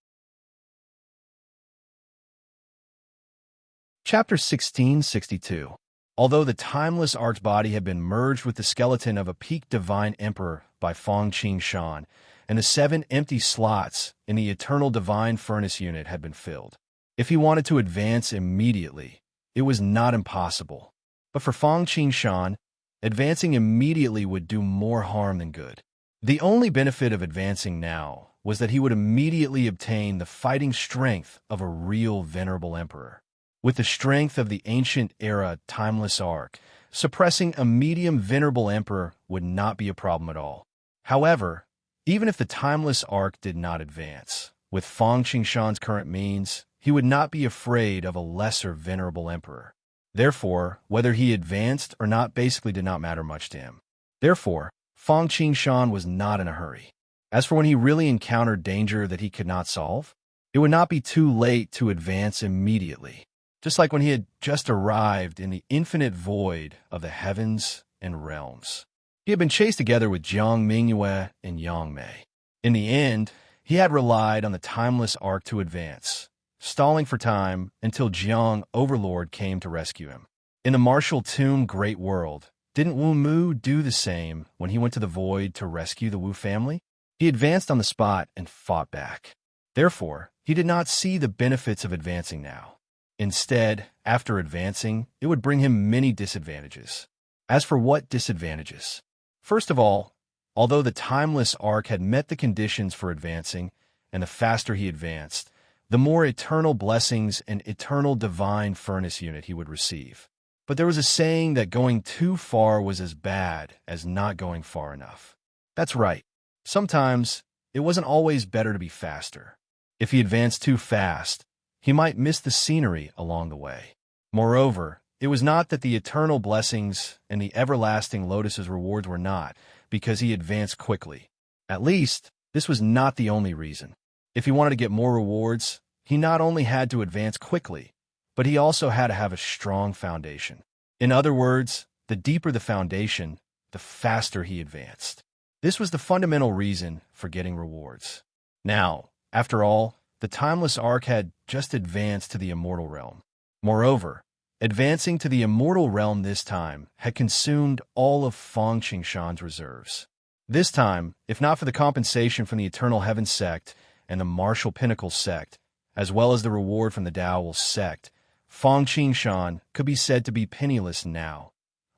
Chapter 1662. Although the timeless arc's body had been merged with the skeleton of a peak divine emperor by Fang Qingshan, and the 7 empty slots in the eternal divine furnace unit had been filled. If he wanted to advance immediately, it was not impossible. But for Fang Qingshan, advancing immediately would do more harm than good. The only benefit of advancing now was that he would immediately obtain the fighting strength of a real venerable emperor. With the strength of the ancient era timeless arc, suppressing a medium venerable emperor would not be a problem at all. However, even if the timeless arc did not advance, with Fang Qingshan's current means, he would not be afraid of a lesser venerable emperor. Therefore, whether he advanced or not basically did not matter much to him. Therefore, Fang Qingshan was not in a hurry. As for when he really encountered danger that he could not solve, it would not be too late to advance immediately. Just like when he had just arrived in the infinite void of the heavens and realms. He had been chased together with Jiang Mingyue and Yang Mei. In the end, he had relied on the timeless arc to advance, stalling for time until Jiang Overlord came to rescue him. In the martial tomb Great World, didn't Wu Mu do the same when he went to the void to rescue the Wu family? He advanced on the spot and fought back. Therefore, he did not see the benefits of advancing now. Instead, after advancing, it would bring him many disadvantages. As for what disadvantages? First of all, although the timeless arc had met the conditions for advancing, and the faster he advanced, the more eternal blessings and eternal divine furnace unit he would receive. But there was a saying that going too far was as bad as not going far enough. That's right. Sometimes, it wasn't always better to be faster. If he advanced too fast, he might miss the scenery along the way. Moreover, it was not that the eternal blessings and the everlasting lotus's rewards were not, because he advanced quickly. At least, this was not the only reason. If he wanted to get more rewards, he not only had to advance quickly, but he also had to have a strong foundation. In other words, the deeper the foundation, the faster he advanced. This was the fundamental reason for getting rewards. Now, after all, the timeless arc had just advanced to the immortal realm. Moreover, advancing to the immortal realm this time had consumed all of Fang Qingshan's reserves. This time, if not for the compensation from the Eternal Heaven sect and the Martial Pinnacle sect, as well as the reward from the Daoul sect, Fang Qingshan could be said to be penniless now,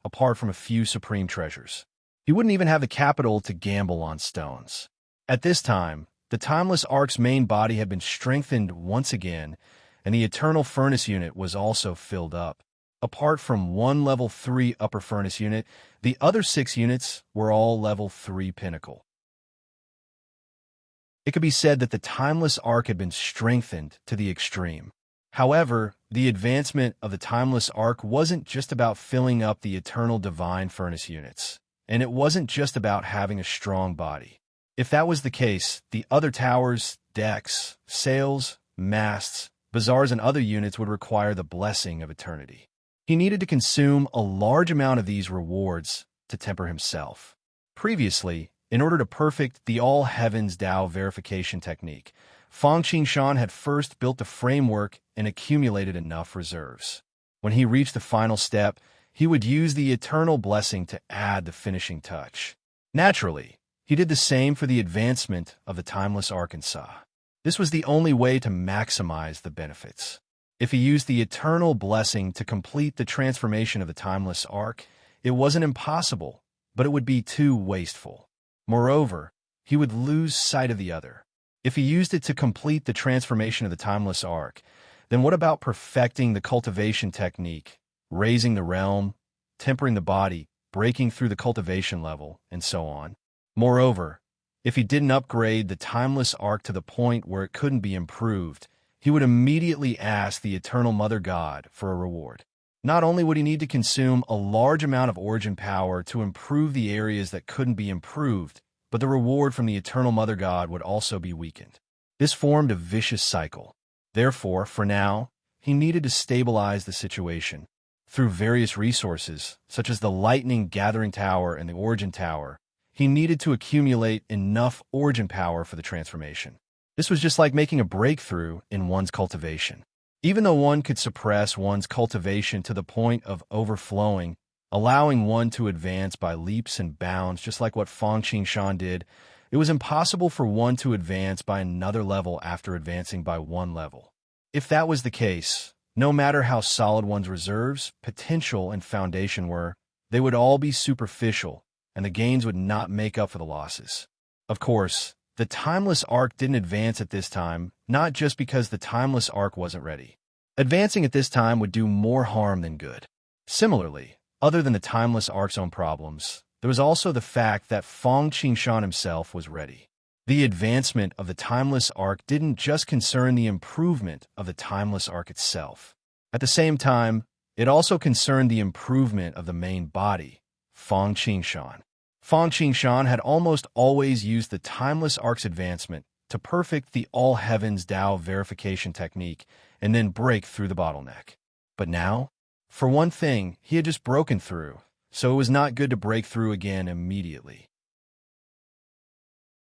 apart from a few supreme treasures. He wouldn't even have the capital to gamble on stones. At this time, the timeless arc's main body had been strengthened once again, and the eternal furnace unit was also filled up. Apart from one level 3 upper furnace unit, the other 6 units were all level 3 pinnacle. It could be said that the timeless arc had been strengthened to the extreme. However, the advancement of the timeless arc wasn't just about filling up the eternal divine furnace units, and it wasn't just about having a strong body. If that was the case, the other towers, decks, sails, masts, bazaars, and other units would require the blessing of eternity. He needed to consume a large amount of these rewards to temper himself. Previously, in order to perfect the All Heavens Dao verification technique, Fang Qingshan had first built the framework and accumulated enough reserves. When he reached the final step, he would use the eternal blessing to add the finishing touch. Naturally, he did the same for the advancement of the timeless Arkansas. This was the only way to maximize the benefits. If he used the eternal blessing to complete the transformation of the timeless arc, it wasn't impossible, but it would be too wasteful. Moreover, he would lose sight of the other. If he used it to complete the transformation of the timeless arc, then what about perfecting the cultivation technique, raising the realm, tempering the body, breaking through the cultivation level, and so on? Moreover, if he didn't upgrade the timeless arc to the point where it couldn't be improved, he would immediately ask the Eternal Mother God for a reward. Not only would he need to consume a large amount of origin power to improve the areas that couldn't be improved, but the reward from the eternal Mother God would also be weakened. This formed a vicious cycle. Therefore, for now, he needed to stabilize the situation. Through various resources, such as the Lightning Gathering Tower and the Origin Tower, he needed to accumulate enough origin power for the transformation. This was just like making a breakthrough in one's cultivation. Even though one could suppress one's cultivation to the point of overflowing, allowing one to advance by leaps and bounds just like what Fang Qingshan did, it was impossible for one to advance by another level after advancing by one level. If that was the case, no matter how solid one's reserves, potential, and foundation were, they would all be superficial, and the gains would not make up for the losses. Of course, the Timeless Arc didn't advance at this time, not just because the Timeless Arc wasn't ready. Advancing at this time would do more harm than good. Similarly, other than the Timeless Arc's own problems, there was also the fact that Fang Qingshan himself was ready. The advancement of the Timeless Arc didn't just concern the improvement of the Timeless Arc itself. At the same time, it also concerned the improvement of the main body, Fang Qingshan. Fang Qingshan had almost always used the Timeless Arc's advancement to perfect the All Heavens Tao verification technique and then break through the bottleneck. But now, for one thing, he had just broken through, so it was not good to break through again immediately.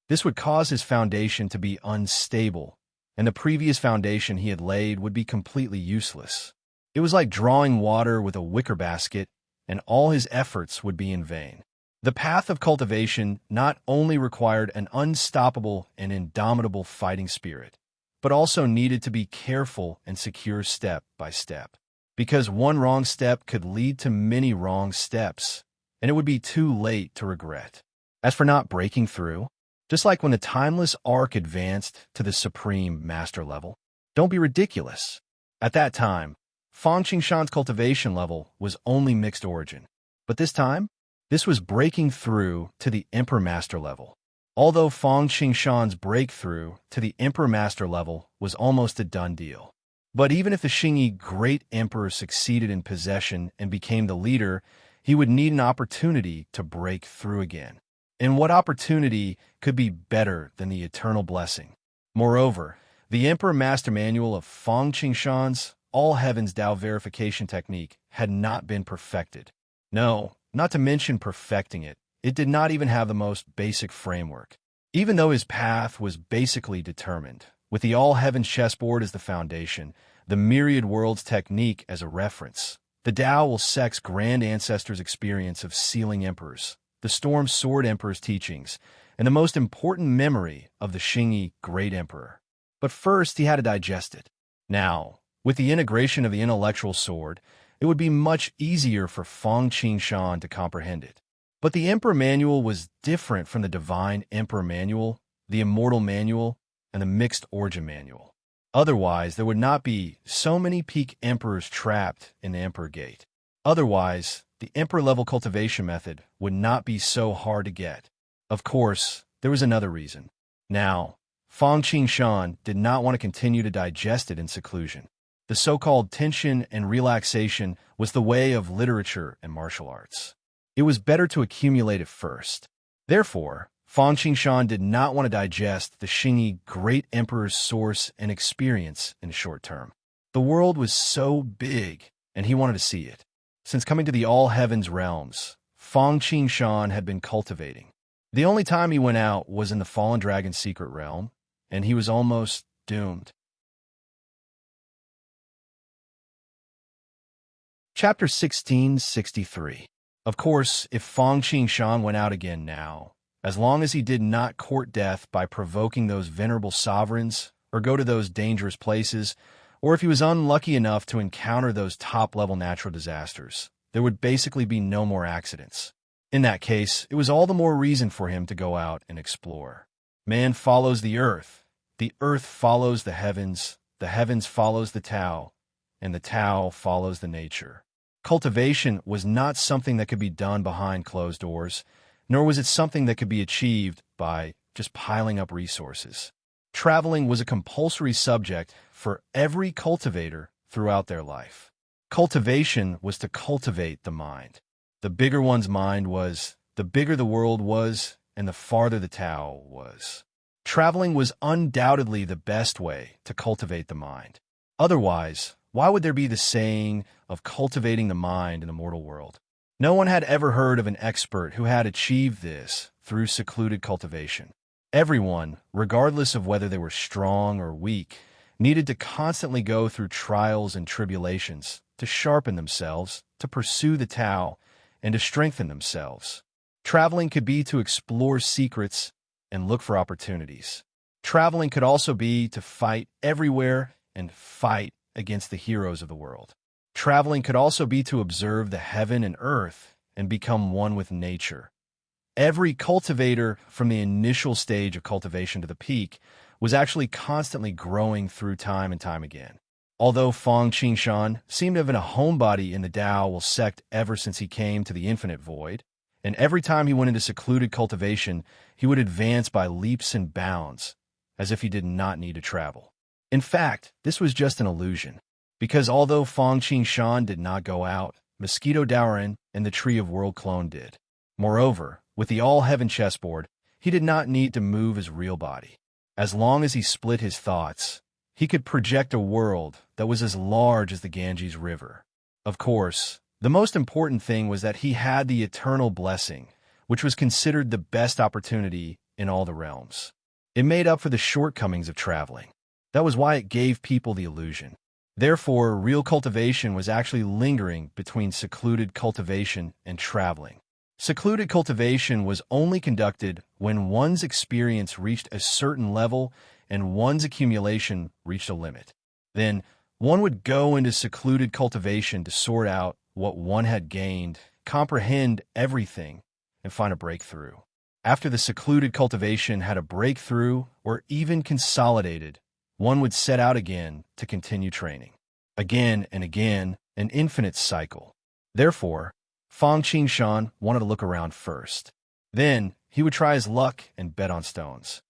This would cause his foundation to be unstable, and the previous foundation he had laid would be completely useless. It was like drawing water with a wicker basket, and all his efforts would be in vain. The path of cultivation not only required an unstoppable and indomitable fighting spirit, but also needed to be careful and secure step by step. Because one wrong step could lead to many wrong steps, and it would be too late to regret. As for not breaking through, just like when the Timeless Arc advanced to the Supreme Master level, don't be ridiculous. At that time, Fang Qingshan's cultivation level was only mixed origin. But this time, this was breaking through to the Emperor Master level. Although Fang Qingshan's breakthrough to the Emperor Master level was almost a done deal. But even if the Xingyi Great Emperor succeeded in possession and became the leader, he would need an opportunity to break through again. And what opportunity could be better than the eternal blessing? Moreover, the Emperor Master Manual of Fang Qingshan's All Heavens Tao verification technique had not been perfected. No, not to mention perfecting it, it did not even have the most basic framework. Even though his path was basically determined, with the All Heavens chessboard as the foundation, the Myriad Worlds technique as a reference, the Tao will Sek's Grand Ancestor's experience of sealing emperors, the Storm Sword Emperor's teachings, and the most important memory of the Xingyi Great Emperor. But first, he had to digest it. Now, with the integration of the intellectual sword, it would be much easier for Fang Qingshan to comprehend it. But the Emperor Manual was different from the Divine Emperor Manual, the Immortal Manual, and the Mixed Origin Manual. Otherwise, there would not be so many peak emperors trapped in the Emperor Gate. Otherwise, the Emperor-level cultivation method would not be so hard to get. Of course, there was another reason. Now, Fang Qingshan did not want to continue to digest it in seclusion. The so-called tension and relaxation was the way of literature and martial arts. It was better to accumulate it first. Therefore, Fang Qingshan did not want to digest the Xingyi Great Emperor's source and experience in the short term. The world was so big, and he wanted to see it. Since coming to the All Heavens realms, Fang Qingshan had been cultivating. The only time he went out was in the Fallen Dragon's secret realm, and he was almost doomed. Chapter 1663. Of course, if Fang Qingshan went out again now, as long as he did not court death by provoking those venerable sovereigns or go to those dangerous places, or if he was unlucky enough to encounter those top-level natural disasters, there would basically be no more accidents. In that case, it was all the more reason for him to go out and explore. Man follows the earth follows the heavens follows the Tao, and the Tao follows the nature. Cultivation was not something that could be done behind closed doors, nor was it something that could be achieved by just piling up resources. Traveling was a compulsory subject for every cultivator throughout their life. Cultivation was to cultivate the mind. The bigger one's mind was, the bigger the world was, and the farther the Tao was. Traveling was undoubtedly the best way to cultivate the mind. Otherwise, why would there be the saying of cultivating the mind in the mortal world? No one had ever heard of an expert who had achieved this through secluded cultivation. Everyone, regardless of whether they were strong or weak, needed to constantly go through trials and tribulations to sharpen themselves, to pursue the Tao, and to strengthen themselves. Traveling could be to explore secrets and look for opportunities. Traveling could also be to fight everywhere and fight against the heroes of the world. Traveling could also be to observe the heaven and earth and become one with nature. Every cultivator, from the initial stage of cultivation to the peak, was actually constantly growing through time and time again. Although Fang Qingshan seemed to have been a homebody in the Dao sect ever since he came to the infinite void, and every time he went into secluded cultivation, he would advance by leaps and bounds, as if he did not need to travel. In fact, this was just an illusion, because although Fang Qingshan did not go out, Mosquito Daoren and the Tree of World Clone did. Moreover, with the All-Heaven chessboard, he did not need to move his real body. As long as he split his thoughts, he could project a world that was as large as the Ganges River. Of course, the most important thing was that he had the eternal blessing, which was considered the best opportunity in all the realms. It made up for the shortcomings of traveling. That was why it gave people the illusion. Therefore, real cultivation was actually lingering between secluded cultivation and traveling. Secluded cultivation was only conducted when one's experience reached a certain level and one's accumulation reached a limit. Then, one would go into secluded cultivation to sort out what one had gained, comprehend everything, and find a breakthrough. After the secluded cultivation had a breakthrough or even consolidated, one would set out again to continue training. Again and again, an infinite cycle. Therefore, Fang Qingshan wanted to look around first. Then, he would try his luck and bet on stones.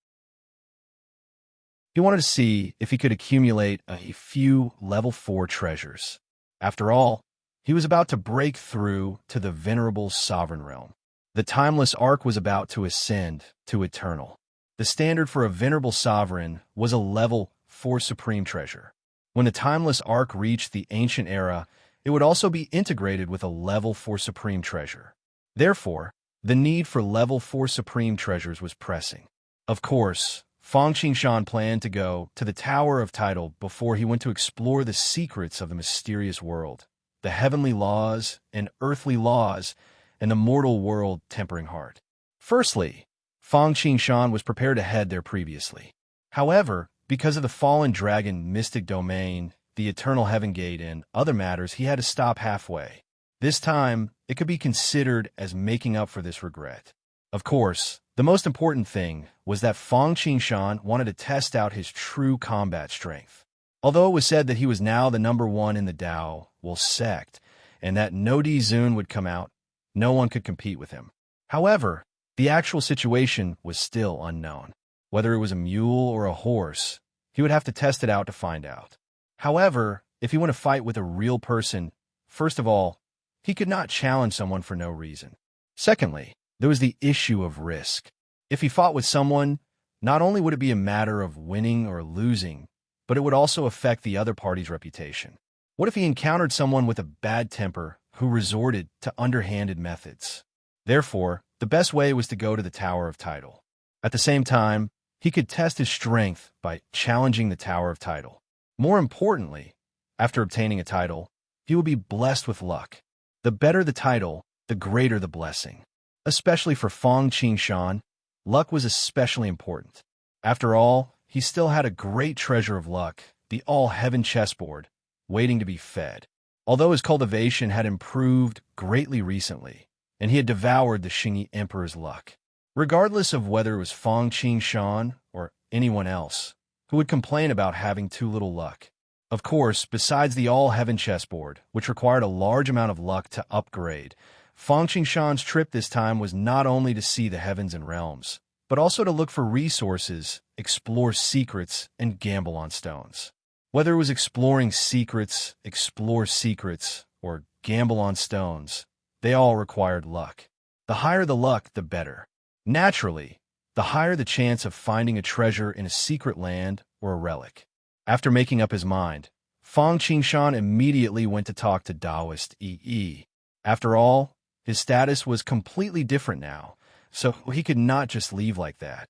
He wanted to see if he could accumulate a few level 4 treasures. After all, he was about to break through to the venerable sovereign realm. The timeless arc was about to ascend to eternal. The standard for a venerable sovereign was a level 4 supreme treasure. When the timeless arc reached the ancient era, it would also be integrated with a level 4 supreme treasure. Therefore, the need for level 4 supreme treasures was pressing. Of course, Fang Qingshan planned to go to the Tower of Title before he went to explore the secrets of the mysterious world, the heavenly laws and earthly laws, and the mortal world tempering heart. Firstly, Fang Qingshan was prepared to head there previously. However, because of the fallen dragon mystic domain, the eternal heaven gate, and other matters, he had to stop halfway. This time, it could be considered as making up for this regret. Of course, the most important thing was that Fang Qingshan wanted to test out his true combat strength. Although it was said that he was now the #1 in the Dao sect, and that no Di Zun would come out, no one could compete with him. However, the actual situation was still unknown. Whether it was a mule or a horse, he would have to test it out to find out. However, if he went to fight with a real person, first of all, he could not challenge someone for no reason. Secondly, there was the issue of risk. If he fought with someone, not only would it be a matter of winning or losing, but it would also affect the other party's reputation. What if he encountered someone with a bad temper who resorted to underhanded methods? Therefore, the best way was to go to the Tower of Title. At the same time, he could test his strength by challenging the Tower of Title. More importantly, after obtaining a title, he would be blessed with luck. The better the title, the greater the blessing. Especially for Fang Qingshan, luck was especially important. After all, he still had a great treasure of luck, the All-Heaven chessboard, waiting to be fed. Although his cultivation had improved greatly recently, and he had devoured the Xingyi Emperor's luck. Regardless of whether it was Fang Qingshan or anyone else, who would complain about having too little luck. Of course, besides the All-Heaven chessboard, which required a large amount of luck to upgrade, Fang Qingshan's trip this time was not only to see the heavens and realms, but also to look for resources, explore secrets, and gamble on stones. Whether it was exploring secrets, explore secrets, or gamble on stones, they all required luck. The higher the luck, the better. Naturally, the higher the chance of finding a treasure in a secret land or a relic. After making up his mind, Fang Qingshan immediately went to talk to Taoist Yi. After all, his status was completely different now, so he could not just leave like that.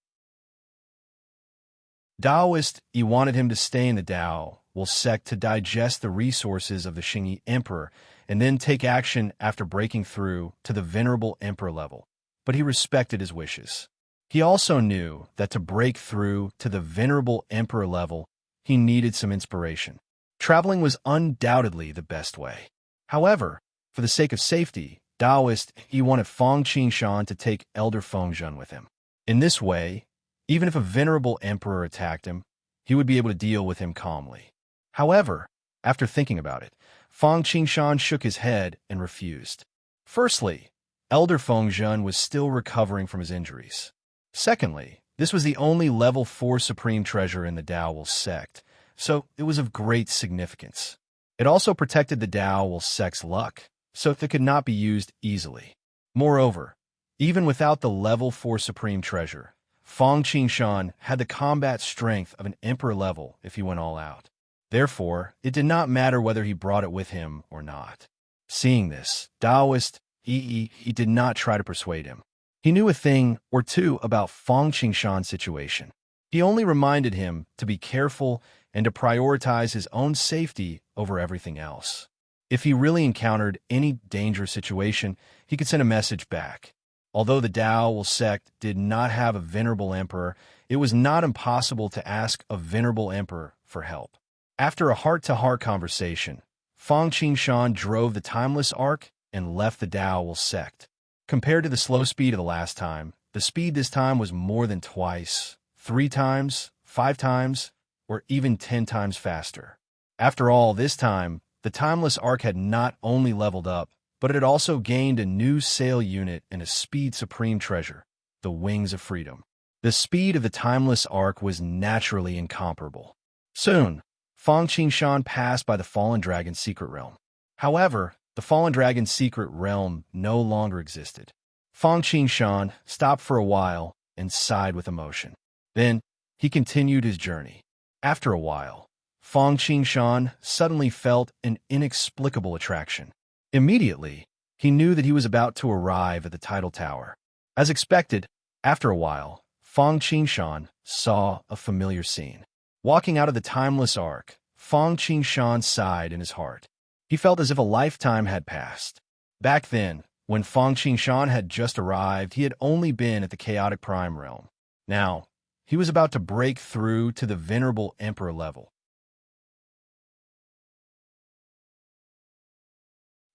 Taoist Yi wanted him to stay in the Dao sect to digest the resources of the Xingyi Emperor and then take action after breaking through to the Venerable Emperor level, but he respected his wishes. He also knew that to break through to the Venerable Emperor level, he needed some inspiration. Traveling was undoubtedly the best way. However, for the sake of safety, Taoist Yi wanted Fang Qingshan to take Elder Fengzhen with him. In this way, even if a Venerable Emperor attacked him, he would be able to deal with him calmly. However, after thinking about it, Fang Qingshan shook his head and refused. Firstly, Elder Fengzhen was still recovering from his injuries. Secondly, this was the only level 4 supreme treasure in the Dao sect, so it was of great significance. It also protected the Dao sect's luck, so it could not be used easily. Moreover, even without the level 4 supreme treasure, Fang Qingshan had the combat strength of an emperor level if he went all out. Therefore, it did not matter whether he brought it with him or not. Seeing this, Taoist Yi did not try to persuade him. He knew a thing or two about Fang Qingshan's situation. He only reminded him to be careful and to prioritize his own safety over everything else. If he really encountered any dangerous situation, he could send a message back. Although the Dao sect did not have a Venerable Emperor, it was not impossible to ask a Venerable Emperor for help. After a heart-to-heart conversation, Fang Qingshan drove the Timeless Ark and left the Dao sect. Compared to the slow speed of the last time, the speed this time was more than twice, 3 times, 5 times, or even 10 times faster. After all, this time, the Timeless Ark had not only leveled up, but it had also gained a new sail unit and a speed supreme treasure, the Wings of Freedom. The speed of the Timeless Ark was naturally incomparable. Soon, Fang Qingshan passed by the Fallen Dragon's secret realm. However, the Fallen Dragon's secret realm no longer existed. Fang Qingshan stopped for a while and sighed with emotion. Then, he continued his journey. After a while, Fang Qingshan suddenly felt an inexplicable attraction. Immediately, he knew that he was about to arrive at the Tidal Tower. As expected, after a while, Fang Qingshan saw a familiar scene. Walking out of the Timeless Ark, Fang Qingshan sighed in his heart. He felt as if a lifetime had passed. Back then, when Fang Qingshan had just arrived, he had only been at the Chaotic Prime Realm. Now, he was about to break through to the Venerable Emperor level.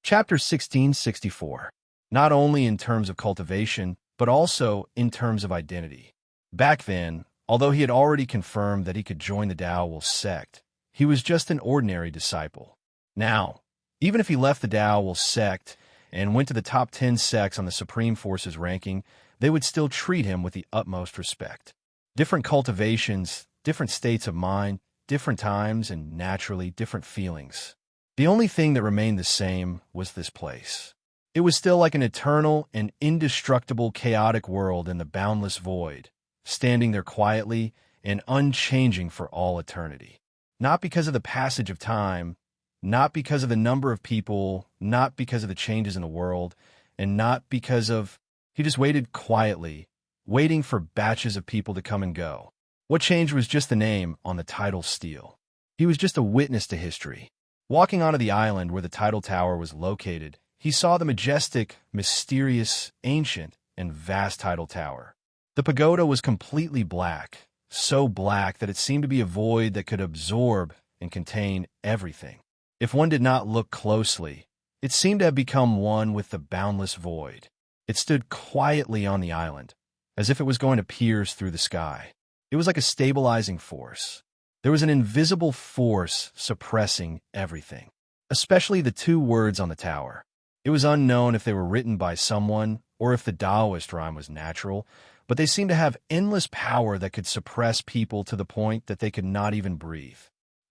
Chapter 1664. Not only in terms of cultivation, but also in terms of identity. Back then, although he had already confirmed that he could join the Dao sect, he was just an ordinary disciple. Now, even if he left the Dao sect and went to the top 10 sects on the Supreme Forces ranking, they would still treat him with the utmost respect. Different cultivations, different states of mind, different times, and naturally different feelings. The only thing that remained the same was this place. It was still like an eternal and indestructible chaotic world in the boundless void, standing there quietly and unchanging for all eternity. Not because of the passage of time, not because of the number of people, not because of the changes in the world, and not because of... He just waited quietly, waiting for batches of people to come and go. What changed was just the name on the tidal stele. He was just a witness to history. Walking onto the island where the tidal tower was located, he saw the majestic, mysterious, ancient, and vast tidal tower. The pagoda was completely black, so black that it seemed to be a void that could absorb and contain everything. If one did not look closely, it seemed to have become one with the boundless void. It stood quietly on the island, as if it was going to pierce through the sky. It was like a stabilizing force. There was an invisible force suppressing everything, especially the 2 words on the tower. It was unknown if they were written by someone or if the Taoist rhyme was natural, but they seemed to have endless power that could suppress people to the point that they could not even breathe.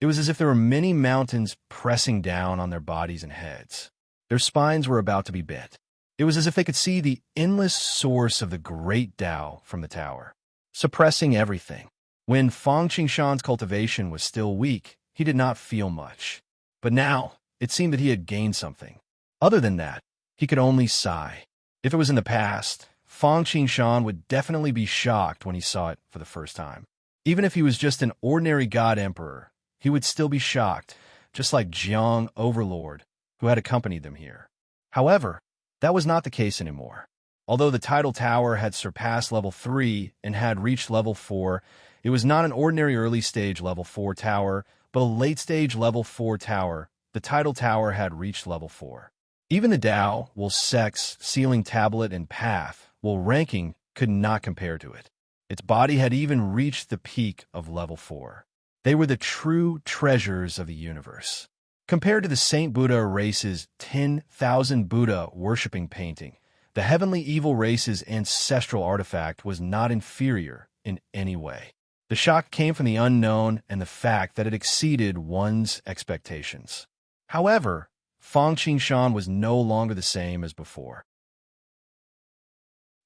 It was as if there were many mountains pressing down on their bodies and heads. Their spines were about to be bent. It was as if they could see the endless source of the great Tao from the tower, suppressing everything. When Fang Qingshan's cultivation was still weak, he did not feel much. But now, it seemed that he had gained something. Other than that, he could only sigh. If it was in the past, Fang Qingshan would definitely be shocked when he saw it for the first time. Even if he was just an ordinary god emperor, he would still be shocked, just like Jiang Overlord, who had accompanied them here. However, that was not the case anymore. Although the tidal tower had surpassed level 3 and had reached level 4, it was not an ordinary early-stage level 4 tower, but a late-stage level 4 tower. The tidal tower had reached level 4. Even the Tao, Will Sex, Ceiling Tablet, and Path, Will Ranking, could not compare to it. Its body had even reached the peak of level 4. They were the true treasures of the universe. Compared to the Saint Buddha race's 10,000 Buddha worshipping painting, the heavenly evil race's ancestral artifact was not inferior in any way. The shock came from the unknown and the fact that it exceeded one's expectations. However, Fang Qingshan was no longer the same as before.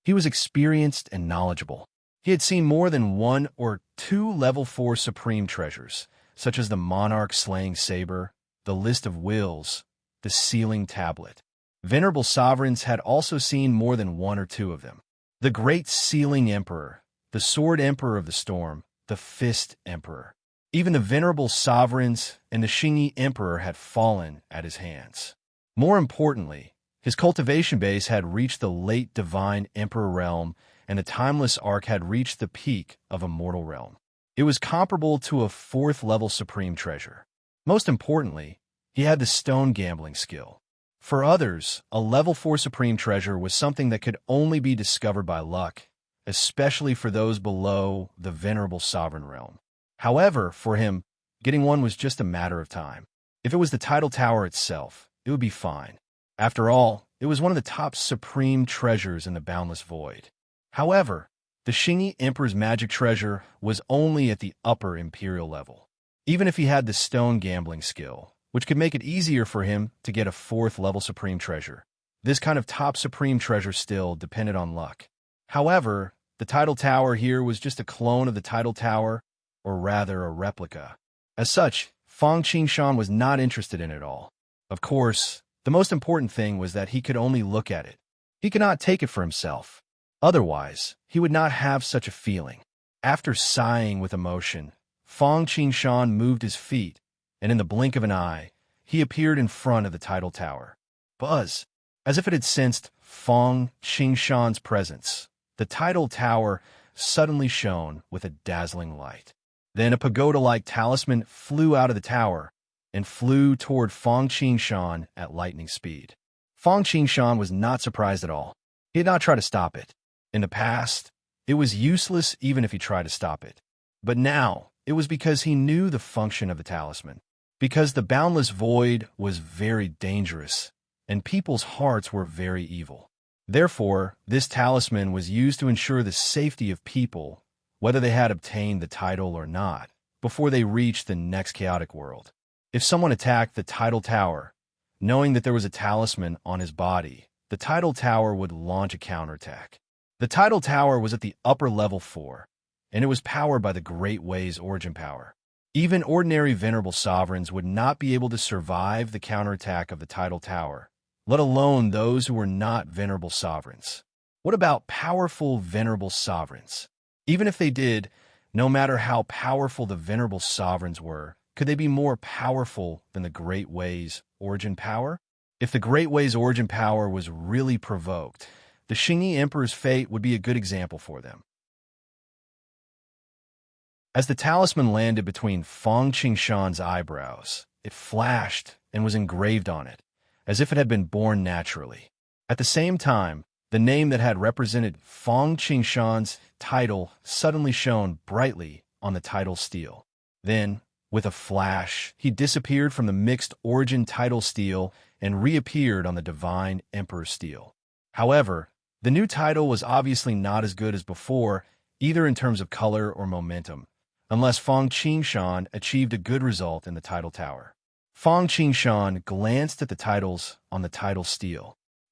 He was experienced and knowledgeable. He had seen more than 1 or 2 level 4 supreme treasures, such as the monarch slaying saber, the list of wills, the sealing tablet. Venerable sovereigns had also seen more than 1 or 2 of them. The great sealing emperor, the sword emperor of the storm, the fist emperor. Even the venerable sovereigns and the Xingyi emperor had fallen at his hands. More importantly, his cultivation base had reached the late divine emperor realm, and the timeless arc had reached the peak of immortal realm. It was comparable to a 4th level supreme treasure. Most importantly, he had the stone gambling skill. For others, a level 4 supreme treasure was something that could only be discovered by luck, especially for those below the venerable sovereign realm. However, for him, getting one was just a matter of time. If it was the tidal tower itself, it would be fine. After all, it was one of the top supreme treasures in the boundless void. However, the Xingyi Emperor's magic treasure was only at the upper imperial level. Even if he had the stone gambling skill, which could make it easier for him to get a 4th level supreme treasure, this kind of top supreme treasure still depended on luck. However, the tidal tower here was just a clone of the tidal tower, or rather a replica. As such, Fang Qingshan was not interested in it at all. Of course, the most important thing was that he could only look at it. He could not take it for himself. Otherwise, he would not have such a feeling. After sighing with emotion, Fang Qingshan moved his feet, and in the blink of an eye, he appeared in front of the tidal tower. Buzz! As if it had sensed Fang Qingshan's presence, the tidal tower suddenly shone with a dazzling light. Then a pagoda-like talisman flew out of the tower and flew toward Fang Qingshan at lightning speed. Fang Qingshan was not surprised at all. He had not tried to stop it. In the past, it was useless even if he tried to stop it. But now, it was because he knew the function of the talisman. Because the boundless void was very dangerous, and people's hearts were very evil. Therefore, this talisman was used to ensure the safety of people, whether they had obtained the title or not, before they reached the next chaotic world. If someone attacked the tidal tower, knowing that there was a talisman on his body, the tidal tower would launch a counterattack. The tidal tower was at the upper level 4, and it was powered by the Great Way's origin power. Even ordinary venerable sovereigns would not be able to survive the counterattack of the tidal tower, let alone those who were not venerable sovereigns. What about powerful venerable sovereigns? Even if they did, no matter how powerful the venerable sovereigns were, could they be more powerful than the Great Way's origin power? If the Great Way's origin power was really provoked, the Xingyi Emperor's fate would be a good example for them. As the talisman landed between Fang Qingshan's eyebrows, it flashed and was engraved on it, as if it had been born naturally. At the same time, the name that had represented Fang Qingshan's title suddenly shone brightly on the title steel. Then, with a flash, he disappeared from the mixed origin title steel and reappeared on the divine emperor steel. However, the new title was obviously not as good as before, either in terms of color or momentum, unless Fang Qingshan achieved a good result in the title tower. Fang Qingshan glanced at the titles on the title steel.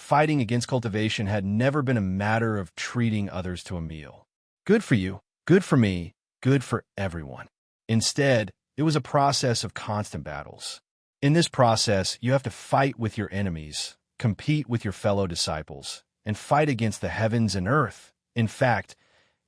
fighting against cultivation had never been a matter of treating others to a meal. Good for you, good for me, good for everyone. Instead, it was a process of constant battles. In this process, you have to fight with your enemies, compete with your fellow disciples, and fight against the heavens and earth. In fact,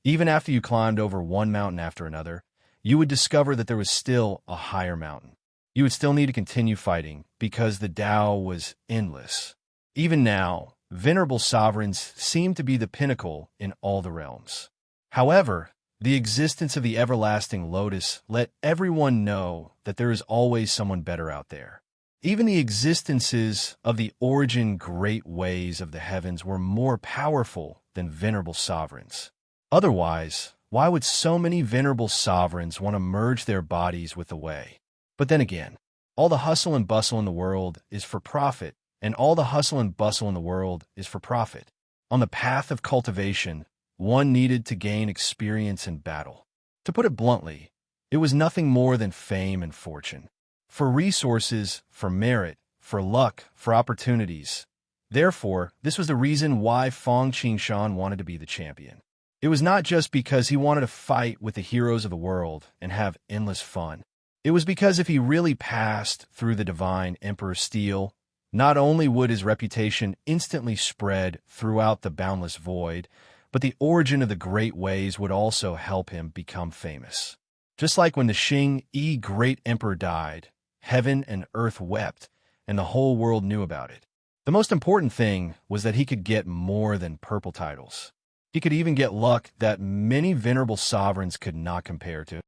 even after you climbed over one mountain after another, you would discover that there was still a higher mountain. You would still need to continue fighting because the Tao was endless. Even now, venerable sovereigns seem to be the pinnacle in all the realms. However, the existence of the everlasting lotus let everyone know that there is always someone better out there. Even the existences of the origin great ways of the heavens were more powerful than venerable sovereigns. Otherwise, why would so many venerable sovereigns want to merge their bodies with the way? But then again, all the hustle and bustle in the world is for profit, and all the hustle and bustle in the world is for profit. On the path of cultivation, one needed to gain experience in battle. To put it bluntly, it was nothing more than fame and fortune. For resources, for merit, for luck, for opportunities. Therefore, this was the reason why Fong Qingshan wanted to be the champion. It was not just because he wanted to fight with the heroes of the world and have endless fun. It was because if he really passed through the divine Emperor's steel, not only would his reputation instantly spread throughout the boundless void, but the origin of the great ways would also help him become famous. Just like when the Xing Yi great emperor died, heaven and earth wept, and the whole world knew about it. The most important thing was that he could get more than purple titles. He could even get luck that many venerable sovereigns could not compare to.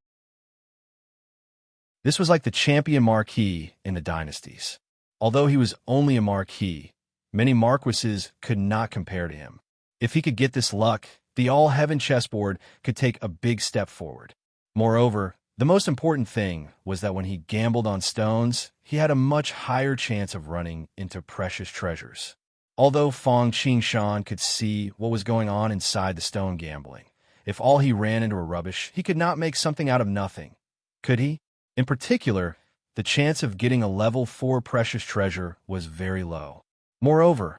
This was like the champion marquis in the dynasties. Although he was only a marquis, many marquises could not compare to him. If he could get this luck, the all-heaven chessboard could take a big step forward. Moreover, the most important thing was that when he gambled on stones, he had a much higher chance of running into precious treasures. Although Fong Qingshan could see what was going on inside the stone gambling, if all he ran into were rubbish, he could not make something out of nothing. Could he? In particular, the chance of getting a level 4 precious treasure was very low. Moreover,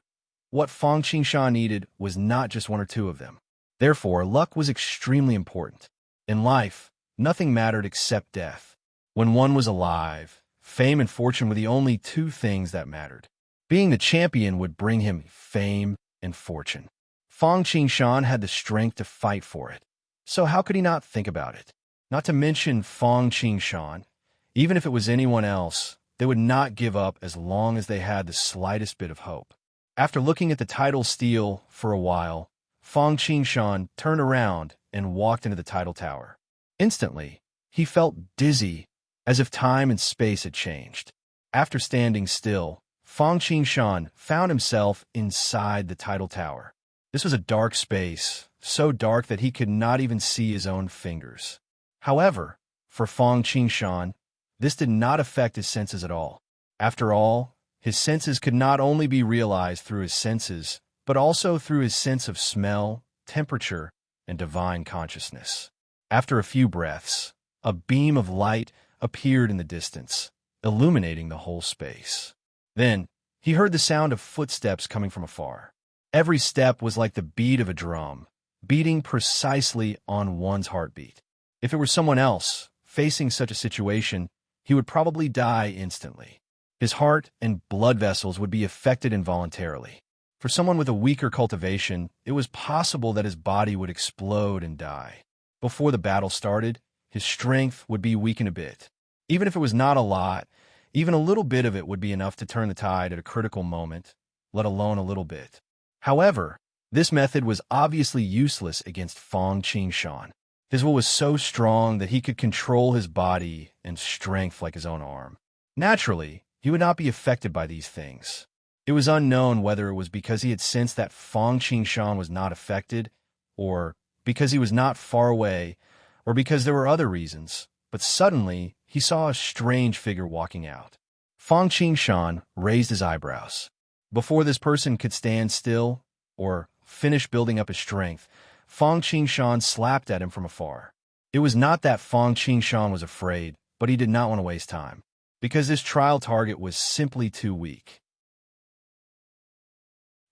what Fong Qingshan needed was not just one or two of them. Therefore, luck was extremely important. In life, nothing mattered except death. When one was alive, fame and fortune were the only two things that mattered. Being the champion would bring him fame and fortune. Fong Qingshan had the strength to fight for it. So how could he not think about it? Not to mention Fong Qingshan, even if it was anyone else, they would not give up as long as they had the slightest bit of hope. After looking at the title steel for a while, Fong Qingshan turned around and walked into the title tower. Instantly, he felt dizzy, as if time and space had changed. After standing still, Fong Qingshan found himself inside the title tower. This was a dark space, so dark that he could not even see his own fingers. However, for Fong Qingshan, this did not affect his senses at all. After all, his senses could not only be realized through his senses, but also through his sense of smell, temperature, and divine consciousness. After a few breaths, a beam of light appeared in the distance, illuminating the whole space. Then, he heard the sound of footsteps coming from afar. Every step was like the beat of a drum, beating precisely on one's heartbeat. If it were someone else, facing such a situation, he would probably die instantly. His heart and blood vessels would be affected involuntarily. For someone with a weaker cultivation, it was possible that his body would explode and die. Before the battle started, his strength would be weakened a bit. Even if it was not a lot, even a little bit of it would be enough to turn the tide at a critical moment, let alone a little bit. However, this method was obviously useless against Fong Qingshan. His will was so strong that he could control his body and strength like his own arm. Naturally, he would not be affected by these things. It was unknown whether it was because he had sensed that Fong Qingshan was not affected, or because he was not far away, or because there were other reasons, but suddenly he saw a strange figure walking out. Fong Qingshan raised his eyebrows. Before this person could stand still or finish building up his strength, Fong Qingshan slapped at him from afar. It was not that Fong Qingshan was afraid, but he did not want to waste time, because this trial target was simply too weak.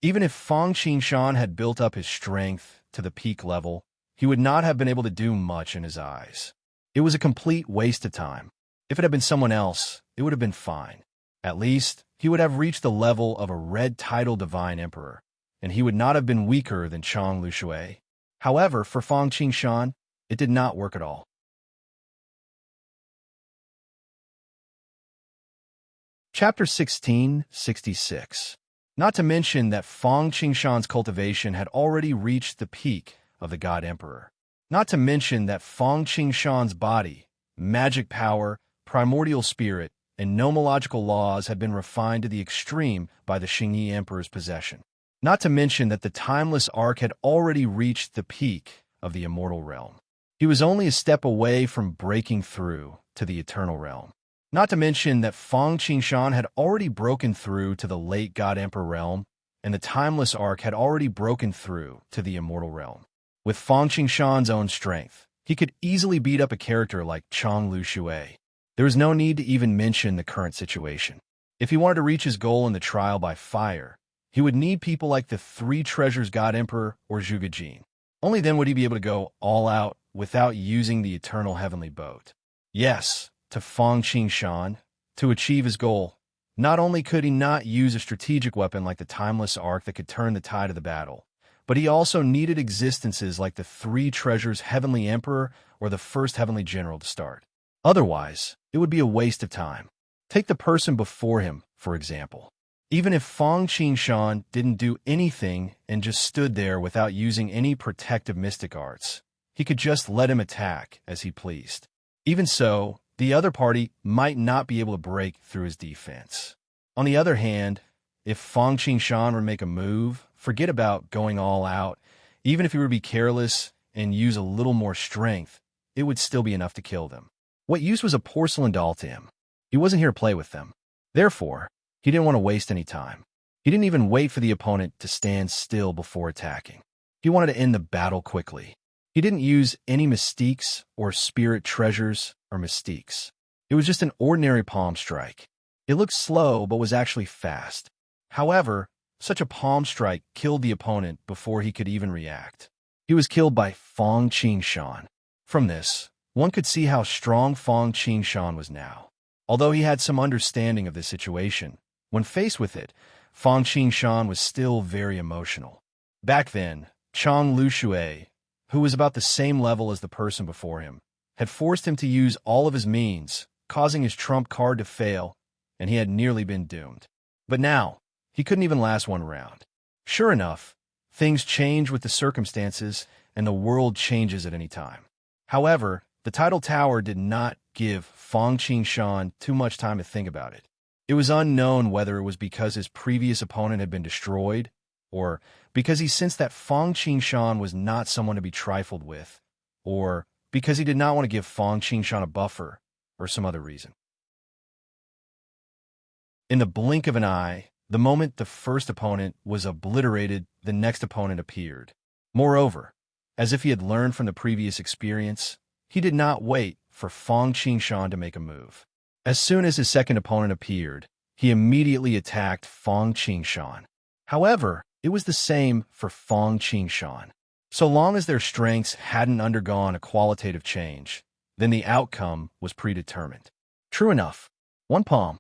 Even if Fang Qingshan had built up his strength to the peak level, he would not have been able to do much in his eyes. It was a complete waste of time. If it had been someone else, it would have been fine. At least, he would have reached the level of a red title divine emperor, and he would not have been weaker than Chang Lushui. However, for Fang Qingshan, it did not work at all. Chapter 1666. Not to mention that Fang Qingshan's cultivation had already reached the peak of the God Emperor. Not to mention that Fang Qingshan's body, magic power, primordial spirit, and nomological laws had been refined to the extreme by the Xingyi Emperor's possession. Not to mention that the timeless arc had already reached the peak of the immortal realm. He was only a step away from breaking through to the eternal realm. Not to mention that Fang Qingshan had already broken through to the late God Emperor realm, and the timeless arc had already broken through to the immortal realm. With Fang Qingshan's own strength, he could easily beat up a character like Chang Lushui. There was no need to even mention the current situation. If he wanted to reach his goal in the trial by fire, he would need people like the Three Treasures God Emperor or Zhuge Jin. Only then would he be able to go all out without using the eternal heavenly boat. Yes, to Fang Qingshan, to achieve his goal, not only could he not use a strategic weapon like the timeless arc that could turn the tide of the battle, but he also needed existences like the Three Treasures Heavenly Emperor or the First Heavenly General to start. Otherwise, it would be a waste of time. Take the person before him, for example. Even if Fang Qingshan didn't do anything and just stood there without using any protective mystic arts, he could just let him attack as he pleased. Even so, the other party might not be able to break through his defense. On the other hand, if Fang Qingshan were to make a move, forget about going all out. Even if he were to be careless and use a little more strength, it would still be enough to kill them. What use was a porcelain doll to him? He wasn't here to play with them. Therefore, he didn't want to waste any time. He didn't even wait for the opponent to stand still before attacking. He wanted to end the battle quickly. He didn't use any mystiques or spirit treasures or mystiques. It was just an ordinary palm strike. It looked slow but was actually fast. However, such a palm strike killed the opponent before he could even react. He was killed by Fang Qingshan. From this, one could see how strong Fang Qingshan was now. Although he had some understanding of the situation, when faced with it, Fang Qingshan was still very emotional. Back then, Chang Lushui, who was about the same level as the person before him, had forced him to use all of his means, causing his trump card to fail, and he had nearly been doomed. But now, he couldn't even last one round. Sure enough, things change with the circumstances, and the world changes at any time. However, the Tidal Tower did not give Fang Qingshan too much time to think about it. It was unknown whether it was because his previous opponent had been destroyed, or because he sensed that Fang Qingshan was not someone to be trifled with, or because he did not want to give Fang Qingshan a buffer, or some other reason. In the blink of an eye, the moment the first opponent was obliterated, the next opponent appeared. Moreover, as if he had learned from the previous experience, he did not wait for Fang Qingshan to make a move. As soon as his second opponent appeared, he immediately attacked Fang Qingshan. However, it was the same for Fang Qingshan. So long as their strengths hadn't undergone a qualitative change, then the outcome was predetermined. True enough, one palm.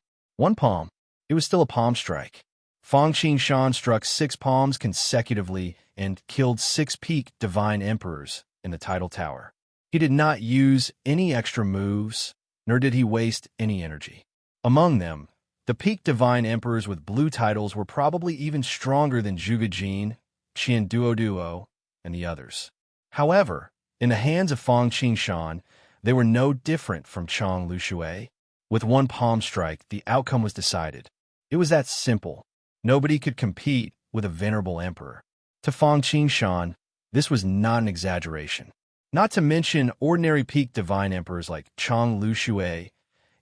It was still a palm strike. Fang Qingshan struck 6 palms consecutively and killed 6 peak divine emperors in the Tidal Tower. He did not use any extra moves, nor did he waste any energy. Among them, the peak divine emperors with blue titles were probably even stronger than Zhuge Jin, Qian Duo, and the others. However, in the hands of Fang Qingshan, they were no different from Chang Lushui. With one palm strike, the outcome was decided. It was that simple. Nobody could compete with a venerable emperor. To Fang Qingshan, this was not an exaggeration. Not to mention ordinary peak divine emperors like Chang Lushui.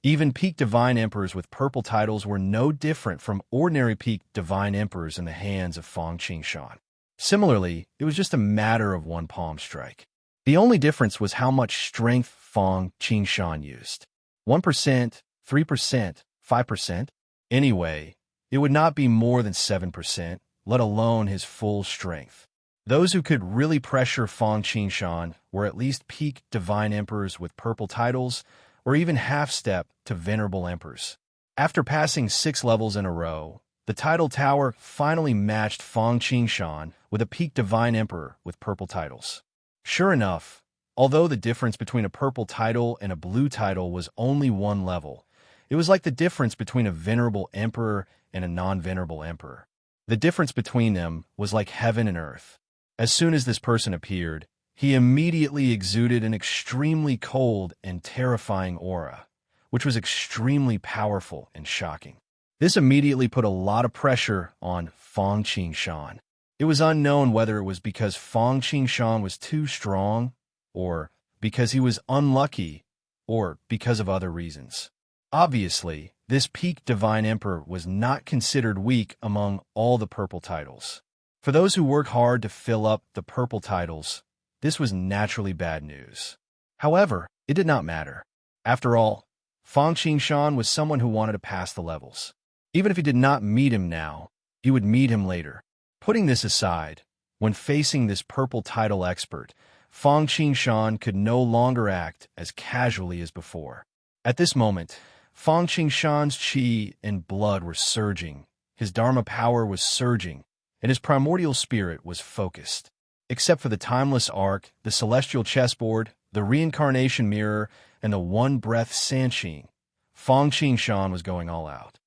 Even peak divine emperors with purple titles were no different from ordinary peak divine emperors in the hands of Fang Qingshan. Similarly, it was just a matter of one palm strike. The only difference was how much strength Fang Qingshan used. 1%, 3%, 5%? Anyway, it would not be more than 7%, let alone his full strength. Those who could really pressure Fang Qingshan were at least peak divine emperors with purple titles, or even half-step to venerable emperors. After passing 6 levels in a row, the title tower finally matched Fang Qingshan with a peak divine emperor with purple titles. Sure enough, although the difference between a purple title and a blue title was only 1 level, it was like the difference between a venerable emperor and a non-venerable emperor. The difference between them was like heaven and earth. As soon as this person appeared, he immediately exuded an extremely cold and terrifying aura, which was extremely powerful and shocking. This immediately put a lot of pressure on Fang Qingshan. It was unknown whether it was because Fang Qingshan was too strong, or because he was unlucky, or because of other reasons. Obviously, this peak divine emperor was not considered weak among all the purple titles. For those who work hard to fill up the purple titles, this was naturally bad news. However, it did not matter. After all, Fang Qingshan was someone who wanted to pass the levels. Even if he did not meet him now, he would meet him later. Putting this aside, when facing this purple title expert, Fang Qingshan could no longer act as casually as before. At this moment, Fang Qingshan's qi and blood were surging, his dharma power was surging, and his primordial spirit was focused. Except for the timeless arc, the celestial chessboard, the reincarnation mirror, and the one-breath Sanqing, Fang Qingshan was going all out.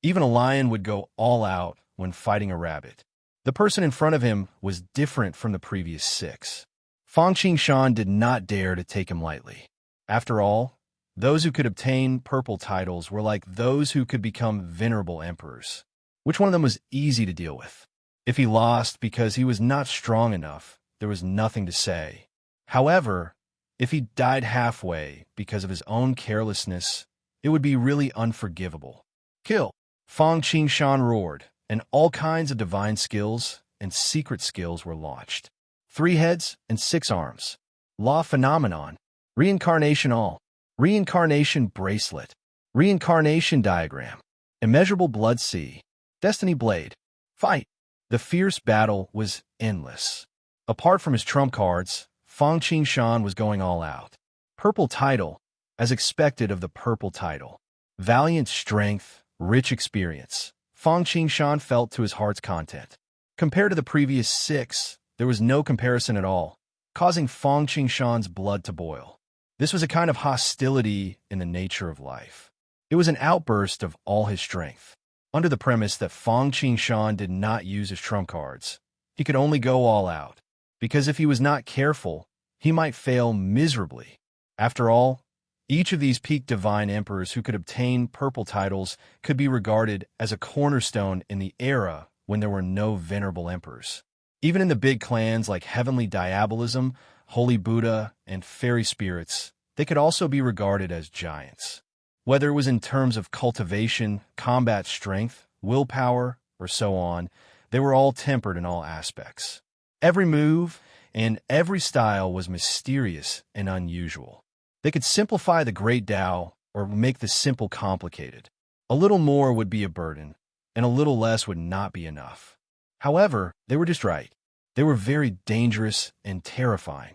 Even a lion would go all out when fighting a rabbit. The person in front of him was different from the previous 6. Fang Qingshan did not dare to take him lightly. After all, those who could obtain purple titles were like those who could become venerable emperors. Which one of them was easy to deal with? If he lost because he was not strong enough, there was nothing to say. However, if he died halfway because of his own carelessness, it would be really unforgivable. Kill! Fang Qingshan roared, and all kinds of divine skills and secret skills were launched. 3 heads and 6 arms. Law phenomenon. Reincarnation all. Reincarnation bracelet. Reincarnation diagram. Immeasurable blood sea. Destiny blade. Fight. The fierce battle was endless. Apart from his trump cards, Fang Qingshan was going all out. Purple title, as expected of the purple title. Valiant strength, rich experience. Fang Qingshan felt to his heart's content. Compared to the previous 6, there was no comparison at all, causing Fang Qingshan's blood to boil. This was a kind of hostility in the nature of life. It was an outburst of all his strength. Under the premise that Fang Qingshan did not use his trump cards, he could only go all out, because if he was not careful, he might fail miserably. After all, each of these peak divine emperors who could obtain purple titles could be regarded as a cornerstone in the era when there were no venerable emperors. Even in the big clans like Heavenly Diabolism, Holy Buddha, and Fairy Spirits, they could also be regarded as giants. Whether it was in terms of cultivation, combat strength, willpower, or so on, they were all tempered in all aspects. Every move and every style was mysterious and unusual. They could simplify the great Tao or make the simple complicated. A little more would be a burden, and a little less would not be enough. However, they were just right. They were very dangerous and terrifying.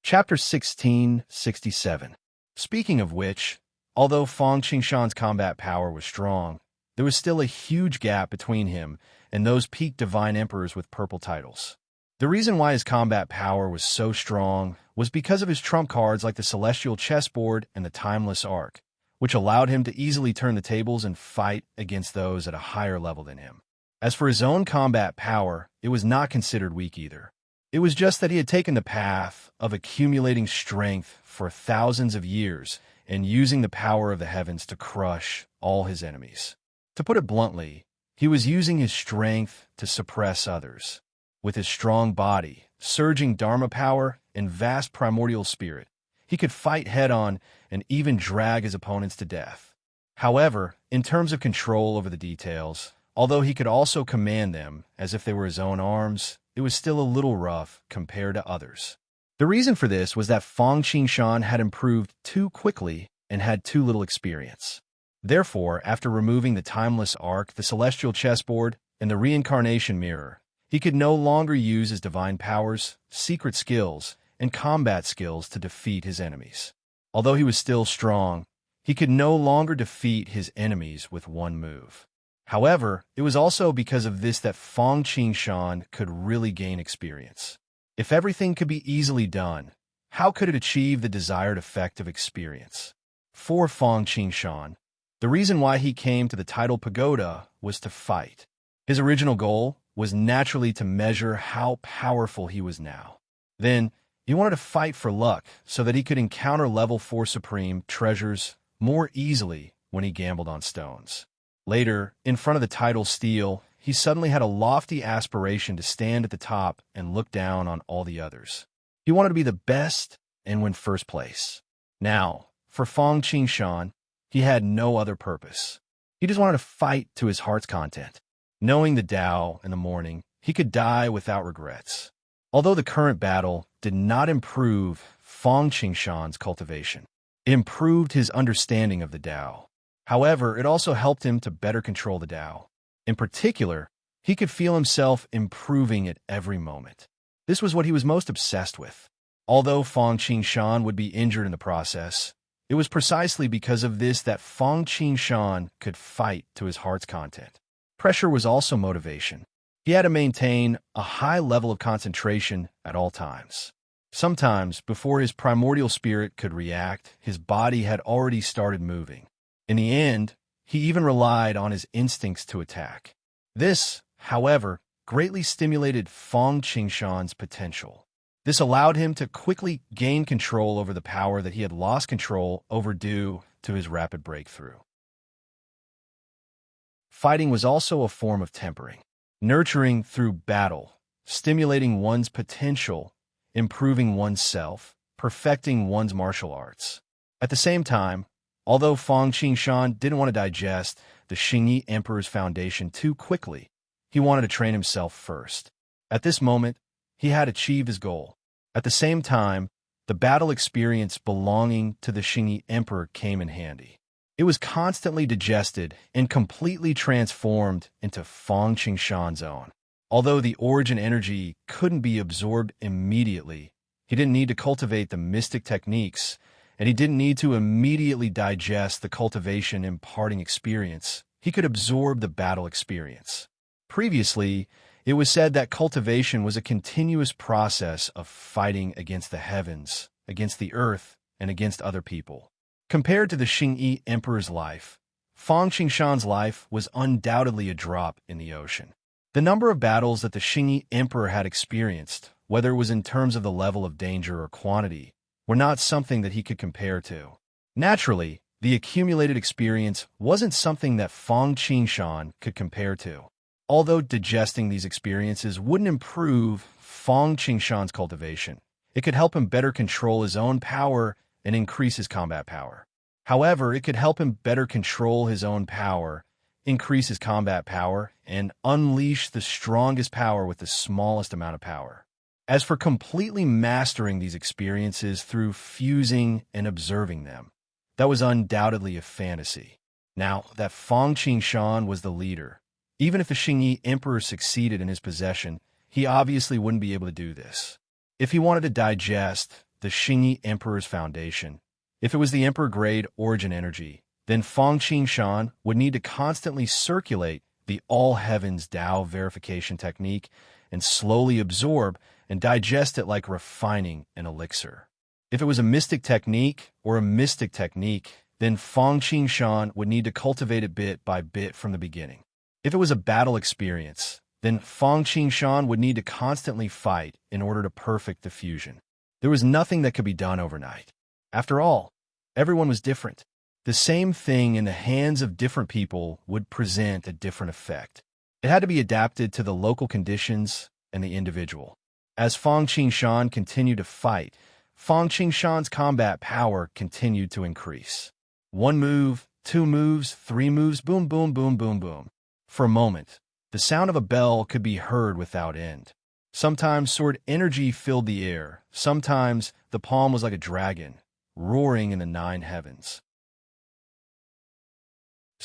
Chapter 1667. Speaking of which, although Fang Qingshan's combat power was strong, there was still a huge gap between him and those peak divine emperors with purple titles. The reason why his combat power was so strong was because of his trump cards like the celestial chessboard and the timeless arc, which allowed him to easily turn the tables and fight against those at a higher level than him. As for his own combat power, it was not considered weak either. It was just that he had taken the path of accumulating strength for thousands of years and using the power of the heavens to crush all his enemies. To put it bluntly, he was using his strength to suppress others. With his strong body, surging dharma power, and vast primordial spirit, he could fight head-on and even drag his opponents to death. However, in terms of control over the details, although he could also command them as if they were his own arms, it was still a little rough compared to others. The reason for this was that Fang Qingshan had improved too quickly and had too little experience. Therefore, after removing the timeless arc, the celestial chessboard, and the reincarnation mirror, he could no longer use his divine powers, secret skills, and combat skills to defeat his enemies. Although he was still strong, he could no longer defeat his enemies with one move. However, it was also because of this that Feng Qingshan could really gain experience. If everything could be easily done, how could it achieve the desired effect of experience? For Feng Qingshan, the reason why he came to the tidal pagoda was to fight. His original goal was naturally to measure how powerful he was now. Then, he wanted to fight for luck so that he could encounter level 4 supreme treasures more easily when he gambled on stones. Later, in front of the tidal stele, he suddenly had a lofty aspiration to stand at the top and look down on all the others. He wanted to be the best and win first place. Now, for Feng Qingshan, he had no other purpose. He just wanted to fight to his heart's content. Knowing the Tao in the morning, he could die without regrets. Although the current battle did not improve Feng Qingshan's cultivation, it improved his understanding of the Tao. However, it also helped him to better control the Tao. In particular, he could feel himself improving at every moment. This was what he was most obsessed with. Although Feng Qingshan would be injured in the process, it was precisely because of this that Feng Qingshan could fight to his heart's content. Pressure was also motivation. He had to maintain a high level of concentration at all times. Sometimes, before his primordial spirit could react, his body had already started moving. In the end, he even relied on his instincts to attack. This, however, greatly stimulated Feng Qingshan's potential. This allowed him to quickly gain control over the power that he had lost control over due to his rapid breakthrough. Fighting was also a form of tempering, nurturing through battle, stimulating one's potential, improving oneself, perfecting one's martial arts. At the same time, although Feng Qingshan didn't want to digest the Xingyi Emperor's foundation too quickly, he wanted to train himself first. At this moment, he had achieved his goal. At the same time, the battle experience belonging to the Xingyi Emperor came in handy. It was constantly digested and completely transformed into Feng Qingshan's own. Although the origin energy couldn't be absorbed immediately, he didn't need to cultivate the mystic techniques, and he didn't need to immediately digest the cultivation imparting experience. He could absorb the battle experience. Previously, it was said that cultivation was a continuous process of fighting against the heavens, against the earth, and against other people. Compared to the Xingyi Emperor's life, Feng Qingshan's life was undoubtedly a drop in the ocean. The number of battles that the Xingyi Emperor had experienced, whether it was in terms of the level of danger or quantity, were not something that he could compare to. Naturally, the accumulated experience wasn't something that Feng Qingshan could compare to. Although digesting these experiences wouldn't improve Feng Qingshan's cultivation, it could help him better control his own power and increase his combat power. However, it could help him better control his own power, increase his combat power, and unleash the strongest power with the smallest amount of power. As for completely mastering these experiences through fusing and observing them, that was undoubtedly a fantasy. Now that Feng Qingshan was the leader, even if the Xingyi Emperor succeeded in his possession, he obviously wouldn't be able to do this. If he wanted to digest the Xingyi Emperor's foundation, if it was the Emperor-grade origin energy, then Feng Qingshan would need to constantly circulate the all-heavens Tao verification technique and slowly absorb and digest it like refining an elixir. If it was a mystic technique or a mystic technique, then Feng Qingshan would need to cultivate it bit by bit from the beginning. If it was a battle experience, then Feng Qingshan would need to constantly fight in order to perfect the fusion. There was nothing that could be done overnight. After all, everyone was different. The same thing in the hands of different people would present a different effect. It had to be adapted to the local conditions and the individual. As Feng Qingshan continued to fight, Feng Qingshan's combat power continued to increase. 1 move, 2 moves, 3 moves, boom, boom, boom, boom, boom. For a moment, the sound of a bell could be heard without end. Sometimes sword energy filled the air. Sometimes the palm was like a dragon, roaring in the 9 heavens.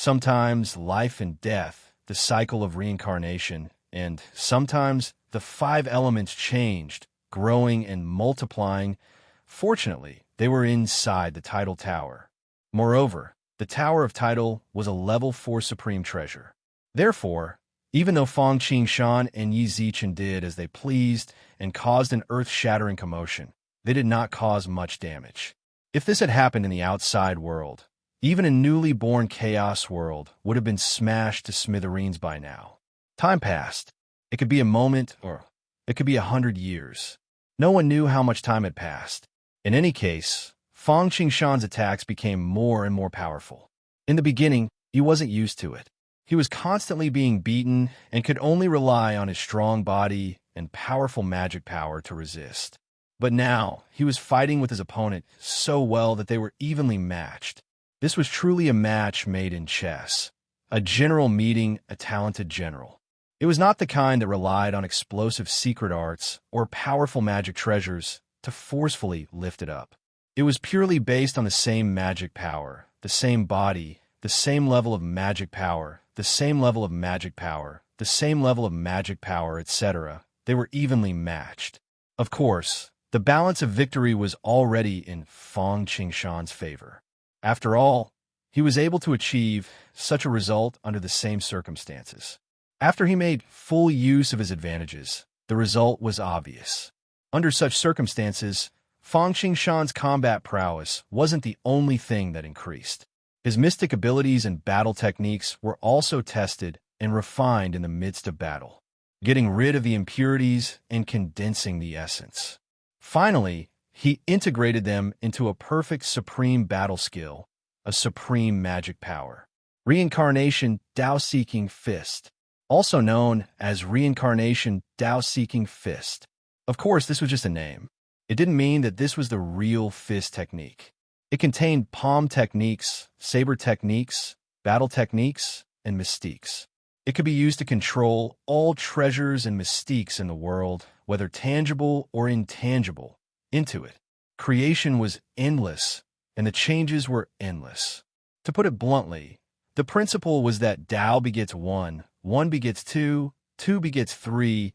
sometimes life and death, the cycle of reincarnation, and sometimes the five elements changed, growing and multiplying. Fortunately, they were inside the Tidal Tower. Moreover, the Tower of Tidal was a level 4 supreme treasure. Therefore, even though Feng Qingshan and Yi Zichen did as they pleased and caused an earth-shattering commotion, they did not cause much damage. If this had happened in the outside world, even a newly born chaos world would have been smashed to smithereens by now. Time passed. It could be a moment, or it could be 100 years. No one knew how much time had passed. In any case, Feng Qingshan's attacks became more and more powerful. In the beginning, he wasn't used to it. He was constantly being beaten and could only rely on his strong body and powerful magic power to resist. But now, he was fighting with his opponent so well that they were evenly matched. This was truly a match made in chess. A general meeting a talented general. It was not the kind that relied on explosive secret arts or powerful magic treasures to forcefully lift it up. It was purely based on the same magic power, the same body, the same level of magic power, the same level of magic power, the same level of magic power, etc. They were evenly matched. Of course, the balance of victory was already in Feng Qingshan's favor. After all, he was able to achieve such a result under the same circumstances. After he made full use of his advantages, the result was obvious. Under such circumstances, Feng Qingshan's combat prowess wasn't the only thing that increased. His mystic abilities and battle techniques were also tested and refined in the midst of battle, getting rid of the impurities and condensing the essence. Finally, he integrated them into a perfect supreme battle skill, a supreme magic power. Reincarnation Tao-Seeking Fist, also known as Reincarnation Tao-Seeking Fist. Of course, this was just a name. It didn't mean that this was the real fist technique. It contained palm techniques, saber techniques, battle techniques, and mystiques. It could be used to control all treasures and mystiques in the world, whether tangible or intangible, into it. Creation was endless, and the changes were endless. To put it bluntly, the principle was that Tao begets one, one begets two, two begets three,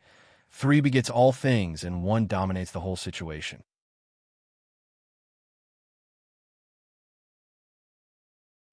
three begets all things, and one dominates the whole situation.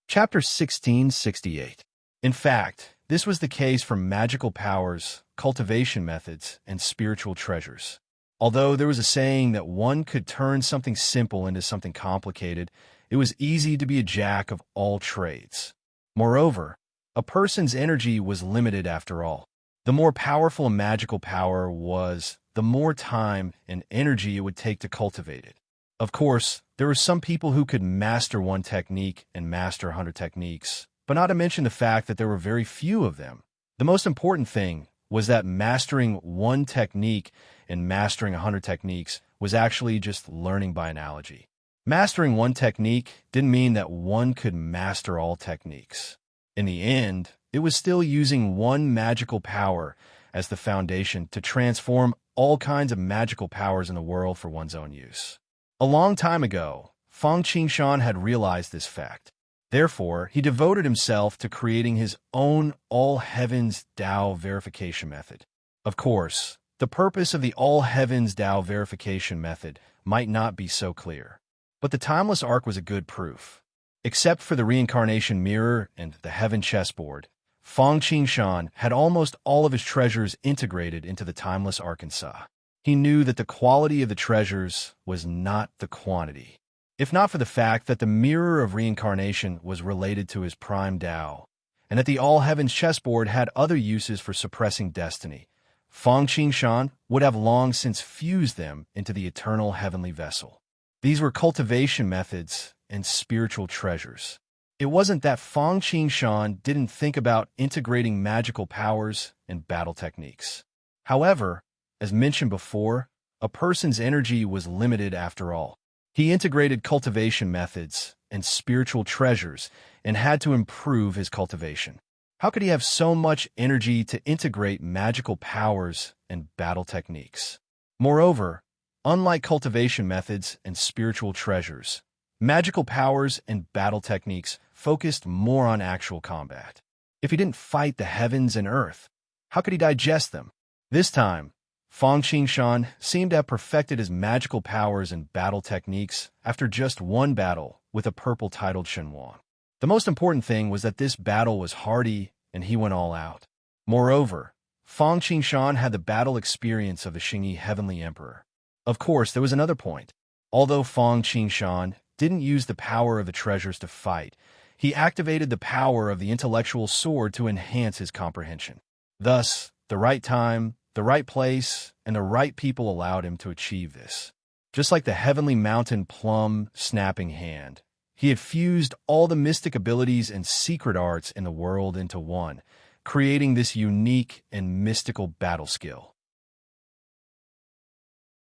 Chapter 1668. In fact, this was the case for magical powers, cultivation methods, and spiritual treasures. Although there was a saying that one could turn something simple into something complicated, it was easy to be a jack of all trades. Moreover, a person's energy was limited after all. The more powerful a magical power was, the more time and energy it would take to cultivate it. Of course, there were some people who could master one technique and master 100 techniques, but not to mention the fact that there were very few of them. The most important thing was that mastering one technique and mastering 100 techniques was actually just learning by analogy. Mastering one technique didn't mean that one could master all techniques. In the end, it was still using one magical power as the foundation to transform all kinds of magical powers in the world for one's own use. A long time ago, Feng Qingshan had realized this fact. Therefore, he devoted himself to creating his own all-heavens Tao verification method. Of course, the purpose of the all-heavens Tao verification method might not be so clear, but the timeless arc was a good proof. Except for the reincarnation mirror and the heaven chessboard, Feng Qingshan had almost all of his treasures integrated into the timeless Arkansas. He knew that the quality of the treasures was not the quantity. If not for the fact that the mirror of reincarnation was related to his prime Tao, and that the all-heavens chessboard had other uses for suppressing destiny, Feng Qingshan would have long since fused them into the eternal heavenly vessel. These were cultivation methods and spiritual treasures. It wasn't that Feng Qingshan didn't think about integrating magical powers and battle techniques. However, as mentioned before, a person's energy was limited after all. He integrated cultivation methods and spiritual treasures and had to improve his cultivation. How could he have so much energy to integrate magical powers and battle techniques? Moreover, unlike cultivation methods and spiritual treasures, magical powers and battle techniques focused more on actual combat. If he didn't fight the heavens and earth, how could he digest them? This time, Fang Qingshan seemed to have perfected his magical powers and battle techniques after just one battle with a purple-titled Shenhuang. The most important thing was that this battle was hardy and he went all out. Moreover, Fang Qingshan had the battle experience of the Xingyi Heavenly Emperor. Of course, there was another point. Although Fang Qingshan didn't use the power of the treasures to fight, he activated the power of the intellectual sword to enhance his comprehension. Thus, the right time, the right place, and the right people allowed him to achieve this. Just like the heavenly mountain plum snapping hand, he had fused all the mystic abilities and secret arts in the world into one, creating this unique and mystical battle skill.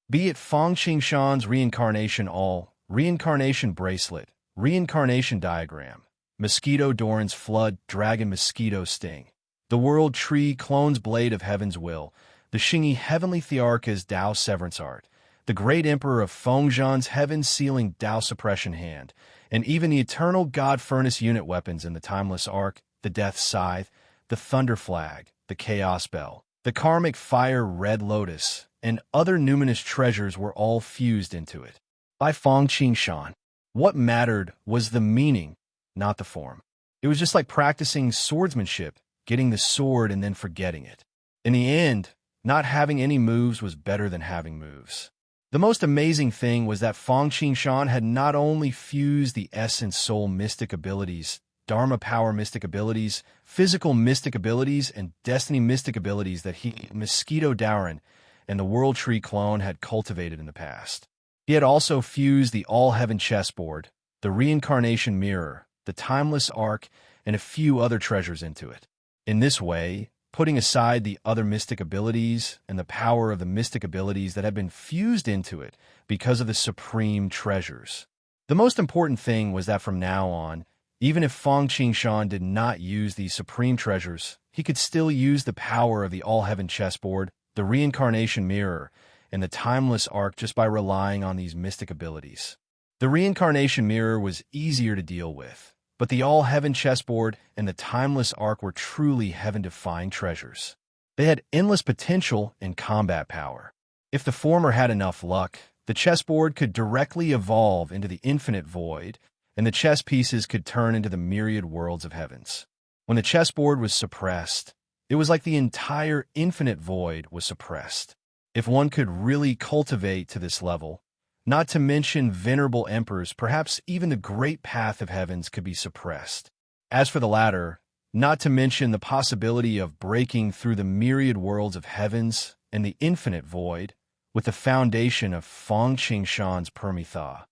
Be it Fang Qingshan's reincarnation awl, reincarnation bracelet, reincarnation diagram, mosquito Doran's flood, dragon mosquito sting, the world tree clone's blade of heaven's will, the Xingyi heavenly thearka's Tao severance art, the great emperor of Fengzhan's heaven-sealing Tao suppression hand, and even the eternal God furnace unit weapons in the timeless arc, the death scythe, the thunder flag, the chaos bell, the karmic fire red lotus, and other numinous treasures were all fused into it. By Fang Qingshan, what mattered was the meaning, not the form. It was just like practicing swordsmanship, getting the sword and then forgetting it. In the end, not having any moves was better than having moves. The most amazing thing was that Fang Qingshan had not only fused the essence soul mystic abilities, Dharma power mystic abilities, physical mystic abilities, and destiny mystic abilities that he, Mosquito Doran, and the World Tree clone had cultivated in the past. He had also fused the All-Heaven chessboard, the Reincarnation Mirror, the Timeless Arc, and a few other treasures into it. In this way, putting aside the other mystic abilities and the power of the mystic abilities that had been fused into it because of the supreme treasures. The most important thing was that from now on, even if Fang Qingshan did not use these supreme treasures, he could still use the power of the All-Heaven chessboard, the Reincarnation Mirror, and the Timeless Arc just by relying on these mystic abilities. The Reincarnation Mirror was easier to deal with, but the All-Heaven chessboard and the Timeless Arc were truly heaven-defying treasures. They had endless potential and combat power. If the former had enough luck, the chessboard could directly evolve into the infinite void, and the chess pieces could turn into the myriad worlds of heavens. When the chessboard was suppressed, it was like the entire infinite void was suppressed. If one could really cultivate to this level, not to mention venerable emperors, perhaps even the great path of heavens could be suppressed. As for the latter, not to mention the possibility of breaking through the myriad worlds of heavens and the infinite void with the foundation of Fang Qingshan's Permitha.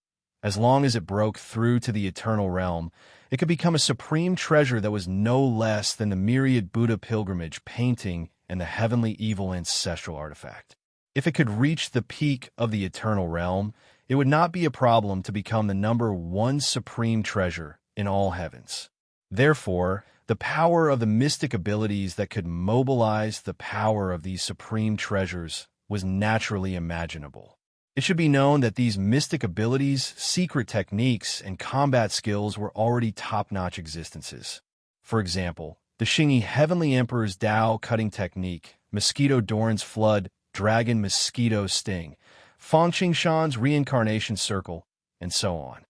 As long as it broke through to the eternal realm, it could become a supreme treasure that was no less than the myriad Buddha pilgrimage painting and the heavenly evil ancestral artifact. If it could reach the peak of the eternal realm, it would not be a problem to become the number one supreme treasure in all heavens. Therefore, the power of the mystic abilities that could mobilize the power of these supreme treasures was naturally imaginable. It should be known that these mystic abilities, secret techniques, and combat skills were already top-notch existences. For example, the Xingyi Heavenly Emperor's Tao cutting technique, Mosquito Doran's flood, dragon mosquito sting, Fang Qingshan's reincarnation circle, and so on.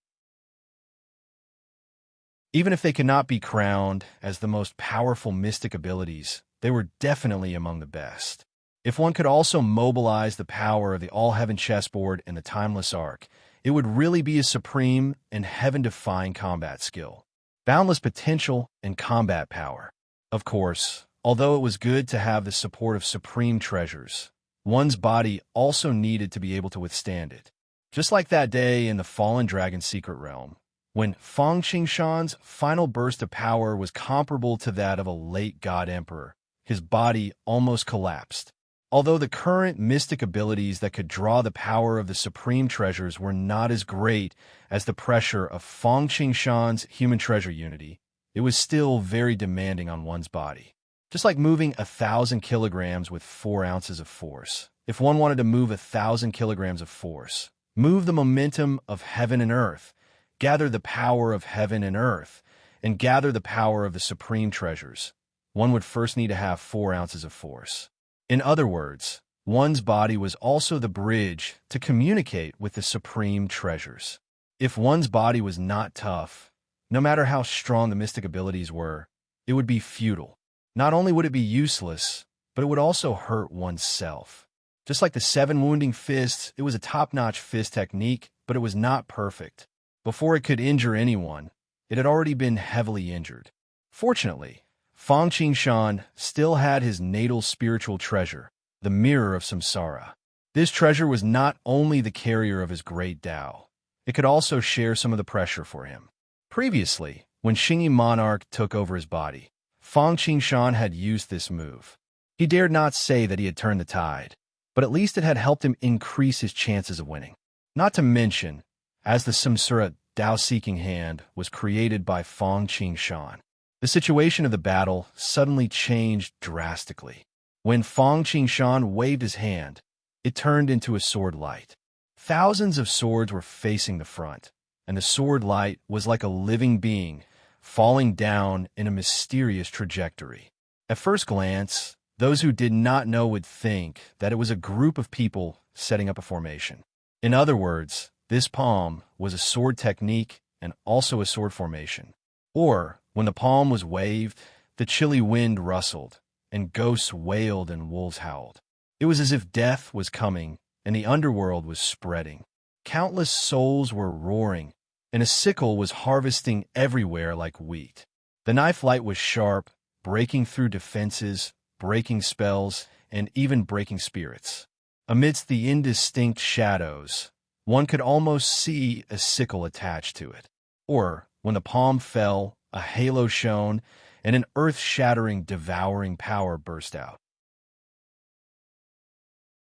Even if they could not be crowned as the most powerful mystic abilities, they were definitely among the best. If one could also mobilize the power of the All-Heaven chessboard and the Timeless Arc, it would really be a supreme and heaven-defying combat skill. Boundless potential and combat power. Of course, although it was good to have the support of supreme treasures, one's body also needed to be able to withstand it. Just like that day in the Fallen Dragon's secret realm, when Fang Qingshan's final burst of power was comparable to that of a late god emperor, his body almost collapsed. Although the current mystic abilities that could draw the power of the supreme treasures were not as great as the pressure of Fang Qingshan's human treasure unity, it was still very demanding on one's body. Just like moving 1,000 kilograms with 4 ounces of force. If one wanted to move 1,000 kilograms of force, move the momentum of heaven and earth, gather the power of heaven and earth, and gather the power of the supreme treasures, one would first need to have 4 ounces of force. In other words, one's body was also the bridge to communicate with the supreme treasures. If one's body was not tough, no matter how strong the mystic abilities were, it would be futile. Not only would it be useless, but it would also hurt oneself. Just like the 7 wounding fists, it was a top-notch fist technique, but it was not perfect. Before it could injure anyone, it had already been heavily injured. Fortunately, Fang Qingshan still had his natal spiritual treasure, the mirror of samsara. This treasure was not only the carrier of his great Tao, it could also share some of the pressure for him. Previously, when Xingyi Monarch took over his body, Fang Qingshan had used this move. He dared not say that he had turned the tide, but at least it had helped him increase his chances of winning. Not to mention, as the samsara Tao-seeking hand was created by Fang Qingshan, the situation of the battle suddenly changed drastically. When Fang Qingshan waved his hand, it turned into a sword light. Thousands of swords were facing the front, and the sword light was like a living being, falling down in a mysterious trajectory. At first glance, those who did not know would think that it was a group of people setting up a formation. In other words, this palm was a sword technique and also a sword formation. Or, when the palm was waved, the chilly wind rustled, and ghosts wailed and wolves howled. It was as if death was coming, and the underworld was spreading. Countless souls were roaring, and a sickle was harvesting everywhere like wheat. The knife light was sharp, breaking through defenses, breaking spells, and even breaking spirits. Amidst the indistinct shadows, one could almost see a sickle attached to it. Or, when the palm fell, a halo shone, and an earth-shattering, devouring power burst out.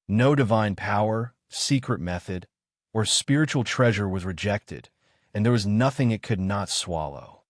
No divine power, secret method, or spiritual treasure was rejected, and there was nothing it could not swallow.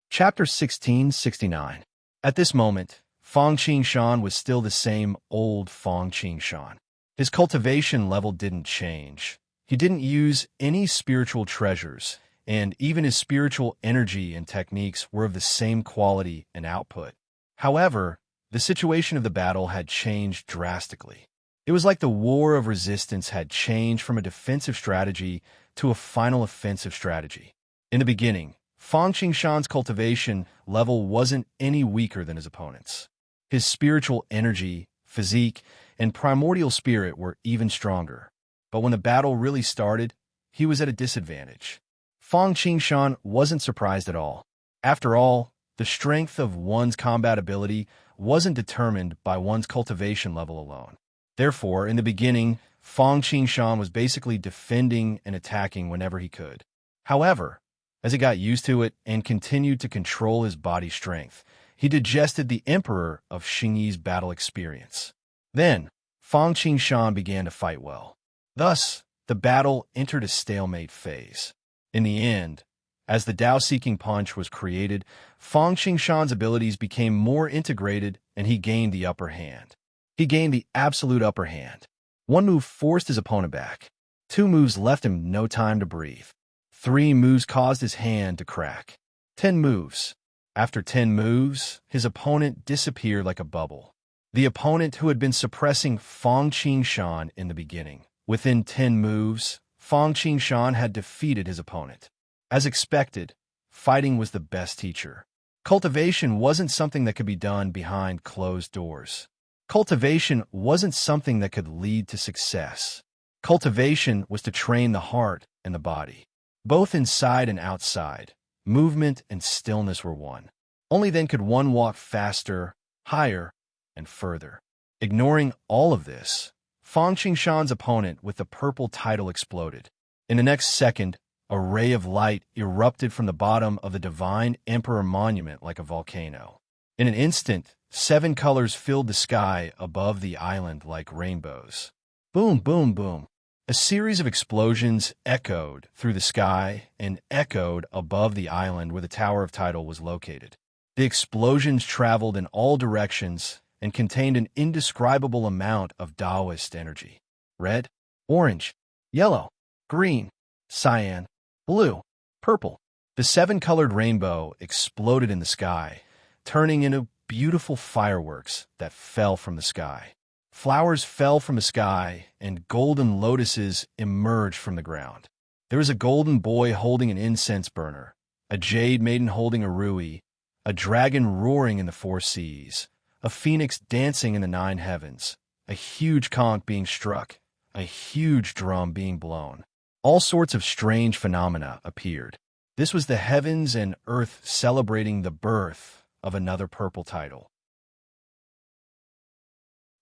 Chapter 1669. At this moment, Fang Qingshan was still the same old Fang Qingshan. His cultivation level didn't change. He didn't use any spiritual treasures, and even his spiritual energy and techniques were of the same quality and output. However, the situation of the battle had changed drastically. It was like the war of resistance had changed from a defensive strategy to a final offensive strategy. In the beginning, Fang Qingshan's cultivation level wasn't any weaker than his opponent's. His spiritual energy, physique, and primordial spirit were even stronger. But when the battle really started, he was at a disadvantage. Fang Qingshan wasn't surprised at all. After all, the strength of one's combat ability wasn't determined by one's cultivation level alone. Therefore, in the beginning, Fang Qingshan was basically defending and attacking whenever he could. However, as he got used to it and continued to control his body strength, he digested the emperor of Xingyi's battle experience. Then, Fang Qingshan began to fight well. Thus, the battle entered a stalemate phase. In the end, as the Tao-seeking punch was created, Fang Qingshan's abilities became more integrated and he gained the upper hand. He gained the absolute upper hand. 1 move forced his opponent back. 2 moves left him no time to breathe. 3 moves caused his hand to crack. 10 moves. After 10 moves, his opponent disappeared like a bubble. The opponent who had been suppressing Fang Qingshan in the beginning. Within 10 moves, Fang Qingshan had defeated his opponent. As expected, fighting was the best teacher. Cultivation wasn't something that could be done behind closed doors. Cultivation wasn't something that could lead to success. Cultivation was to train the heart and the body. Both inside and outside, movement and stillness were one. Only then could one walk faster, higher, and further. Ignoring all of this, Fang Qingshan's opponent with the purple title exploded. In the next second, a ray of light erupted from the bottom of the Divine Emperor Monument like a volcano. In an instant, 7 colors filled the sky above the island like rainbows. Boom, boom, boom. A series of explosions echoed through the sky and echoed above the island where the Tower of Title was located. The explosions traveled in all directions and contained an indescribable amount of Taoist energy. Red, orange, yellow, green, cyan, blue, purple. The seven-colored rainbow exploded in the sky, turning into beautiful fireworks that fell from the sky. Flowers fell from the sky, and golden lotuses emerged from the ground. There was a golden boy holding an incense burner, a jade maiden holding a rui, a dragon roaring in the four seas, a phoenix dancing in the nine heavens, a huge conch being struck, a huge drum being blown. All sorts of strange phenomena appeared. This was the heavens and earth celebrating the birth of another purple title.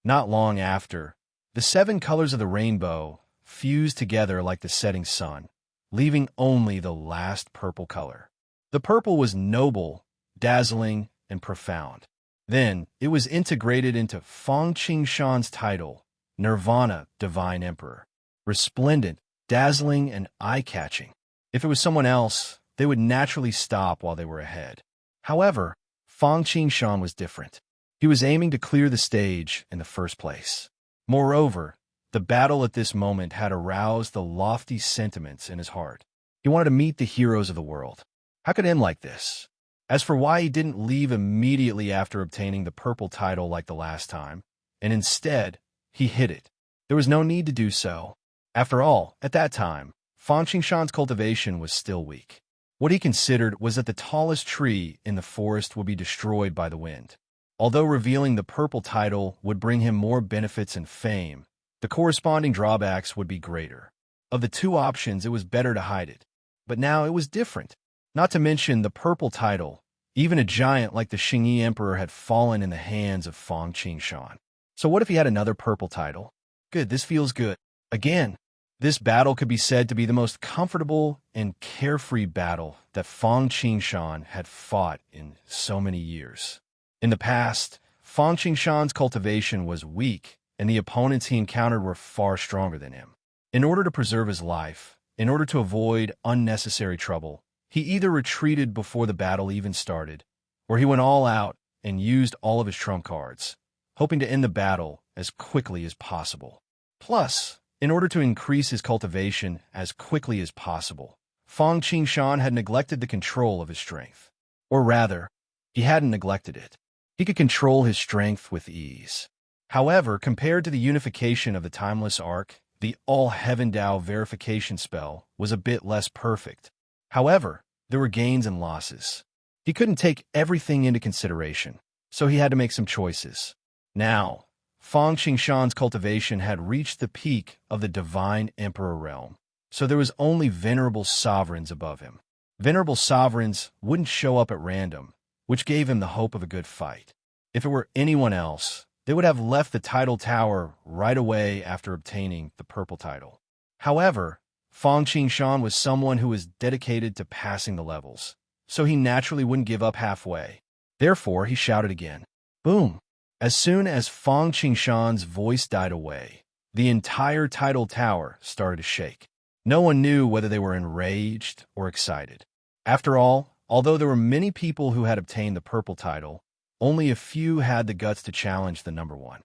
Not long after, the seven colors of the rainbow fused together like the setting sun, leaving only the last purple color. The purple was noble, dazzling, and profound. Then it was integrated into Feng Qingshan's title, Nirvana, Divine Emperor. Resplendent, dazzling, and eye-catching. If it was someone else, they would naturally stop while they were ahead. However, Feng Qingshan was different. He was aiming to clear the stage in the first place. Moreover, the battle at this moment had aroused the lofty sentiments in his heart. He wanted to meet the heroes of the world. How could it end like this? As for why he didn't leave immediately after obtaining the purple title like the last time, and instead, he hid it. There was no need to do so. After all, at that time, Feng Qingshan's cultivation was still weak. What he considered was that the tallest tree in the forest would be destroyed by the wind. Although revealing the purple title would bring him more benefits and fame, the corresponding drawbacks would be greater. Of the two options, it was better to hide it. But now it was different. Not to mention the purple title. Even a giant like the Xingyi Emperor had fallen in the hands of Feng Qingshan. So what if he had another purple title? Good, this feels good. Again, this battle could be said to be the most comfortable and carefree battle that Feng Qingshan had fought in so many years. In the past, Feng Qingshan's cultivation was weak, and the opponents he encountered were far stronger than him. In order to preserve his life, in order to avoid unnecessary trouble, he either retreated before the battle even started, or he went all out and used all of his trump cards, hoping to end the battle as quickly as possible. Plus, in order to increase his cultivation as quickly as possible, Feng Qingshan had neglected the control of his strength. Or rather, he hadn't neglected it. He could control his strength with ease. However, compared to the unification of the Timeless Arc, the All-Heaven Dao verification spell was a bit less perfect. However, there were gains and losses. He couldn't take everything into consideration, so he had to make some choices. Now, Feng Qingshan's cultivation had reached the peak of the Divine Emperor realm, so there was only venerable sovereigns above him. Venerable sovereigns wouldn't show up at random, which gave him the hope of a good fight. If it were anyone else, they would have left the title tower right away after obtaining the purple title. However, Feng Qingshan was someone who was dedicated to passing the levels, so he naturally wouldn't give up halfway. Therefore, he shouted again. Boom! As soon as Feng Qingshan's voice died away, the entire title tower started to shake. No one knew whether they were enraged or excited. After all, although there were many people who had obtained the purple title, only a few had the guts to challenge the number one.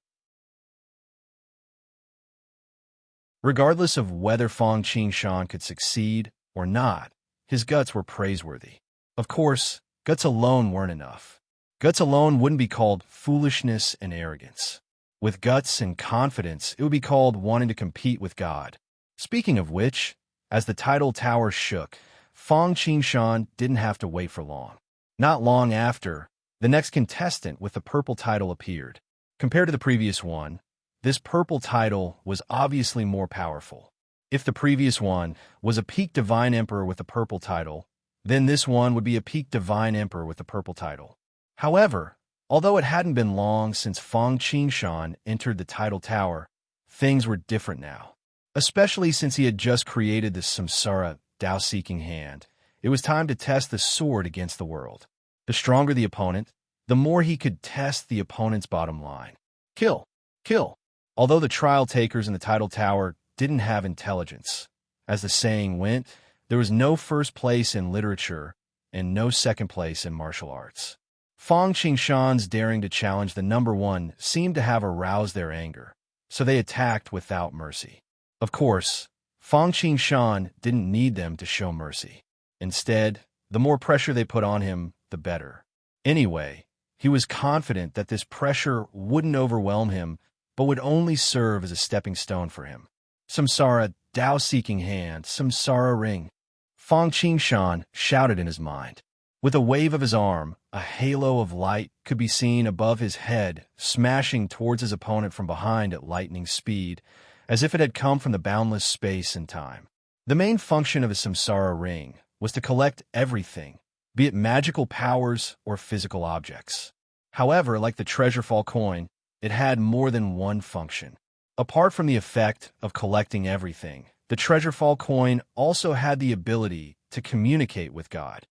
Regardless of whether Feng Qingshan could succeed or not, his guts were praiseworthy. Of course, guts alone weren't enough. Guts alone wouldn't be called foolishness and arrogance. With guts and confidence, it would be called wanting to compete with God. Speaking of which, as the title tower shook, Feng Qingshan didn't have to wait for long. Not long after, the next contestant with the purple title appeared. Compared to the previous one, this purple title was obviously more powerful. If the previous one was a peak Divine Emperor with the purple title, then this one would be a peak Divine Emperor with the purple title. However, although it hadn't been long since Feng Qingshan entered the title tower, things were different now. Especially since he had just created the Samsara Dao-seeking hand, it was time to test the sword against the world. The stronger the opponent, the more he could test the opponent's bottom line. Kill. Kill. Although the trial takers in the title tower didn't have intelligence, as the saying went, there was no first place in literature and no second place in martial arts. Feng Qingshan's daring to challenge the number one seemed to have aroused their anger, so they attacked without mercy. Of course, Fang Qingshan didn't need them to show mercy. Instead, the more pressure they put on him, the better. Anyway, he was confident that this pressure wouldn't overwhelm him, but would only serve as a stepping stone for him. Samsara, Tao-seeking hand, Samsara ring. Fang Qingshan shouted in his mind. With a wave of his arm, a halo of light could be seen above his head, smashing towards his opponent from behind at lightning speed, as if it had come from the boundless space and time. The main function of his Samsara ring was to collect everything, be it magical powers or physical objects. However, like the treasure-fall coin, it had more than one function. Apart from the effect of collecting everything, the treasure-fall coin also had the ability to communicate with God.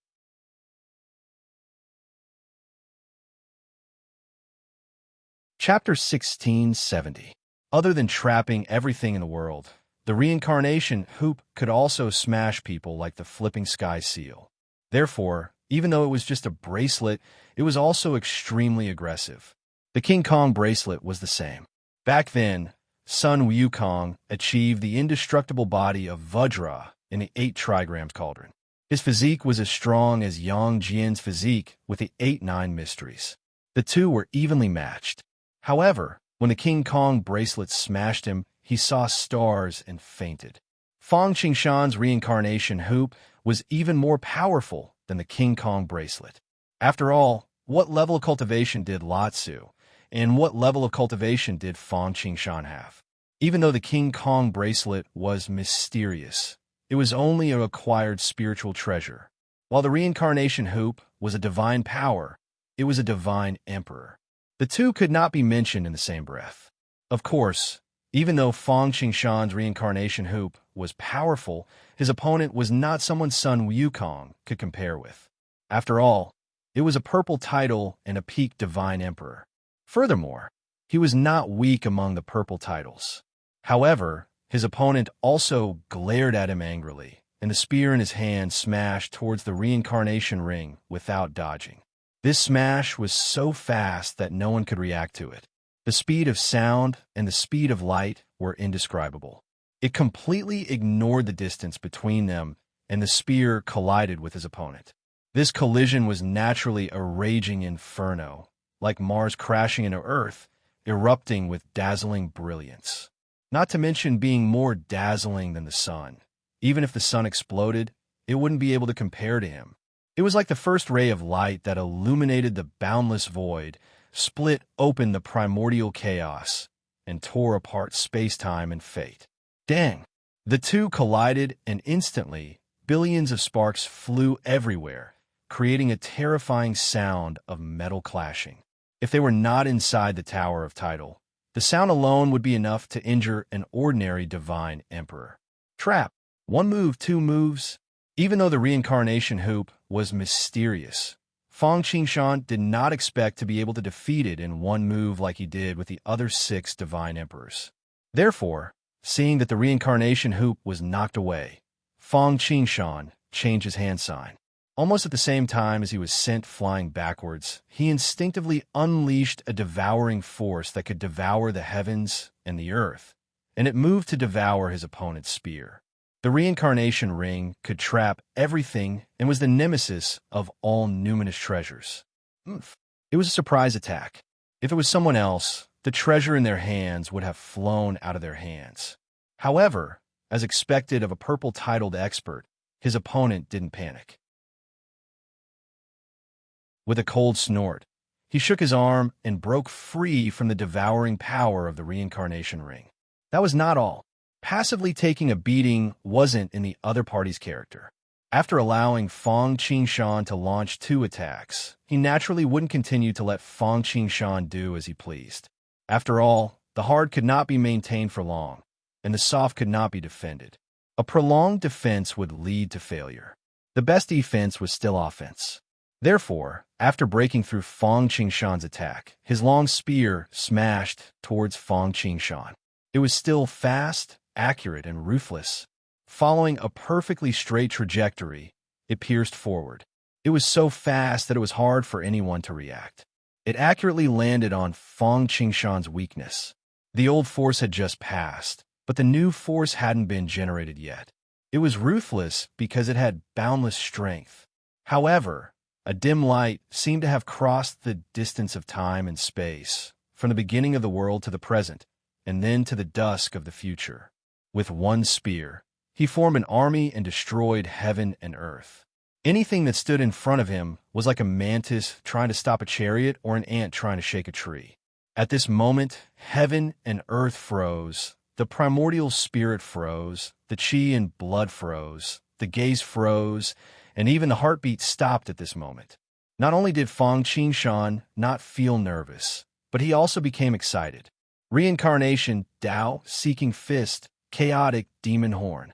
Chapter 1670. Other than trapping everything in the world, the reincarnation hoop could also smash people like the flipping sky seal. Therefore, even though it was just a bracelet, it was also extremely aggressive. The King Kong bracelet was the same. Back then, Sun Wukong achieved the indestructible body of Vajra in the 8 trigrams cauldron. His physique was as strong as Yang Jian's physique with the 8-9 mysteries. The two were evenly matched. However, when the King Kong bracelet smashed him, he saw stars and fainted. Fang Qingshan's reincarnation hoop was even more powerful than the King Kong bracelet. After all, what level of cultivation did Latsu, and what level of cultivation did Fang Qingshan have? Even though the King Kong bracelet was mysterious, it was only an acquired spiritual treasure. While the reincarnation hoop was a divine power, it was a divine emperor. The two could not be mentioned in the same breath. Of course, even though Fang Qingshan's reincarnation hoop was powerful, his opponent was not someone Sun Wukong could compare with. After all, it was a purple title and a peak divine emperor. Furthermore, he was not weak among the purple titles. However, his opponent also glared at him angrily, and the spear in his hand smashed towards the reincarnation ring without dodging. This smash was so fast that no one could react to it. The speed of sound and the speed of light were indescribable. It completely ignored the distance between them, and the spear collided with his opponent. This collision was naturally a raging inferno, like Mars crashing into Earth, erupting with dazzling brilliance. Not to mention being more dazzling than the sun. Even if the sun exploded, it wouldn't be able to compare to him. It was like the first ray of light that illuminated the boundless void, split open the primordial chaos, and tore apart space-time and fate. Dang! The two collided, and instantly, billions of sparks flew everywhere, creating a terrifying sound of metal clashing. If they were not inside the Tower of Title, the sound alone would be enough to injure an ordinary divine emperor. Trap. 1 move, 2 moves. Even though the reincarnation hoop was mysterious, Fang Qingshan did not expect to be able to defeat it in 1 move like he did with the other 6 divine emperors. Therefore, seeing that the reincarnation hoop was knocked away, Fang Qingshan changed his hand sign. Almost at the same time as he was sent flying backwards, he instinctively unleashed a devouring force that could devour the heavens and the earth, and it moved to devour his opponent's spear. The reincarnation ring could trap everything and was the nemesis of all numinous treasures. It was a surprise attack. If it was someone else, the treasure in their hands would have flown out of their hands. However, as expected of a purple-titled expert, his opponent didn't panic. With a cold snort, he shook his arm and broke free from the devouring power of the reincarnation ring. That was not all. Passively taking a beating wasn't in the other party's character. After allowing Fang Qingshan to launch 2 attacks, he naturally wouldn't continue to let Fang Qingshan do as he pleased. After all, the hard could not be maintained for long, and the soft could not be defended. A prolonged defense would lead to failure. The best defense was still offense. Therefore, after breaking through Fang Qingshan's attack, his long spear smashed towards Fang Qingshan. It was still fast, accurate, and ruthless. Following a perfectly straight trajectory, it pierced forward. It was so fast that it was hard for anyone to react. It accurately landed on Fang Qingshan's weakness. The old force had just passed, But the new force hadn't been generated yet. It was ruthless because it had boundless strength. However, a dim light seemed to have crossed the distance of time and space, from the beginning of the world to the present, and then to the dusk of the future. With one spear, he formed an army and destroyed heaven and earth. Anything that stood in front of him was like a mantis trying to stop a chariot or an ant trying to shake a tree. At this moment, heaven and earth froze, the primordial spirit froze, the chi and blood froze, the gaze froze, and even the heartbeat stopped at this moment. Not only did Fang Qingshan not feel nervous, but he also became excited. Reincarnation, Tao, Seeking Fist, Chaotic, Demon Horn.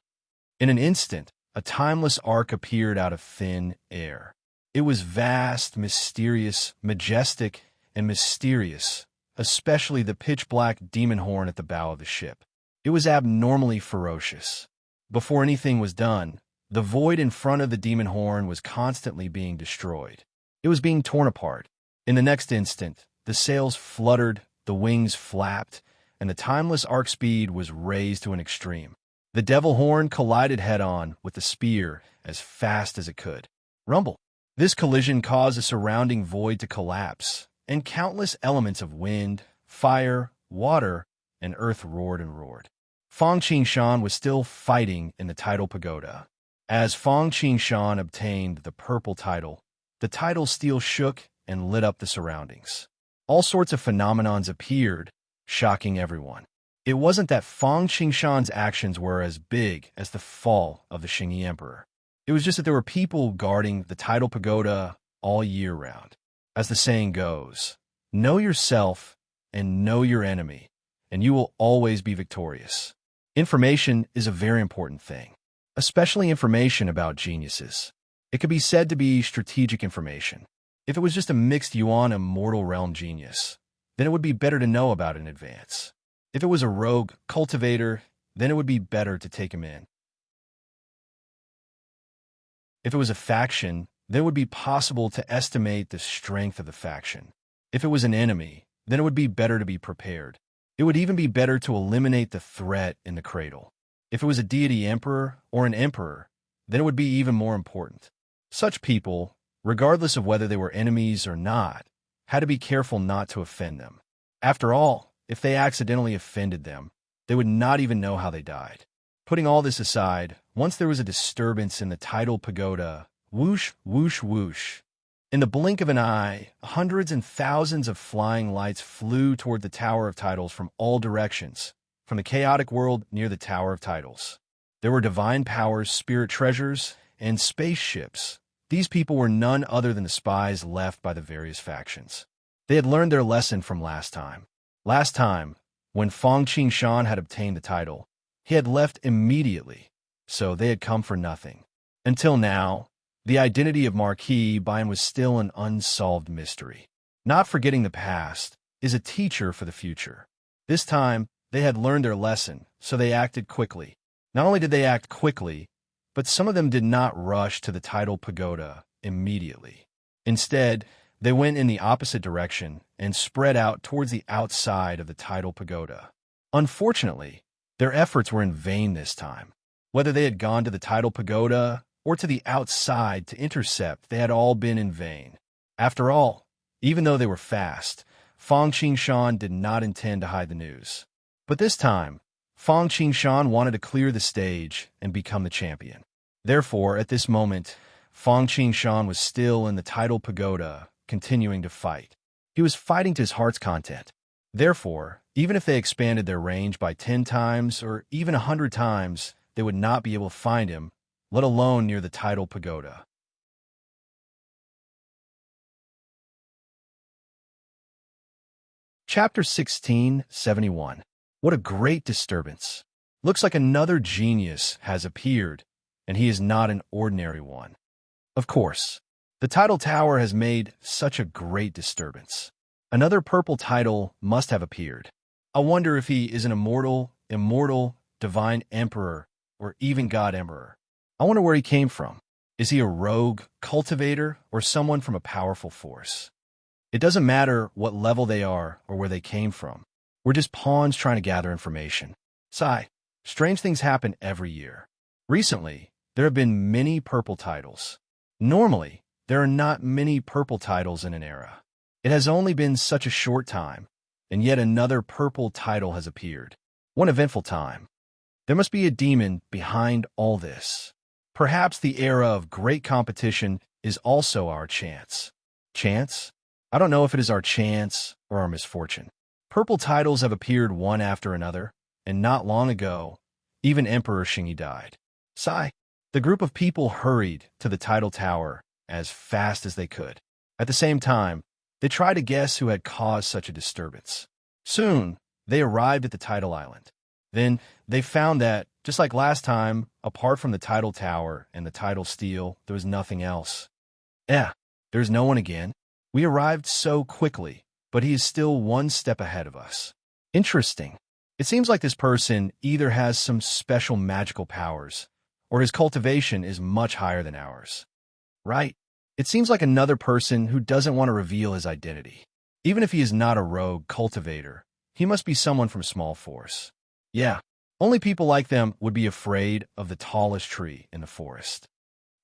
In an instant, a timeless arc appeared out of thin air. It was vast, mysterious, majestic, and mysterious, especially the pitch-black demon horn at the bow of the ship. It was abnormally ferocious. Before anything was done, the void in front of the demon horn was constantly being destroyed. It was being torn apart. In the next instant, the sails fluttered, the wings flapped, and the timeless arc speed was raised to an extreme. The devil horn collided head-on with the spear as fast as it could. Rumble. This collision caused the surrounding void to collapse, and countless elements of wind, fire, water, and earth roared and roared. Fang Qingshan was still fighting in the tidal pagoda. As Fang Qingshan obtained the purple tidal, the tidal steel shook and lit up the surroundings. All sorts of phenomenons appeared, shocking everyone. It wasn't that Fang Qingshan's actions were as big as the fall of the Xingyi Emperor. It was just that there were people guarding the tidal pagoda all year round. As the saying goes, know yourself and know your enemy, and you will always be victorious. Information is a very important thing, especially information about geniuses. It could be said to be strategic information. If it was just a mixed yuan immortal realm genius, then it would be better to know about it in advance. If it was a rogue cultivator, then it would be better to take him in. If it was a faction, then it would be possible to estimate the strength of the faction. If it was an enemy, then it would be better to be prepared. It would even be better to eliminate the threat in the cradle. If it was a deity emperor or an emperor, then it would be even more important. Such people, regardless of whether they were enemies or not, had to be careful not to offend them. After all, if they accidentally offended them, they would not even know how they died. Putting all this aside, once there was a disturbance in the tidal pagoda, whoosh, whoosh, whoosh. In the blink of an eye, hundreds and thousands of flying lights flew toward the Tower of Titles from all directions, from the chaotic world near the Tower of Titles. There were divine powers, spirit treasures, and spaceships. These people were none other than the spies left by the various factions. They had learned their lesson from last time. Last time, when Fang Qingshan had obtained the title, he had left immediately, so they had come for nothing. Until now, the identity of Marquis Bian was still an unsolved mystery. Not forgetting the past is a teacher for the future. This time, they had learned their lesson, so they acted quickly. Not only did they act quickly, but some of them did not rush to the tidal pagoda immediately. Instead, they went in the opposite direction and spread out towards the outside of the tidal pagoda. Unfortunately, their efforts were in vain this time. Whether they had gone to the tidal pagoda or to the outside to intercept, they had all been in vain. After all, even though they were fast, Fang Qingshan did not intend to hide the news. But this time, Fang Qingshan wanted to clear the stage and become the champion. Therefore, at this moment, Fang Qingshan was still in the tidal pagoda, continuing to fight. He was fighting to his heart's content. Therefore, even if they expanded their range by 10 times or even 100 times, they would not be able to find him, let alone near the tidal pagoda. Chapter 1671. What a great disturbance. Looks like another genius has appeared, and he is not an ordinary one. Of course, the tidal tower has made such a great disturbance. Another purple tidal must have appeared. I wonder if he is an immortal, divine emperor, or even god emperor. I wonder where he came from. Is he a rogue, cultivator, or someone from a powerful force? It doesn't matter what level they are or where they came from. We're just pawns trying to gather information. Sigh. Strange things happen every year. Recently, there have been many purple titles. Normally, there are not many purple titles in an era. It has only been such a short time, and yet another purple title has appeared. One eventful time. There must be a demon behind all this. Perhaps the era of great competition is also our chance. Chance? I don't know if it is our chance or our misfortune. Purple titles have appeared one after another, and not long ago, even Emperor Shingi died. Sigh. The group of people hurried to the title tower as fast as they could. At the same time, they tried to guess who had caused such a disturbance. Soon, they arrived at the title island. Then, they found that, just like last time, apart from the title tower and the title steel, there was nothing else. There's no one again. We arrived so quickly, but he is still one step ahead of us. Interesting. It seems like this person either has some special magical powers, or his cultivation is much higher than ours. Right? It seems like another person who doesn't want to reveal his identity. Even if he is not a rogue cultivator, he must be someone from small force. Yeah, only people like them would be afraid of the tallest tree in the forest.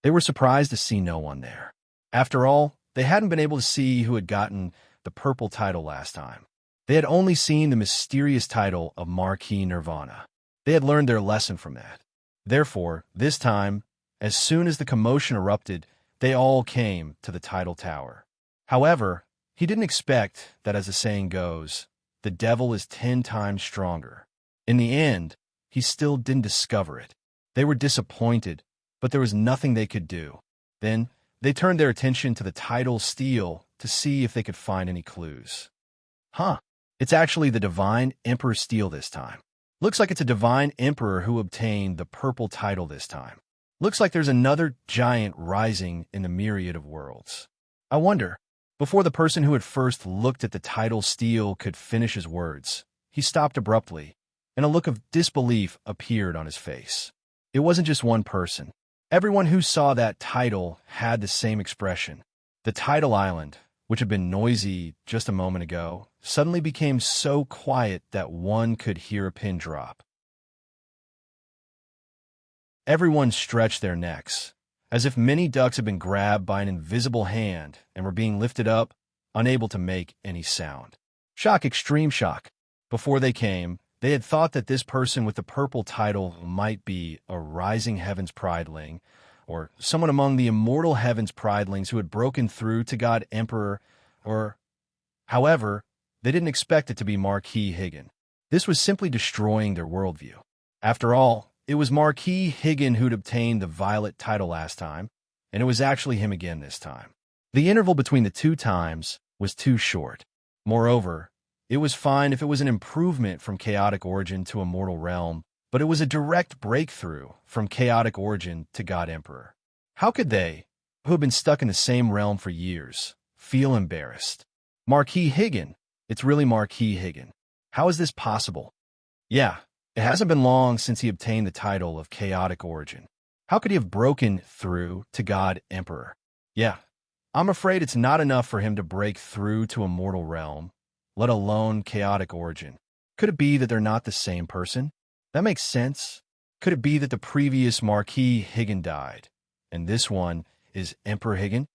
They were surprised to see no one there. After all, they hadn't been able to see who had gotten the purple title last time. They had only seen the mysterious title of Marquis Nirvana. They had learned their lesson from that. Therefore, this time, as soon as the commotion erupted, they all came to the title tower. However, he didn't expect that, as the saying goes, the devil is 10 times stronger. In the end, he still didn't discover it. They were disappointed, but there was nothing they could do. Then, they turned their attention to the title steel to see if they could find any clues. It's actually the Divine Emperor Steel this time. Looks like it's a Divine Emperor who obtained the purple title this time. Looks like there's another giant rising in the myriad of worlds. I wonder, before the person who had first looked at the title steel could finish his words, he stopped abruptly, and a look of disbelief appeared on his face. It wasn't just one person. Everyone who saw that title had the same expression. The title island, which had been noisy just a moment ago, suddenly became so quiet that one could hear a pin drop. Everyone stretched their necks, as if many ducks had been grabbed by an invisible hand and were being lifted up, unable to make any sound. Shock, extreme shock. Before they came, they had thought that this person with the purple title might be a rising heavens prideling, or someone among the immortal heavens pridelings who had broken through to God Emperor, However, they didn't expect it to be Marquis Higgin. This was simply destroying their worldview. After all, it was Marquis Higgin who'd obtained the violet title last time, and it was actually him again this time. The interval between the two times was too short. Moreover, it was fine if it was an improvement from chaotic origin to immortal realm, but it was a direct breakthrough from chaotic origin to God Emperor. How could they, who had been stuck in the same realm for years, feel embarrassed? Marquis Higgin. It's really Marquis Higgin. How is this possible? Yeah, it hasn't been long since he obtained the title of chaotic origin. How could he have broken through to God Emperor? Yeah, I'm afraid it's not enough for him to break through to immortal realm, let alone chaotic origin. Could it be that they're not the same person? That makes sense. Could it be that the previous Marquis Higgin died, and this one is Emperor Higgin?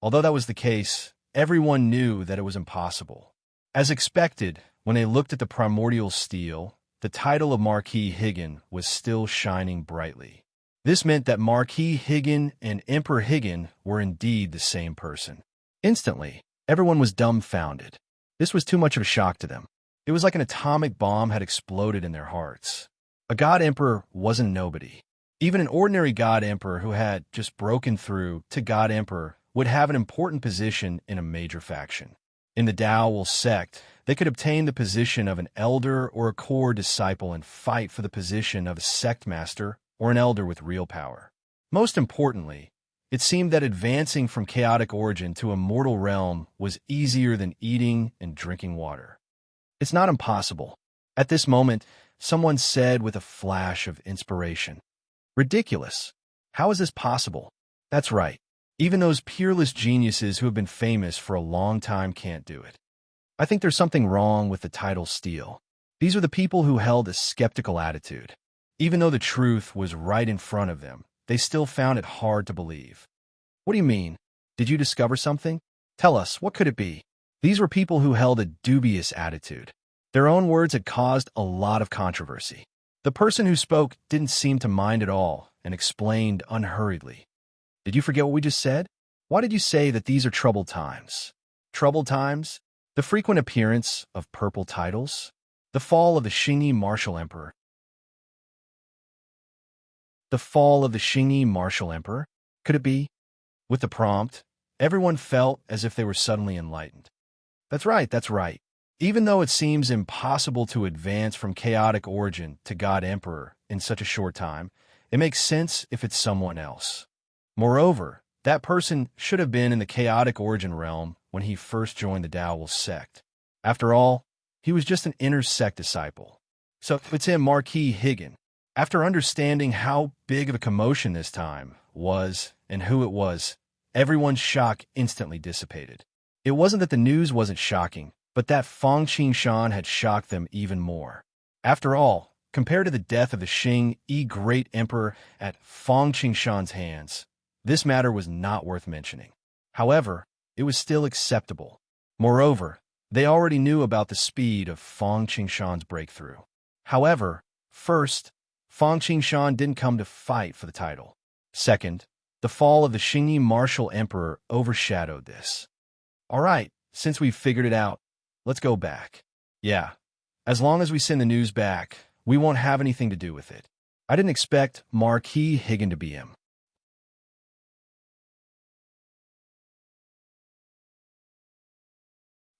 Although that was the case, everyone knew that it was impossible. As expected, when they looked at the primordial steel, the title of Marquis Higgin was still shining brightly. This meant that Marquis Higgin and Emperor Higgin were indeed the same person. Instantly, everyone was dumbfounded. This was too much of a shock to them. It was like an atomic bomb had exploded in their hearts. A God Emperor wasn't nobody. Even an ordinary God Emperor who had just broken through to God Emperor would have an important position in a major faction. In the Daoul sect, they could obtain the position of an elder or a core disciple and fight for the position of a sect master or an elder with real power. Most importantly, it seemed that advancing from chaotic origin to a mortal realm was easier than eating and drinking water. It's not impossible. At this moment, someone said with a flash of inspiration, "Ridiculous. How is this possible?" That's right. Even those peerless geniuses who have been famous for a long time can't do it. I think there's something wrong with the title steel. These are the people who held a skeptical attitude. Even though the truth was right in front of them, they still found it hard to believe. What do you mean? Did you discover something? Tell us, what could it be? These were people who held a dubious attitude. Their own words had caused a lot of controversy. The person who spoke didn't seem to mind at all and explained unhurriedly. Did you forget what we just said? Why did you say that these are troubled times? Troubled times? The frequent appearance of purple titles? The fall of the Qingyi martial emperor? The fall of the Qingyi martial emperor? Could it be? With the prompt, everyone felt as if they were suddenly enlightened. That's right, that's right. Even though it seems impossible to advance from chaotic origin to God Emperor in such a short time, it makes sense if it's someone else. Moreover, that person should have been in the chaotic origin realm when he first joined the Dao sect. After all, he was just an inner sect disciple. So it's him, Marquis Higgin. After understanding how big of a commotion this time was and who it was, everyone's shock instantly dissipated. It wasn't that the news wasn't shocking, but that Fang Qingshan had shocked them even more. After all, compared to the death of the Qing Great Emperor at Fang Qingshan's hands, this matter was not worth mentioning. However, it was still acceptable. Moreover, they already knew about the speed of Fang Qingshan's breakthrough. However, first, Fang Qingshan didn't come to fight for the title. Second, the fall of the Qingyi martial emperor overshadowed this. All right, since we've figured it out, let's go back. Yeah, as long as we send the news back, we won't have anything to do with it. I didn't expect Marquis Higgin to be him.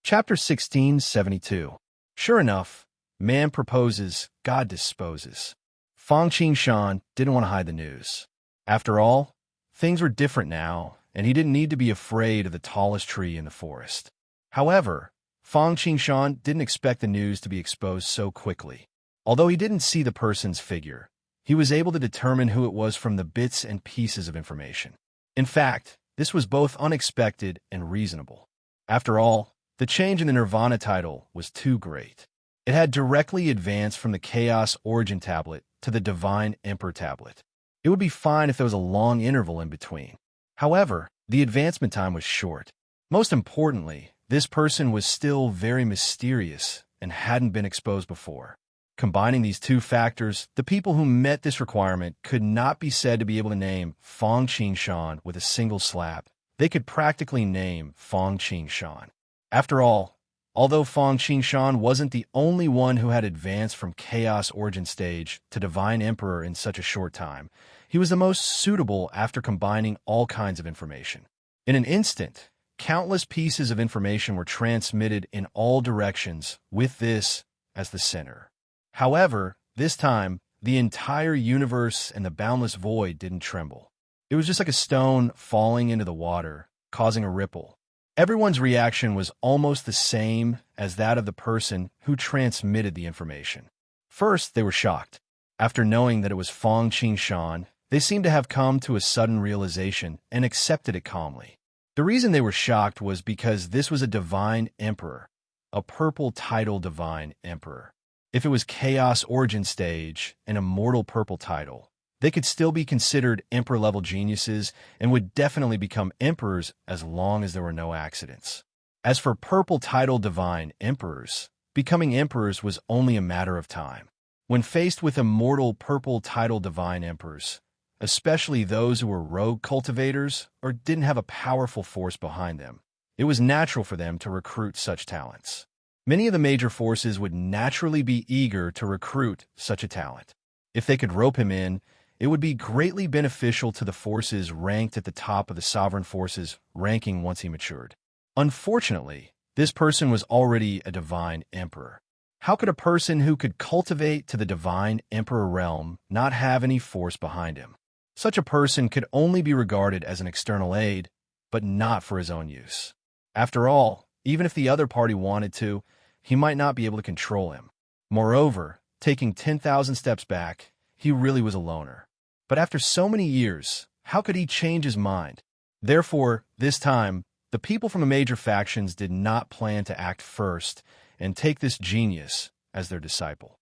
Chapter 1672. Sure enough, man proposes, God disposes. Fang Qingshan didn't want to hide the news. After all, things were different now, and he didn't need to be afraid of the tallest tree in the forest. However, Fang Qingshan didn't expect the news to be exposed so quickly. Although he didn't see the person's figure, he was able to determine who it was from the bits and pieces of information. In fact, this was both unexpected and reasonable. After all, the change in the Nirvana title was too great. It had directly advanced from the Chaos Origin tablet to the Divine Emperor tablet. It would be fine if there was a long interval in between. However, the advancement time was short. Most importantly, this person was still very mysterious and hadn't been exposed before. Combining these two factors, the people who met this requirement could not be said to be able to name Fang Qingshan with a single slap. They could practically name Fang Qingshan. After all, although Fang Qingshan wasn't the only one who had advanced from Chaos Origin stage to Divine Emperor in such a short time, he was the most suitable after combining all kinds of information. In an instant, countless pieces of information were transmitted in all directions with this as the center. However, this time, the entire universe and the boundless void didn't tremble. It was just like a stone falling into the water, causing a ripple. Everyone's reaction was almost the same as that of the person who transmitted the information. First, they were shocked. After knowing that it was Fang Qingshan, they seemed to have come to a sudden realization and accepted it calmly. The reason they were shocked was because this was a divine emperor, a purple title divine emperor. If it was Chaos Origin stage, an immortal purple title, they could still be considered emperor-level geniuses and would definitely become emperors as long as there were no accidents. As for purple title divine emperors, becoming emperors was only a matter of time. When faced with immortal purple title divine emperors, especially those who were rogue cultivators or didn't have a powerful force behind them, it was natural for them to recruit such talents. Many of the major forces would naturally be eager to recruit such a talent. If they could rope him in, it would be greatly beneficial to the forces ranked at the top of the sovereign forces ranking once he matured. Unfortunately, this person was already a divine emperor. How could a person who could cultivate to the divine emperor realm not have any force behind him? Such a person could only be regarded as an external aid, but not for his own use. After all, even if the other party wanted to, he might not be able to control him. Moreover, taking 10,000 steps back, he really was a loner. But after so many years, how could he change his mind? Therefore, this time, the people from the major factions did not plan to act first and take this genius as their disciple.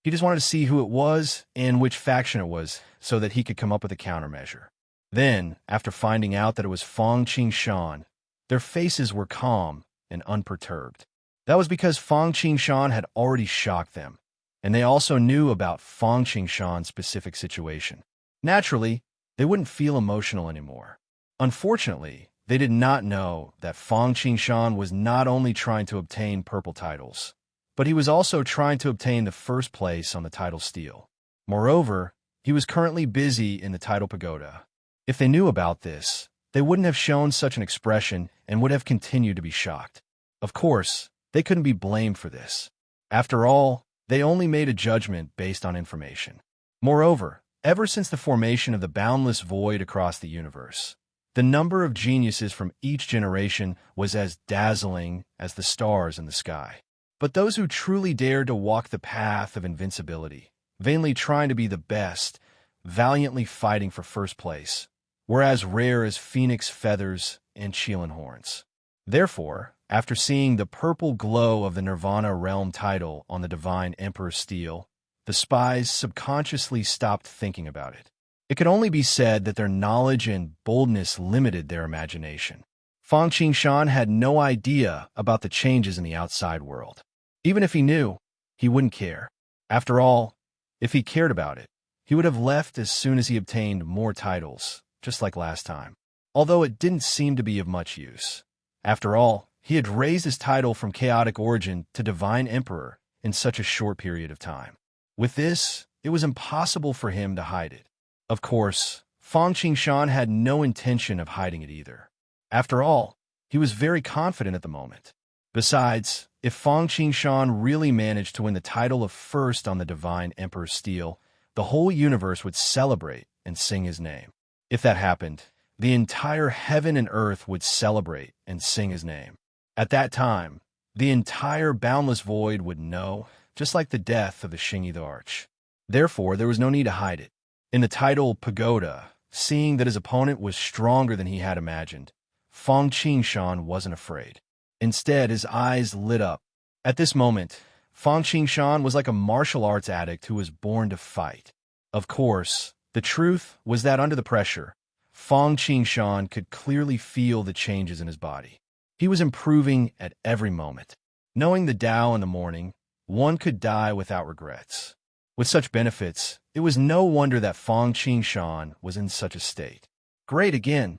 He just wanted to see who it was and which faction it was so that he could come up with a countermeasure. Then, after finding out that it was Fang Qingshan, their faces were calm and unperturbed. That was because Fang Qingshan had already shocked them, and they also knew about Fang Qingshan's specific situation. Naturally, they wouldn't feel emotional anymore. Unfortunately, they did not know that Fang Qingshan was not only trying to obtain purple titles, but he was also trying to obtain the first place on the title stele. Moreover, he was currently busy in the title pagoda. If they knew about this, they wouldn't have shown such an expression and would have continued to be shocked. Of course, they couldn't be blamed for this. After all, they only made a judgment based on information. Moreover, ever since the formation of the boundless void across the universe, the number of geniuses from each generation was as dazzling as the stars in the sky. But those who truly dared to walk the path of invincibility, vainly trying to be the best, valiantly fighting for first place, were as rare as phoenix feathers and Qilin horns. Therefore, after seeing the purple glow of the Nirvana realm title on the Divine Emperor's stele, the spies subconsciously stopped thinking about it. It could only be said that their knowledge and boldness limited their imagination. Fang Qingshan had no idea about the changes in the outside world. Even if he knew, he wouldn't care. After all, if he cared about it, he would have left as soon as he obtained more titles, just like last time. Although it didn't seem to be of much use. After all, he had raised his title from chaotic origin to Divine Emperor in such a short period of time. With this, it was impossible for him to hide it. Of course, Fang Qingshan had no intention of hiding it either. After all, he was very confident at the moment. Besides, if Fang Qingshan really managed to win the title of first on the Divine Emperor's stele, the whole universe would celebrate and sing his name. If that happened, the entire heaven and earth would celebrate and sing his name. At that time, the entire boundless void would know, just like the death of the Xingyi the Arch. Therefore, there was no need to hide it. In the title Pagoda, seeing that his opponent was stronger than he had imagined, Fang Qingshan wasn't afraid. Instead, his eyes lit up. At this moment, Fang Qingshan was like a martial arts addict who was born to fight. Of course, the truth was that under the pressure, Fang Qingshan could clearly feel the changes in his body. He was improving at every moment. Knowing the Tao in the morning, one could die without regrets. With such benefits, it was no wonder that Fang Qingshan was in such a state. Great again!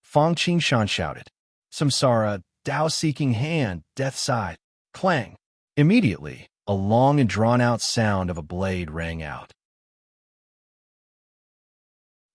Fang Qingshan shouted. Samsara, Tao-seeking hand, death side. Clang! Immediately, a long and drawn-out sound of a blade rang out.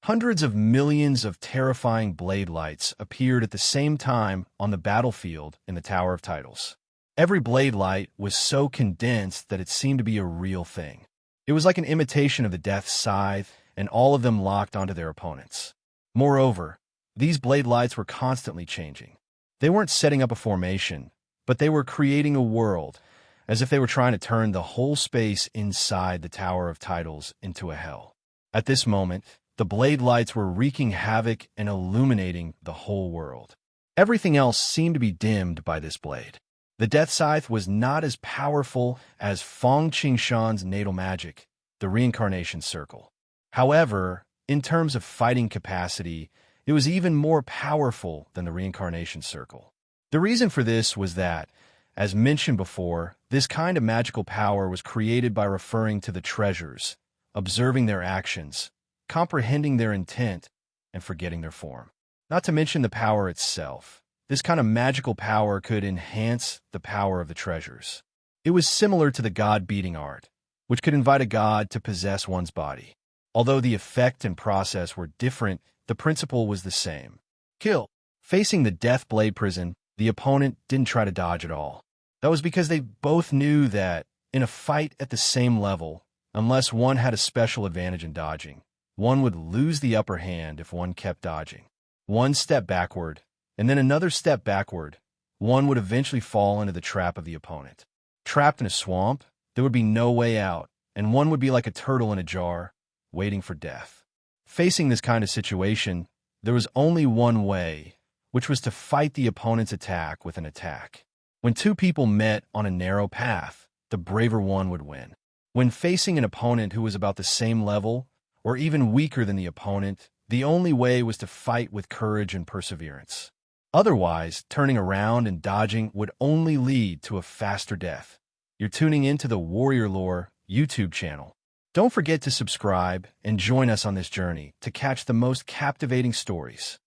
Hundreds of millions of terrifying blade lights appeared at the same time on the battlefield in the Tower of Titles. Every blade light was so condensed that it seemed to be a real thing. It was like an imitation of the Death Scythe, and all of them locked onto their opponents. Moreover, these blade lights were constantly changing. They weren't setting up a formation, but they were creating a world, as if they were trying to turn the whole space inside the Tower of Titles into a hell. At this moment, the blade lights were wreaking havoc and illuminating the whole world. Everything else seemed to be dimmed by this blade. The Death Scythe was not as powerful as Fang Qingshan's natal magic, the Reincarnation Circle. However, in terms of fighting capacity, it was even more powerful than the Reincarnation Circle. The reason for this was that, as mentioned before, this kind of magical power was created by referring to the treasures, observing their actions, comprehending their intent, and forgetting their form. Not to mention the power itself. This kind of magical power could enhance the power of the treasures. It was similar to the god-beating art, which could invite a god to possess one's body. Although the effect and process were different, the principle was the same. Kill. Facing the Death Blade prison, the opponent didn't try to dodge at all. That was because they both knew that, in a fight at the same level, unless one had a special advantage in dodging, one would lose the upper hand if one kept dodging. One step backward, and then another step backward, one would eventually fall into the trap of the opponent. Trapped in a swamp, there would be no way out, and one would be like a turtle in a jar, waiting for death. Facing this kind of situation, there was only one way, which was to fight the opponent's attack with an attack. When two people met on a narrow path, the braver one would win. When facing an opponent who was about the same level, or even weaker than the opponent, the only way was to fight with courage and perseverance. Otherwise, turning around and dodging would only lead to a faster death. You're tuning into the Warrior Lore YouTube channel. Don't forget to subscribe and join us on this journey to catch the most captivating stories.